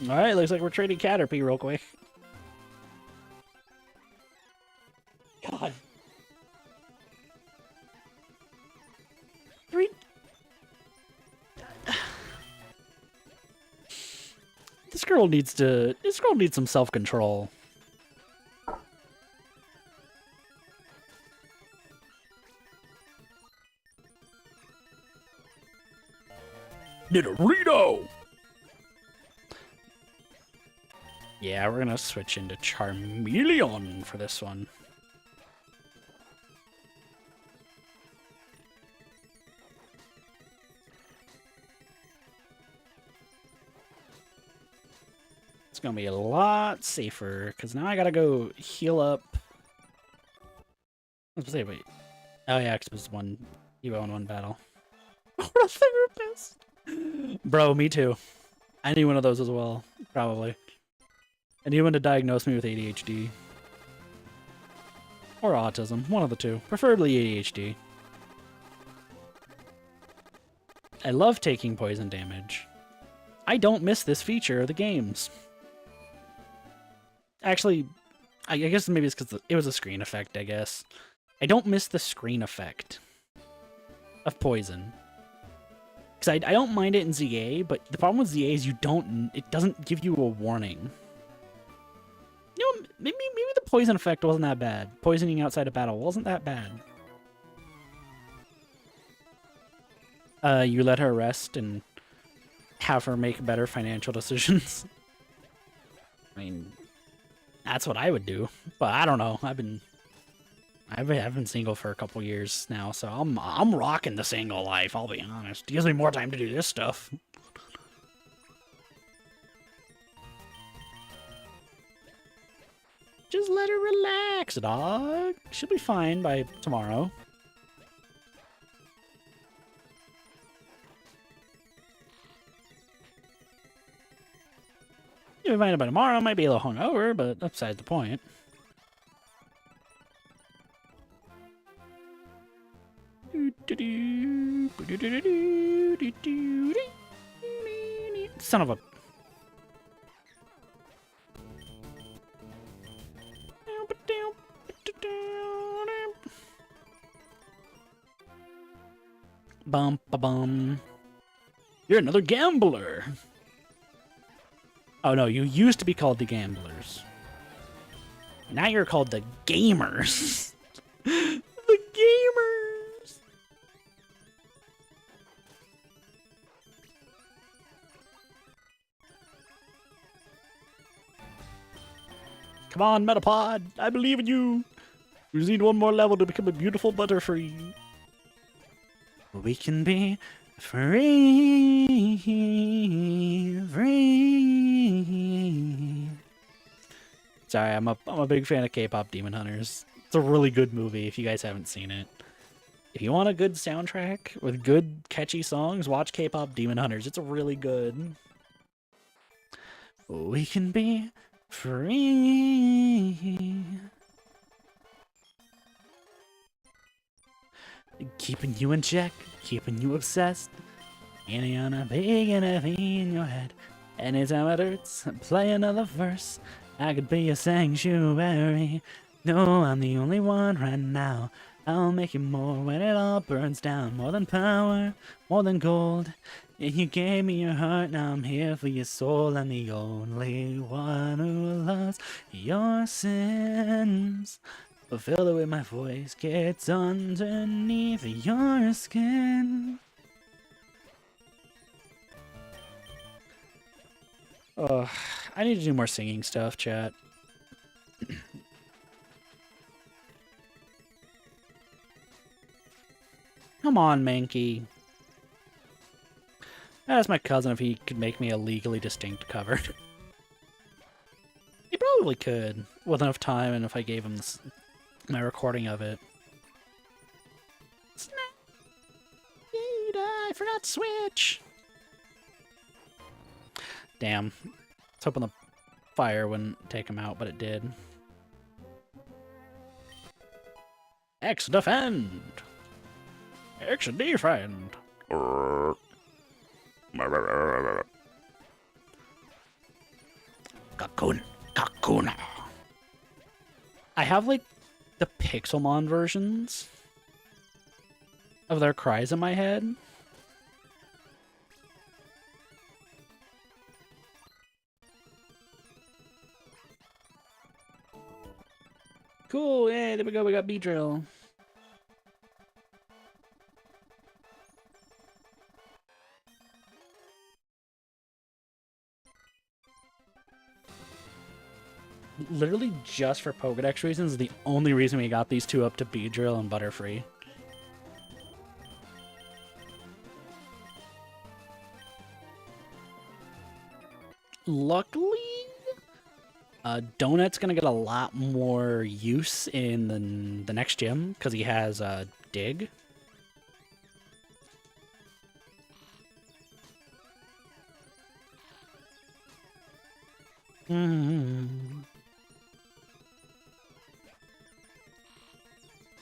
S1: Alright, looks like we're trading Caterpie real quick. God. This girl needs some self-control. Nidorino! Yeah, we're gonna switch into Charmeleon for this one. It's gonna be a lot safer, because now I gotta go heal up. Let's say, wait. Oh yeah, because it was one Evo in one battle. What a therapist! Bro, me too. I need one of those as well, probably. I need one to diagnose me with ADHD. Or autism, one of the two. Preferably ADHD. I love taking poison damage. I don't miss this feature of the games. Actually, I guess maybe it's because it was a screen effect, I guess. I don't miss the screen effect of poison. Because I don't mind it in ZA, but the problem with ZA is it doesn't give you a warning. You know, maybe the poison effect wasn't that bad. Poisoning outside of battle wasn't that bad. You let her rest and have her make better financial decisions. I mean, that's what I would do, but I don't know. I've been single for a couple years now, so I'm rocking the single life. I'll be honest. It gives me more time to do this stuff. Just let her relax, dog. She'll be fine by tomorrow. You'll be fine by tomorrow. Might be a little hungover, but that's beside the point. Son of a... Bum ba bum. You're another gambler. Oh no, you used to be called the Gamblers. Now you're called the Gamers. The Gamers. Come on, Metapod. I believe in you. We just need one more level to become a beautiful Butterfree. We can be free, free. Sorry, I'm a big fan of K-pop Demon Hunters. It's a really good movie if you guys haven't seen it. If you want a good soundtrack with good catchy songs, watch K-pop Demon Hunters. It's really good. We can be free. Keeping you in check, keeping you obsessed. Getting on a big energy in your head. Anytime it hurts, play another verse. I could be a sanctuary. No, I'm the only one right now. I'll make you more when it all burns down. More than power, more than gold. You gave me your heart, now I'm here for your soul. I'm the only one who loves your sins. Fulfill it with my voice, gets underneath your skin. Ugh, I need to do more singing stuff, chat. Come on, Mankey. I asked my cousin if he could make me a legally distinct cover. He probably could, with enough time and if I gave him this, my recording of it. Snap! I forgot to switch! Damn. I was hoping the fire wouldn't take him out, but it did. X defend. X defend. Cocoon. Cocoon. I have like the Pixelmon versions of their cries in my head. Cool, yeah, there we go, we got B-Drill. Literally just for Pokedex reasons, the only reason we got these two up to B-Drill and Butterfree. Luckily, Donut's gonna get a lot more use in the next gym because he has Dig.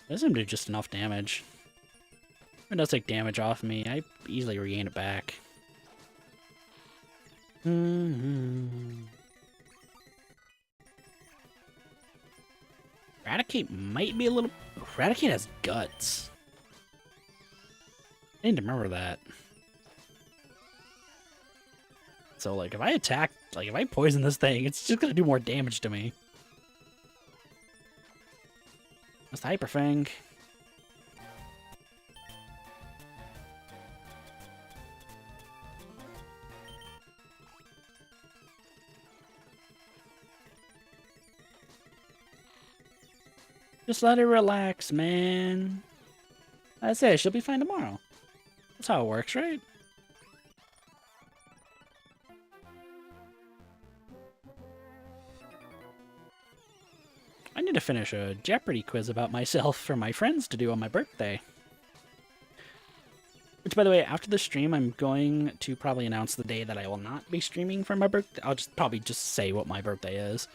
S1: Doesn't do just enough damage. If it does take damage off me, I easily regain it back. Eradicate might be a little... Eradicate has guts. I need to remember that. So, like, if I attack... Like, if I poison this thing, it's just gonna do more damage to me. That's the Hyper Fang. Just let her relax, man. That's it, she'll be fine tomorrow. That's how it works, right? I need to finish a Jeopardy quiz about myself for my friends to do on my birthday. Which, by the way, after the stream, I'm going to probably announce the day that I will not be streaming for my birthday. I'll probably just say what my birthday is.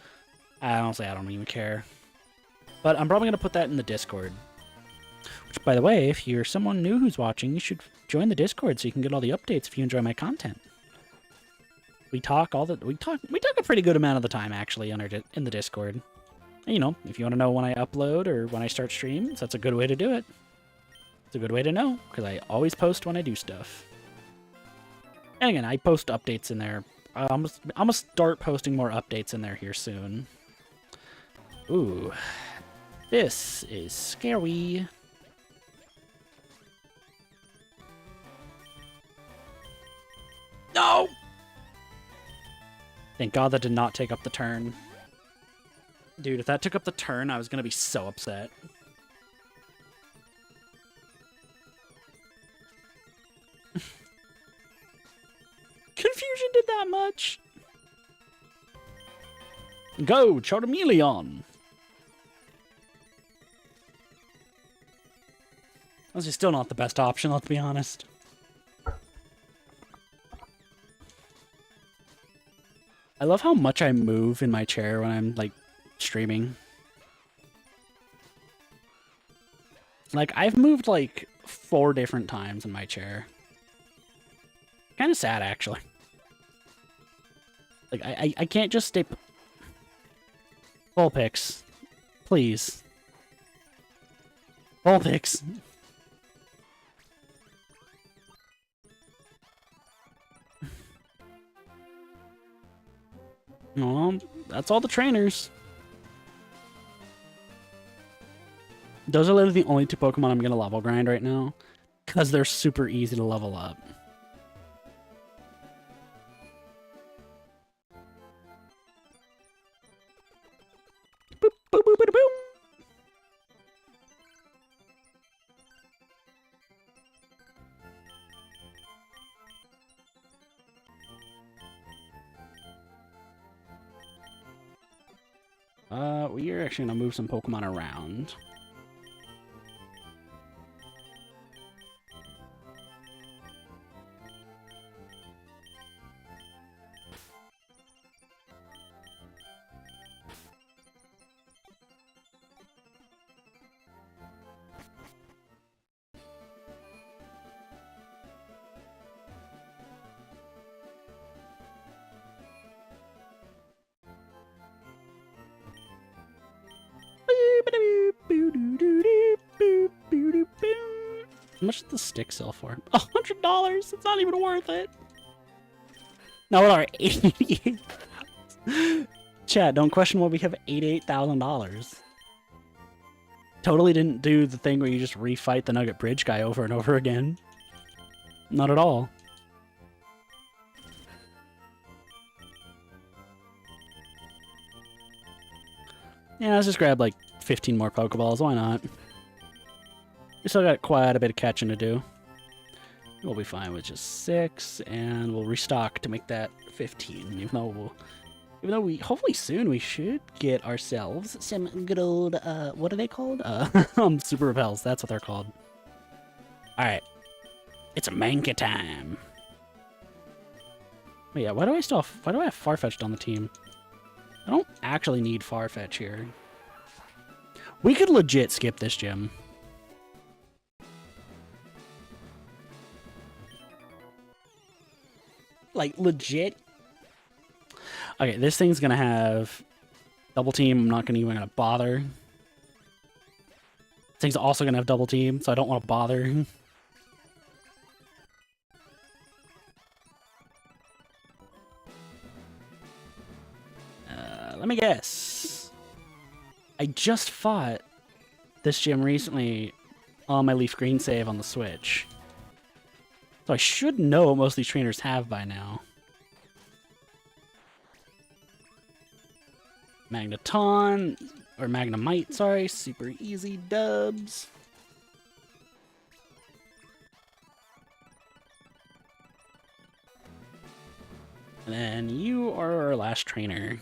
S1: Honestly, I don't even care. But I'm probably going to put that in the Discord. Which, by the way, if you're someone new who's watching, you should join the Discord so you can get all the updates if you enjoy my content. We talk a pretty good amount of the time, actually, in the Discord. And, you know, if you want to know when I upload or when I start streams, that's a good way to do it. It's a good way to know, because I always post when I do stuff. And again, I post updates in there. I'm gonna start posting more updates in there here soon. Ooh. This is scary. No! Thank God that did not take up the turn. Dude, if that took up the turn, I was gonna be so upset. Confusion did that much. Go, Charmeleon. This is still not the best option, let's be honest. I love how much I move in my chair when I'm, like, streaming. Like, I've moved, like, 4 different times in my chair. Kind of sad, actually. Like, I can't just stay... Vulpix. Please. Vulpix. Well, that's all the trainers. Those are literally the only 2 Pokemon I'm gonna level grind right now. Because they're super easy to level up. Boop, boop, boop, boop, boop. We're actually gonna move some Pokemon around. much does the stick sell for? $100! It's not even worth it! No, what are 88? Chat, don't question why we have $88,000. Totally didn't do the thing where you just refight the Nugget Bridge guy over and over again. Not at all. Yeah, let's just grab like 15 more Pokeballs, why not? We still got quite a bit of catching to do. We'll be fine with just 6, and we'll restock to make that 15, even though we hopefully soon we should get ourselves some good old what are they called? Super repels, that's what they're called. Alright. It's a Manka time. But yeah, why do I have Farfetch'd on the team? I don't actually need Farfetch here. We could legit skip this gym. Like, legit. Okay, this thing's gonna have double team. I'm not even gonna bother. This thing's also gonna have double team, so I don't want to bother. Let me guess. I just fought this gym recently on my Leaf Green save on the Switch. So I should know what most of these trainers have by now. Magneton, or Magnemite, sorry, super easy dubs. And then you are our last trainer.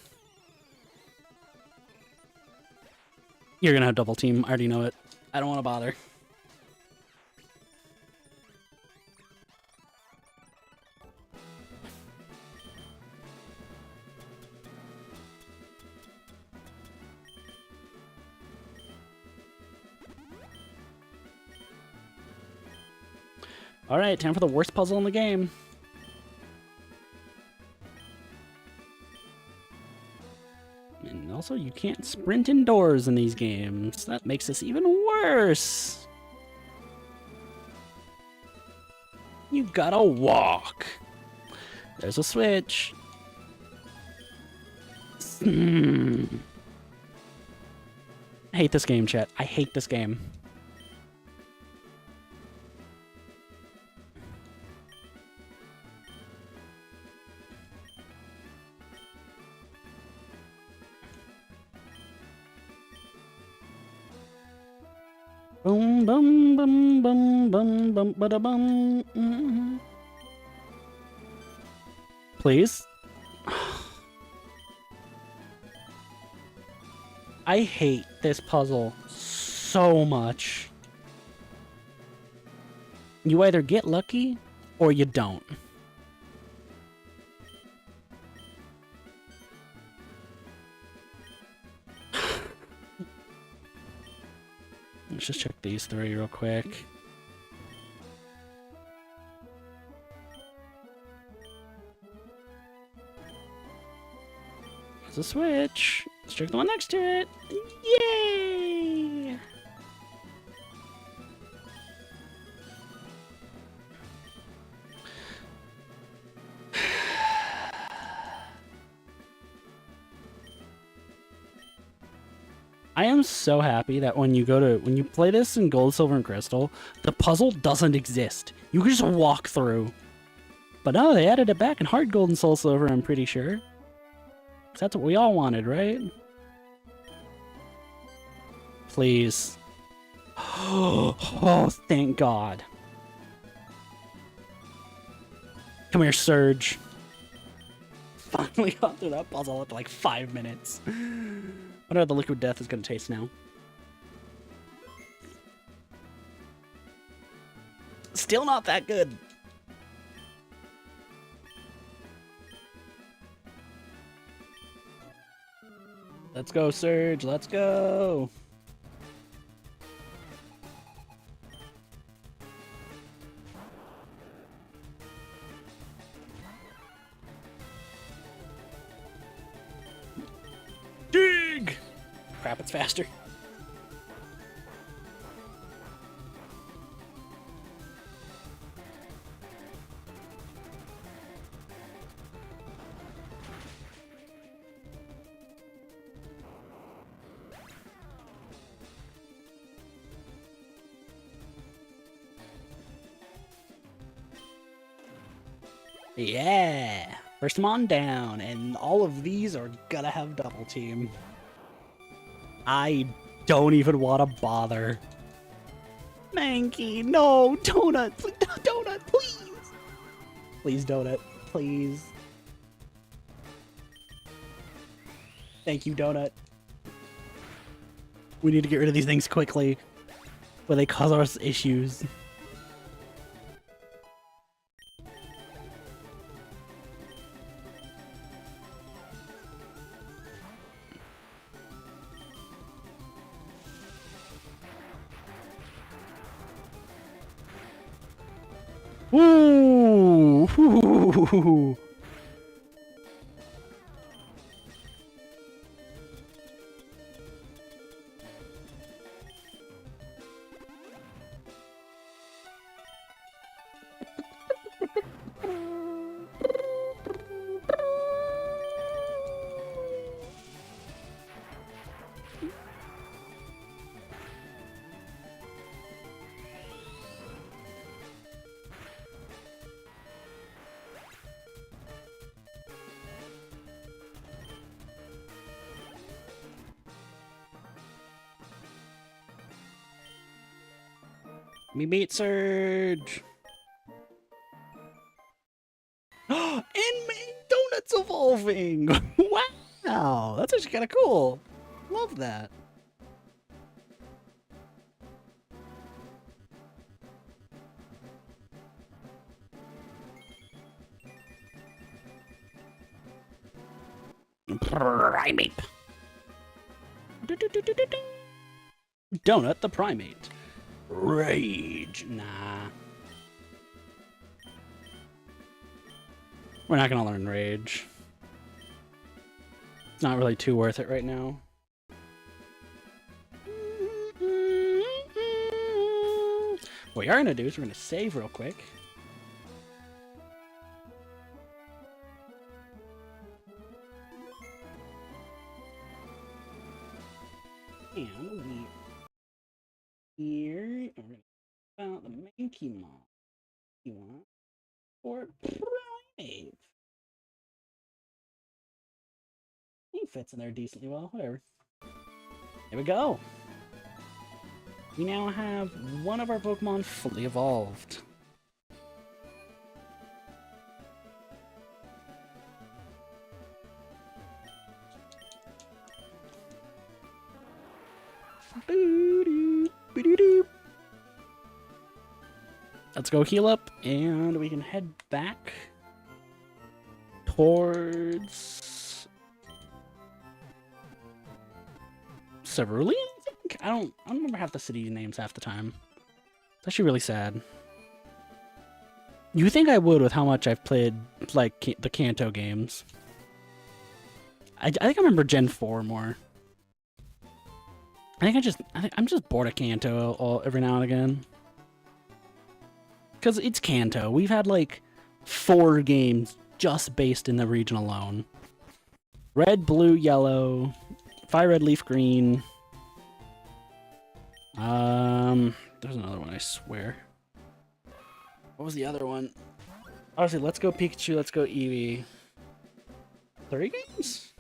S1: You're gonna have double team, I already know it. I don't want to bother. Alright, time for the worst puzzle in the game. And also, you can't sprint indoors in these games. That makes this even worse. You gotta walk. There's a switch. I hate this game, chat. I hate this game. Boom, bum, bum, bum, bum, bum, bada, bum. Please? I hate this puzzle so much. You either get lucky, or you don't. Let's just check these three real quick. There's a switch. Let's check the one next to it. Yay! I am so happy that when you play this in Gold, Silver, and Crystal, the puzzle doesn't exist. You can just walk through. But no, they added it back in Hard Gold and Soul Silver, I'm pretty sure. That's what we all wanted, right? Please. Oh, thank God. Come here, Surge. Finally got through that puzzle after like 5 minutes. I wonder how the liquid death is going to taste now. Still not that good. Let's go, Surge. Let's go. Dig! Crap, it's faster. Yeah! First them on down, and all of these are gonna have double team. I don't even want to bother. Mankey, no! Donut! Donut, please! Please, Donut. Please. Thank you, Donut. We need to get rid of these things quickly, before they cause us issues. Ooh! Ooh. Me meat surge. And main donuts evolving. Wow, that's actually kind of cool. Love that. Primate. Donut the primate. Rage. Nah. We're not gonna learn Rage. It's not really too worth it right now. What we are gonna do is we're gonna save real quick. And here about the Mankey Mall. You want for Primate. He fits in there decently well, whatever. There we go. We now have one of our Pokemon fully evolved. Let's go heal up, and we can head back towards Cerulean, I think? I don't remember half the city names half the time. It's actually really sad. You think I would with how much I've played, like, the Kanto games. I think I remember Gen 4 more. I'm just bored of Kanto every now and again. Because it's Kanto. We've had, like, 4 games just based in the region alone. Red, blue, yellow, Fire Red, Leaf Green. There's another one, I swear. What was the other one? Honestly, Let's Go Pikachu, Let's Go Eevee. 3 games?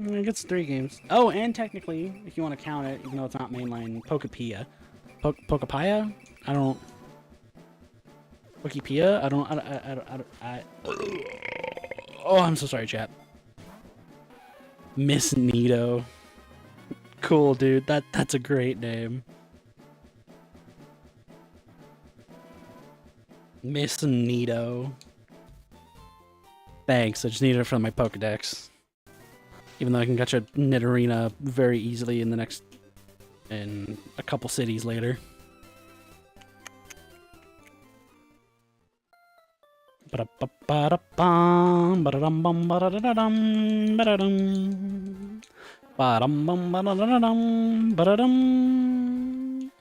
S1: I think it's 3 games. Oh, and technically, if you want to count it, even though it's not mainline, Pokepia. Pokepia? I don't... Pokepia? Oh, I'm so sorry, chat. Miss Nito. Cool, dude. That's a great name. Miss Nito. Thanks, I just needed it from my Pokedex. Even though I can catch a Nidorina very easily in a couple cities later. Ba-da-ba-ba-da-bum, ba-da-dum-bum, ba-da-da-da-dum, ba-da-dum. Ba-dum-bum, ba-da-da-da-dum, ba-da-dum.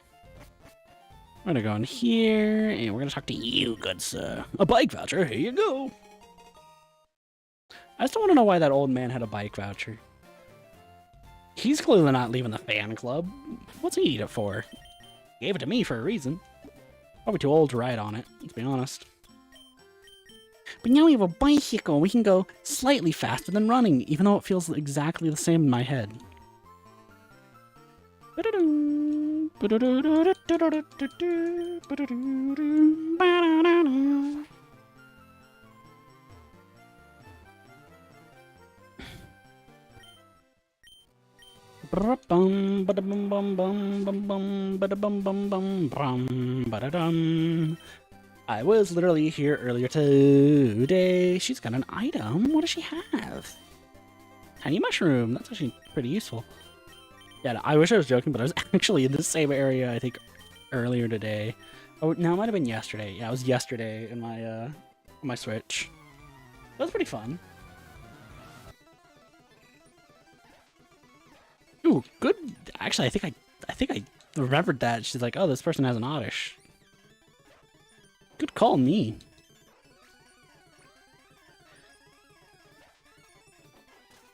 S1: We're gonna go in here, and we're gonna talk to you, good sir. A bike voucher, here you go. I just don't want to know why that old man had a bike voucher. He's clearly not leaving the fan club. What's he need it for? He gave it to me for a reason. Probably too old to ride on it, let's be honest. But now we have a bicycle. We can go slightly faster than running, even though it feels exactly the same in my head. I was literally here earlier today. She's got an item. What does she have? Tiny mushroom. That's actually pretty useful. Yeah, I wish I was joking, but I was actually in the same area, I think, earlier today. Oh, no, it might have been yesterday. Yeah, it was yesterday in my Switch. That was pretty fun. Ooh, good. Actually, I think I remembered that. She's like, oh, this person has an oddish. Good call, me.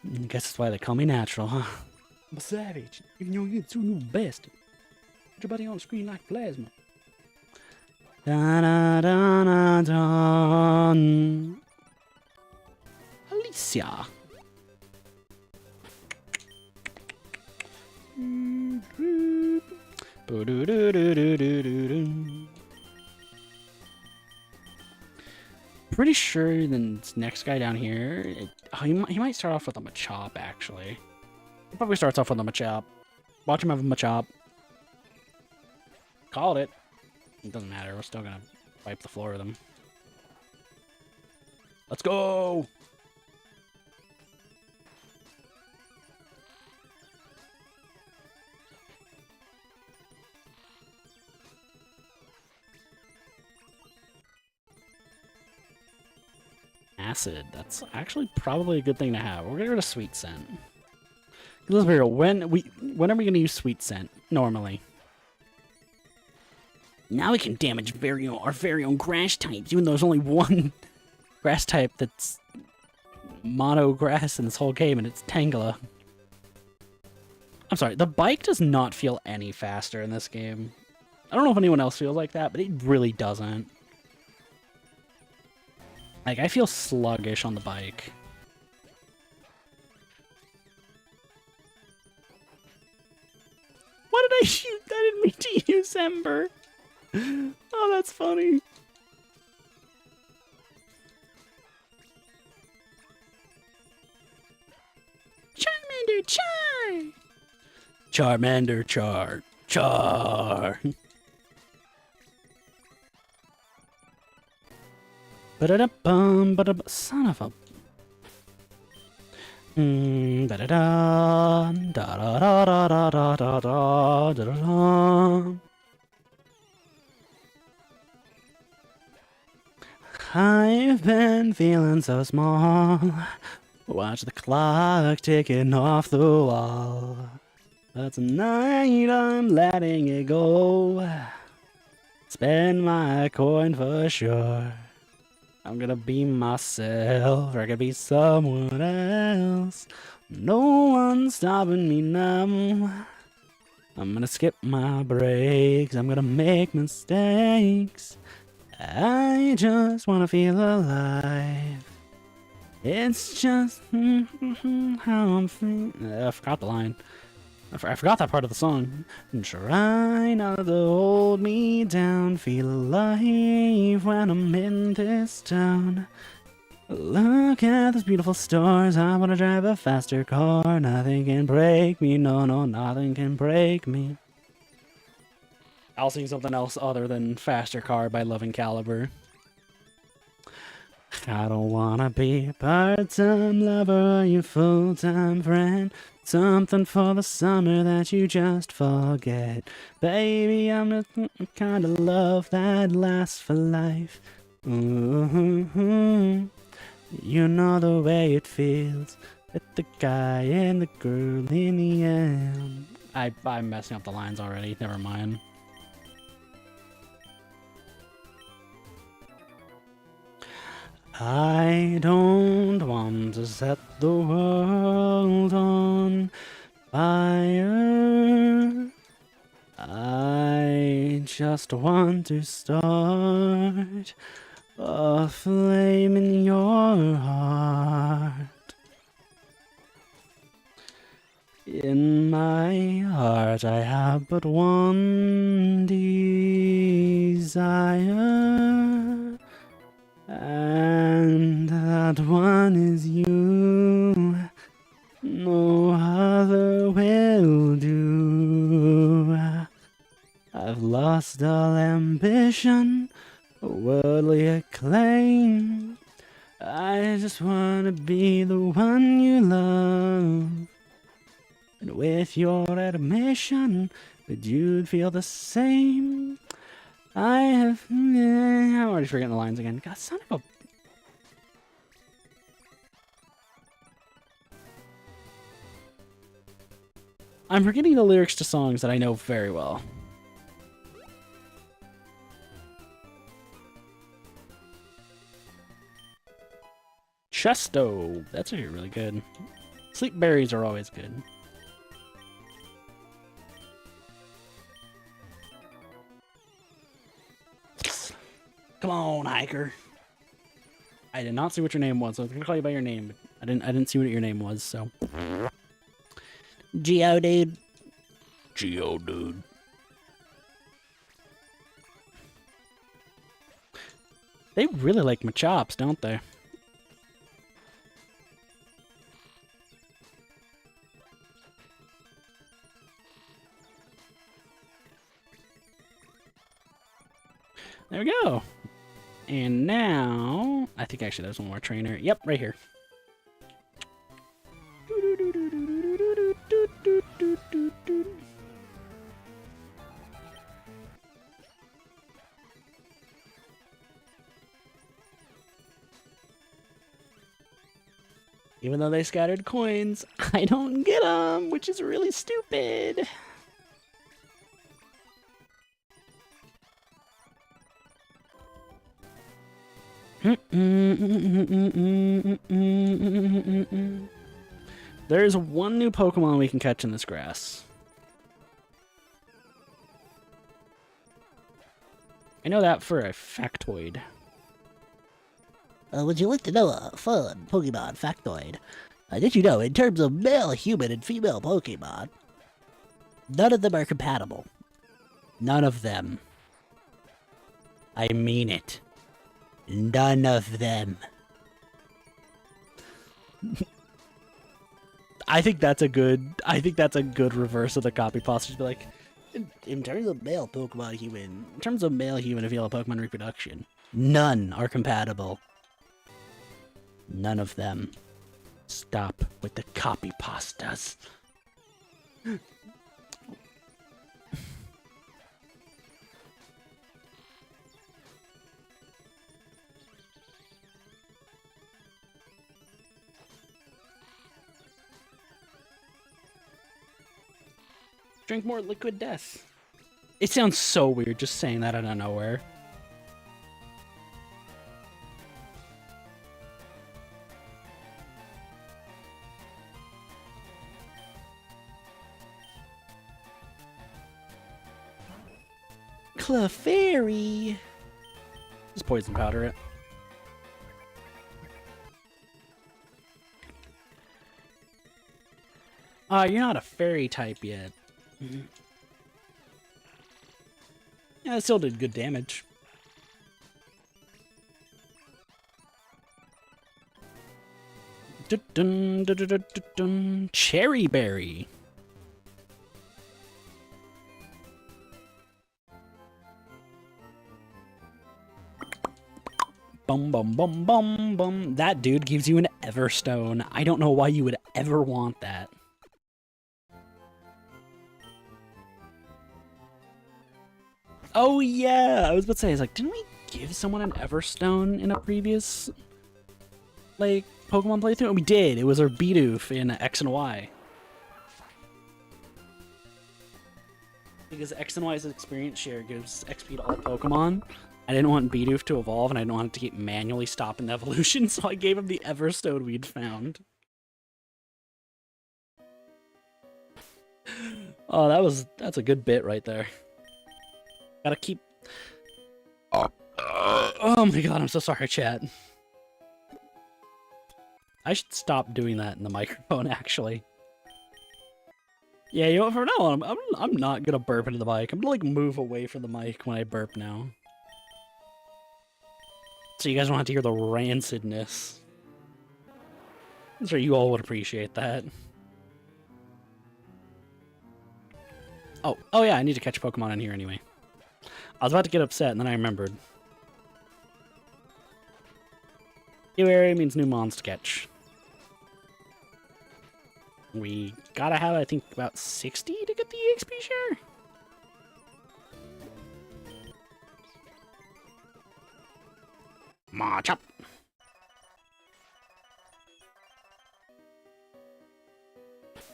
S1: I guess that's why they call me natural, huh? I'm a savage. Even though you're too new best. Put your body on the screen like plasma. Da da da da da. Alicia. Pretty sure the next guy down here, he might start off with a Machop, actually. He probably starts off with a Machop. Watch him have a Machop. Called it. It doesn't matter, we're still gonna wipe the floor with him. Let's go! Acid. That's actually probably a good thing to have. We're gonna get rid of Sweet Scent. Let's be real. When are we gonna use Sweet Scent normally? Now we can damage our very own grass types, even though there's only one grass type that's mono grass in this whole game, and it's Tangela. I'm sorry, the bike does not feel any faster in this game. I don't know if anyone else feels like that, but it really doesn't. Like, I feel sluggish on the bike. What did I shoot? I didn't mean to use Ember. Oh, that's funny. Charmander, char! Charmander, char. Char! Ba-da-da-bum, ba-da-ba, son of a... Da-da-da, da-da-da-da-da-da-da-da-da. I've been feeling so small. Watch the clock ticking off the wall. But tonight I'm letting it go. Spend my coin for sure. I'm gonna be myself, or I could be someone else. No one's stopping me now. I'm gonna skip my breaks, I'm gonna make mistakes. I just wanna feel alive. It's just how I'm feeling. I forgot the line. I forgot that part of the song. Try not to hold me down. Feel alive when I'm in this town. Look at those beautiful stars. I wanna drive a faster car. Nothing can break me. No, no, nothing can break me. I'll sing something else other than Faster Car by Loving Caliber. I don't wanna be a part-time lover or your full-time friend. Something for the summer that you just forget. Baby, I'm the kind of love that lasts for life. You know the way it feels with the guy and the girl in the end. I'm messing up the lines already, never mind. I don't want to set the world on fire. I just want to start a flame in your heart. In my heart I have but one desire, and that one is you. No other will do. I've lost all ambition, worldly acclaim. I just wanna be the one you love. And with your admission, would you feel the same? I'm already forgetting the lines again. God, son of a... I'm forgetting the lyrics to songs that I know very well. Chesto. That's actually really good. Sleep berries are always good. Come on, hiker. I did not see what your name was. I was gonna call you by your name, but I didn't see what your name was, so. Geodude. Geodude. They really like Machops, don't they? There we go. And now, I think actually there's one more trainer. Yep, right here. Even though they scattered coins, I don't get them, which is really stupid. There's one new Pokemon we can catch in this grass. I know that for a factoid.
S2: Would you like to know a fun Pokemon factoid? Did you know, in terms of male human and female Pokemon, none of them are compatible.
S1: None of them. I mean it. None of them. I think that's a good reverse of the copy pasta. Just be like, in terms of male Pokemon human, in terms of male human and female Pokemon reproduction, none are compatible. None of them. Stop with the copy pastas. Drink more liquid death. It sounds so weird just saying that out of nowhere. Clefairy. Just poison powder it. You're not a fairy type yet. Yeah, it still did good damage. Dun, dun, dun, dun, dun, dun. Cherry berry. Bum bum bum bum bum. That dude gives you an Everstone. I don't know why you would ever want that. Oh yeah, I was about to say, didn't we give someone an Everstone in a previous, Pokemon playthrough? We did. It was our Bidoof in X and Y. Because X and Y's experience share gives XP to all Pokemon. I didn't want Bidoof to evolve, and I didn't want it to keep manually stopping the evolution, so I gave him the Everstone we'd found. Oh, that's a good bit right there. Gotta keep... Oh my god, I'm so sorry, chat. I should stop doing that in the microphone, actually. Yeah, you know, for now on, I'm not gonna burp into the mic. I'm gonna, like, move away from the mic when I burp now. So you guys don't have to hear the rancidness. I'm sure you all would appreciate that. Oh yeah, I need to catch Pokemon in here anyway. I was about to get upset, and then I remembered. New area means new mons to catch. We gotta have, I think, about 60 to get the EXP share? Machop!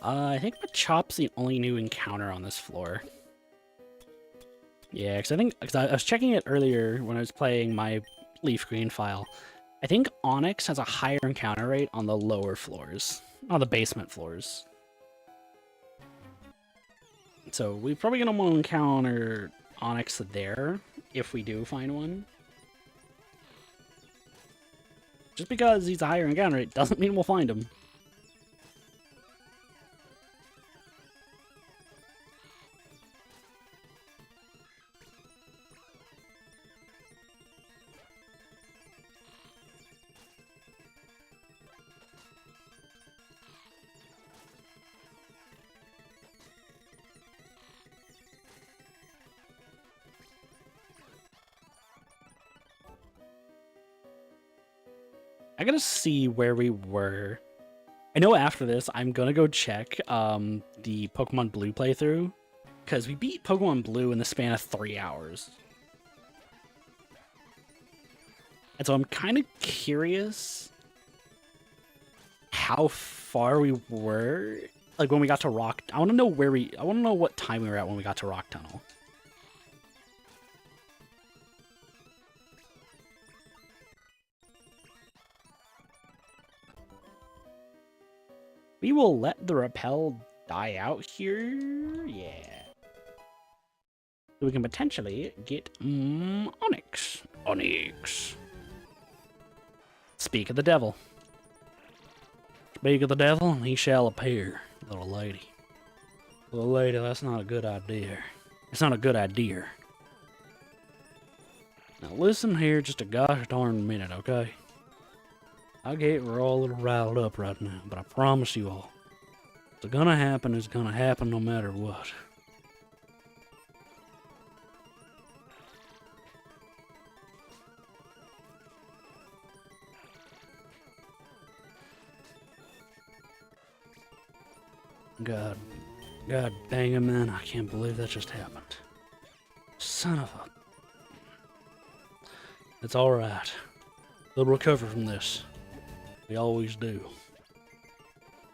S1: I think Machop's the only new encounter on this floor. Yeah, because I was checking it earlier when I was playing my Leaf Green file. I think Onyx has a higher encounter rate on the lower floors, on the basement floors. So we're probably gonna want to encounter Onyx there if we do find one. Just because he's a higher encounter rate doesn't mean we'll find him. I gotta see where we were. I know after this, I'm gonna go check the Pokemon Blue playthrough, because we beat Pokemon Blue in the span of 3 hours. And so I'm kind of curious how far we were, like when we got to Rock. I want to know what time we were at when we got to Rock Tunnel. We will let the repel die out here. Yeah. So we can potentially get Onyx. Onyx. Speak of the devil. Speak of the devil, and he shall appear, little lady. Little lady, that's not a good idea. It's not a good idea. Now listen here just a gosh darn minute, okay? I get we're all a little riled up right now, but I promise you all, what's gonna happen is gonna happen no matter what. God dang it, man, I can't believe that just happened. Son of a... It's alright. We'll recover from this. We always do.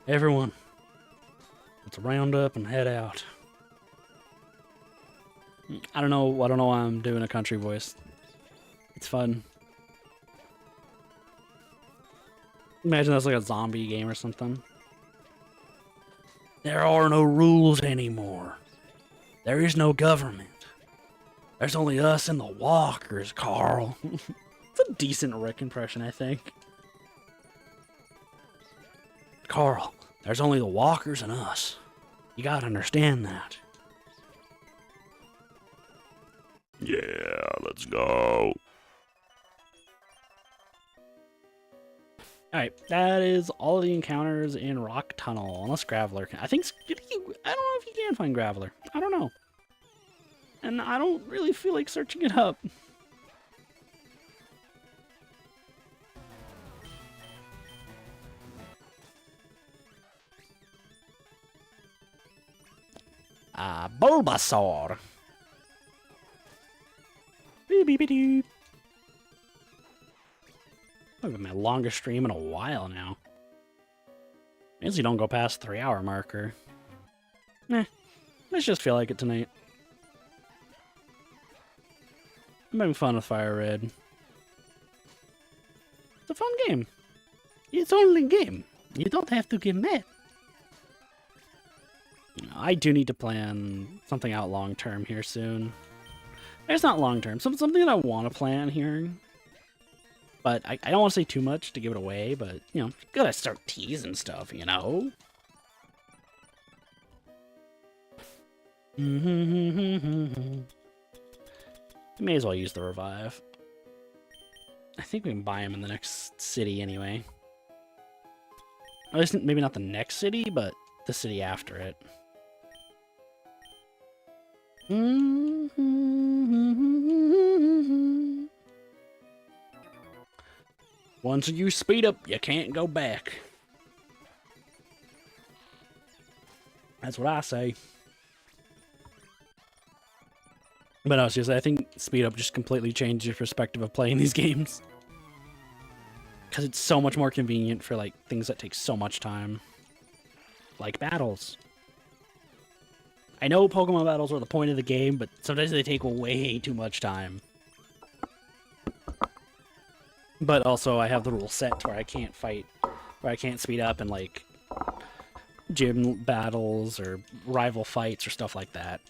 S1: Everyone, let's round up and head out. I don't know why I'm doing a country voice. It's fun. Imagine that's like a zombie game or something. There are no rules anymore. There is no government. There's only us and the walkers, Carl. It's a decent Rick impression, I think. Carl, there's only the walkers and us. You gotta understand that. Yeah, let's go. Alright, that is all the encounters in Rock Tunnel, unless Graveler can. I don't know if you can find Graveler. I don't know. And I don't really feel like searching it up. Bulbasaur. Beep-beep-beep. I've been my longest stream in a while now. I usually don't go past the 3-hour marker. Let's just feel like it tonight. I'm having fun with Fire Red. It's a fun game. It's only a game. You don't have to get mad. I do need to plan something out long term here soon. It's not long term. Something that I want to plan here But I don't want to say too much to give it away, but, you know, gotta start teasing stuff, you know? We may as well use the revive. I think we can buy him in the next city anyway. At least maybe not the next city, but the city after it. Once you speed up, you can't go back. That's what I say. But no, seriously, I think speed up just completely changed your perspective of playing these games. Because it's so much more convenient for, like, things that take so much time. Like battles. I know Pokemon battles are the point of the game, but sometimes they take way too much time. But also, I have the rule set where I can't fight, where I can't speed up in, like, gym battles or rival fights or stuff like that.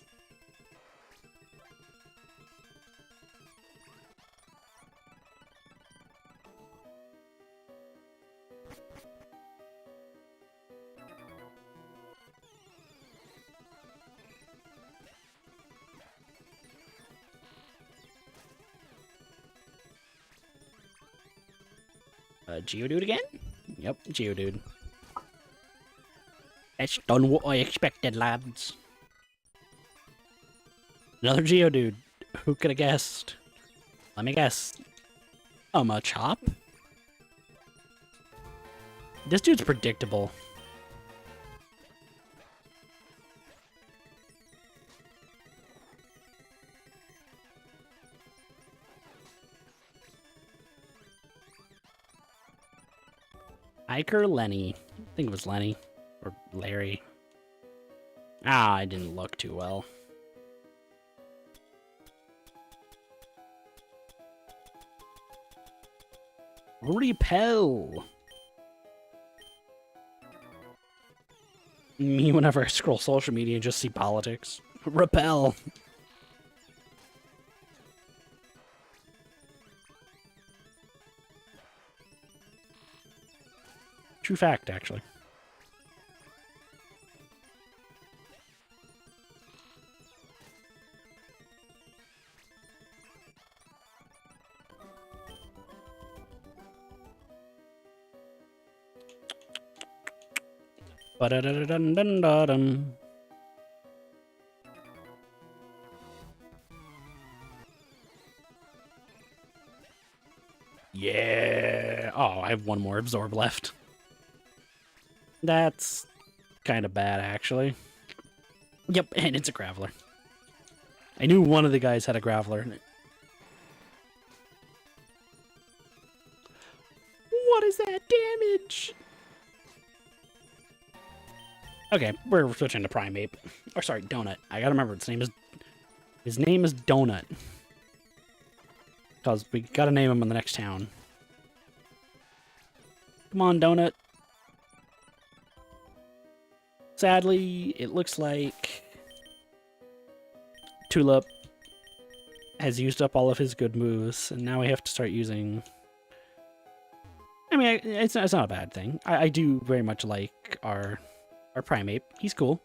S1: Geodude again? Yep, Geodude. It's done what I expected, lads. Another Geodude. Who could have guessed? Let me guess. A Machop? This dude's predictable. Iker Lenny. I think it was Lenny. Or Larry. Ah, I didn't look too well. Repel. Me, whenever I scroll social media and just see politics. Repel. True fact, actually. Ba-da-da-da-dun-dun-da-dum. Yeah. Oh, I have one more absorb left. That's kind of bad, actually. Yep, and it's a Graveler. I knew one of the guys had a Graveler. What is that damage? Okay, we're switching to Primeape. Or sorry, Donut. I gotta remember his name is Donut. Because we gotta name him in the next town. Come on, Donut. Sadly, it looks like Tulip has used up all of his good moves, and now we have to start using... I mean, it's not a bad thing. I do very much like our Primeape. He's cool.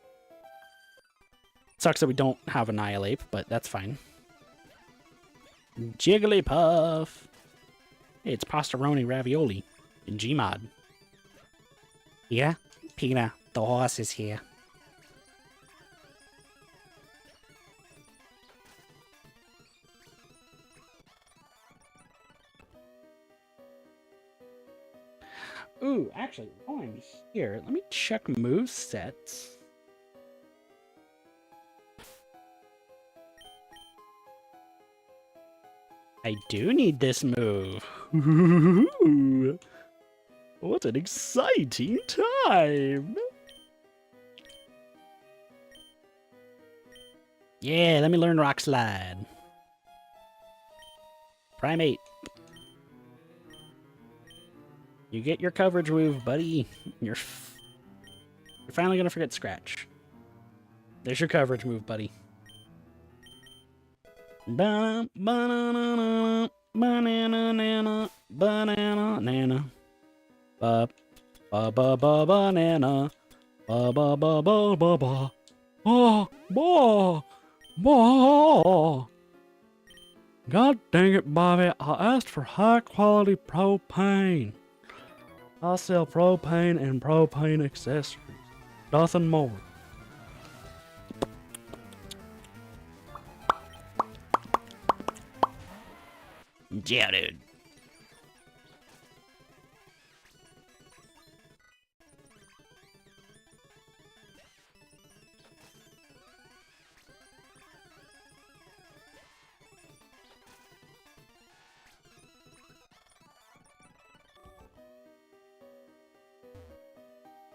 S1: Sucks that we don't have Annihilate, but that's fine. Jigglypuff! Hey, it's Pastaroni Ravioli in Gmod. Yeah? Pina, the horse is here. Ooh, actually, while I'm here, let me check movesets. I do need this move. Ooh, what an exciting time! Yeah, let me learn Rock Slide. Primeape. You get your coverage move, buddy. You're finally gonna forget Scratch. There's your coverage move, buddy. Banana, banana, banana, banana, nana. Ba ba ba ba banana. Ba ba ba ba ba ba. Ba ba ba. God dang it, Bobby! I asked for high quality propane. I sell propane and propane accessories. Nothing more. Yeah, dude.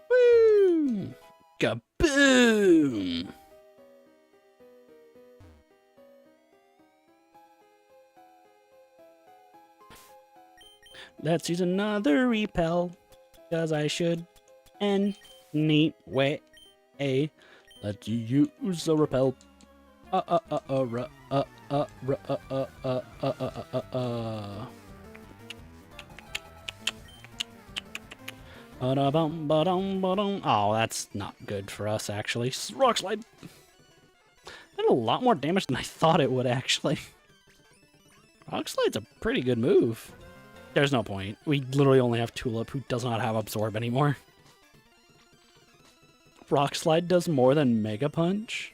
S1: Woo! Kaboom! Let's use another repel, because I should. And neat way. Let's use a repel. Oh, that's not good for us, actually. Rock slide did a lot more damage than I thought it would, actually. Rock slide's a pretty good move. There's no point. We literally only have Tulip, who does not have Absorb anymore. Rock Slide does more than Mega Punch?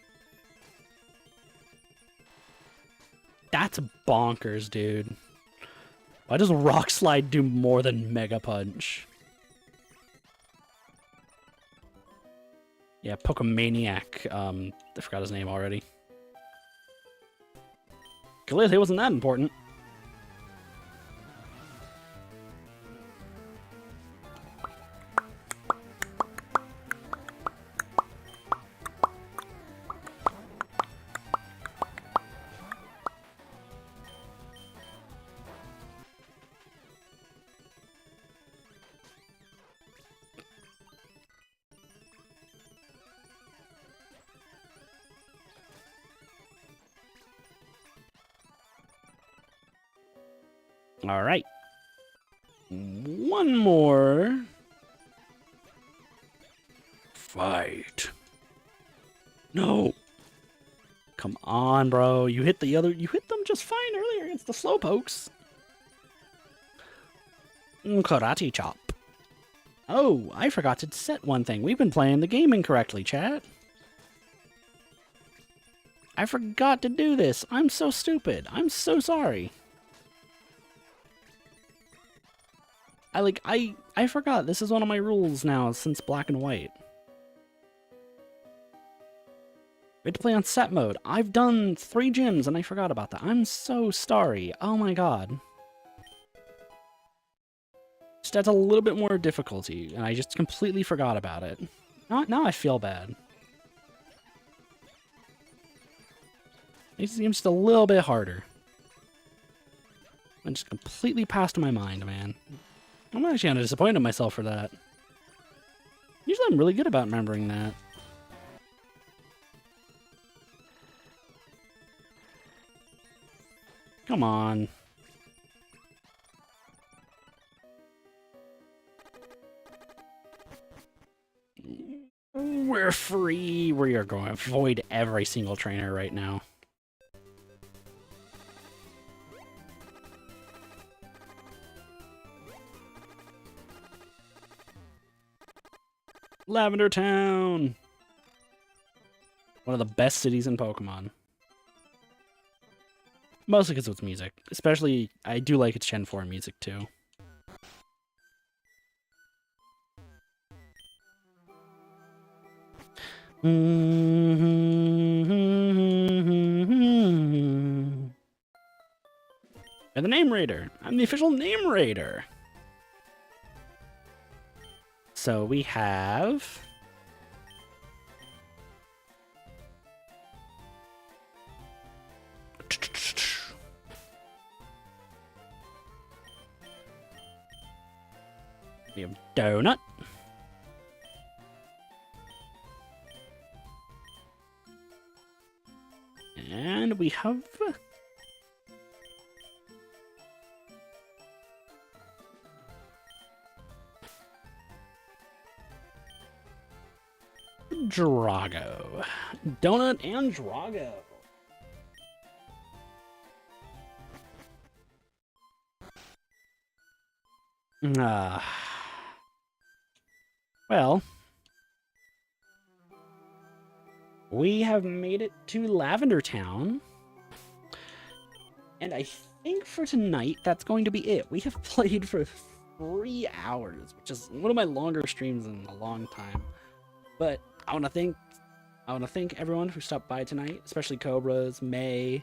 S1: That's bonkers, dude. Why does Rock Slide do more than Mega Punch? Yeah, Pokemaniac. I forgot his name already. Clearly it wasn't that important. All right. One more. Fight. No. Come on, bro. You hit them just fine earlier against the Slowpokes. Karate chop. Oh, I forgot to set one thing. We've been playing the game incorrectly, chat. I forgot to do this. I'm so stupid. I'm so sorry. I forgot. This is one of my rules now since Black and White. We had to play on set mode. I've done 3 gyms and I forgot about that. I'm so sorry. Oh my god. Just adds a little bit more difficulty, and I just completely forgot about it. Now I feel bad. It seems just a little bit harder. I just completely passed my mind, man. I'm actually kind of disappointed in myself for that. Usually I'm really good about remembering that. Come on. We're free. We are going to avoid every single trainer right now. Lavender Town! One of the best cities in Pokemon. Mostly because of its music. Especially, I do like its Gen 4 music too. You're the Name Raider. I'm the official Name Raider. So we have... We have Donut. And we have... Drago. Donut and Drago. Well, we have made it to Lavender Town. And I think for tonight, that's going to be it. We have played for 3 hours, which is one of my longer streams in a long time. But I want to thank everyone who stopped by tonight, especially Cobras, May,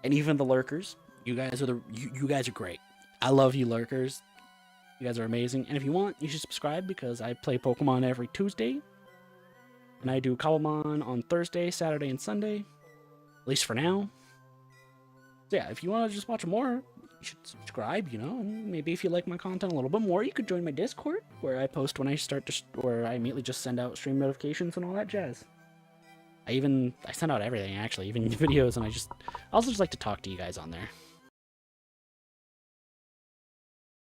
S1: and even the lurkers. You guys are you guys are great. I love you lurkers. You guys are amazing. And if you want, you should subscribe because I play Pokemon every Tuesday. And I do Kabamon on Thursday, Saturday, and Sunday. At least for now. So yeah, if you want to just watch more, you should subscribe, you know, and maybe if you like my content a little bit more, you could join my Discord, where I post when I start to, where I immediately just send out stream notifications and all that jazz. I send out everything, actually, even videos, and I also just like to talk to you guys on there.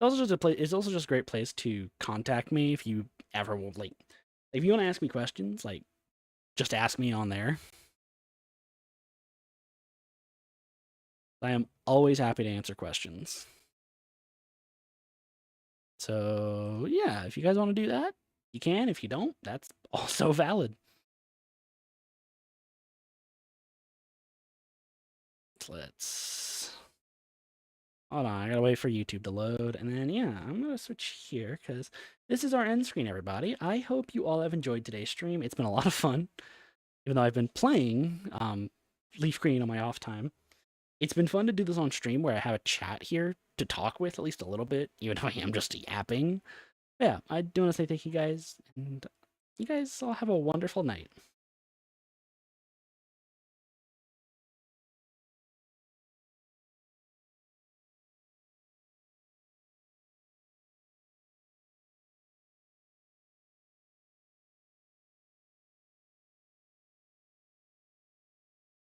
S1: It's also just a great place to contact me if you ever will, like, if you want to ask me questions, like, just ask me on there. I am always happy to answer questions. So, yeah, if you guys want to do that, you can. If you don't, that's also valid. Hold on, I gotta wait for YouTube to load, and then, yeah, I'm gonna switch here, because this is our end screen, everybody. I hope you all have enjoyed today's stream. It's been a lot of fun, even though I've been playing Leaf Green on my off time. It's been fun to do this on stream where I have a chat here to talk with at least a little bit, even though I am just yapping. But yeah, I do want to say thank you guys, and you guys all have a wonderful night.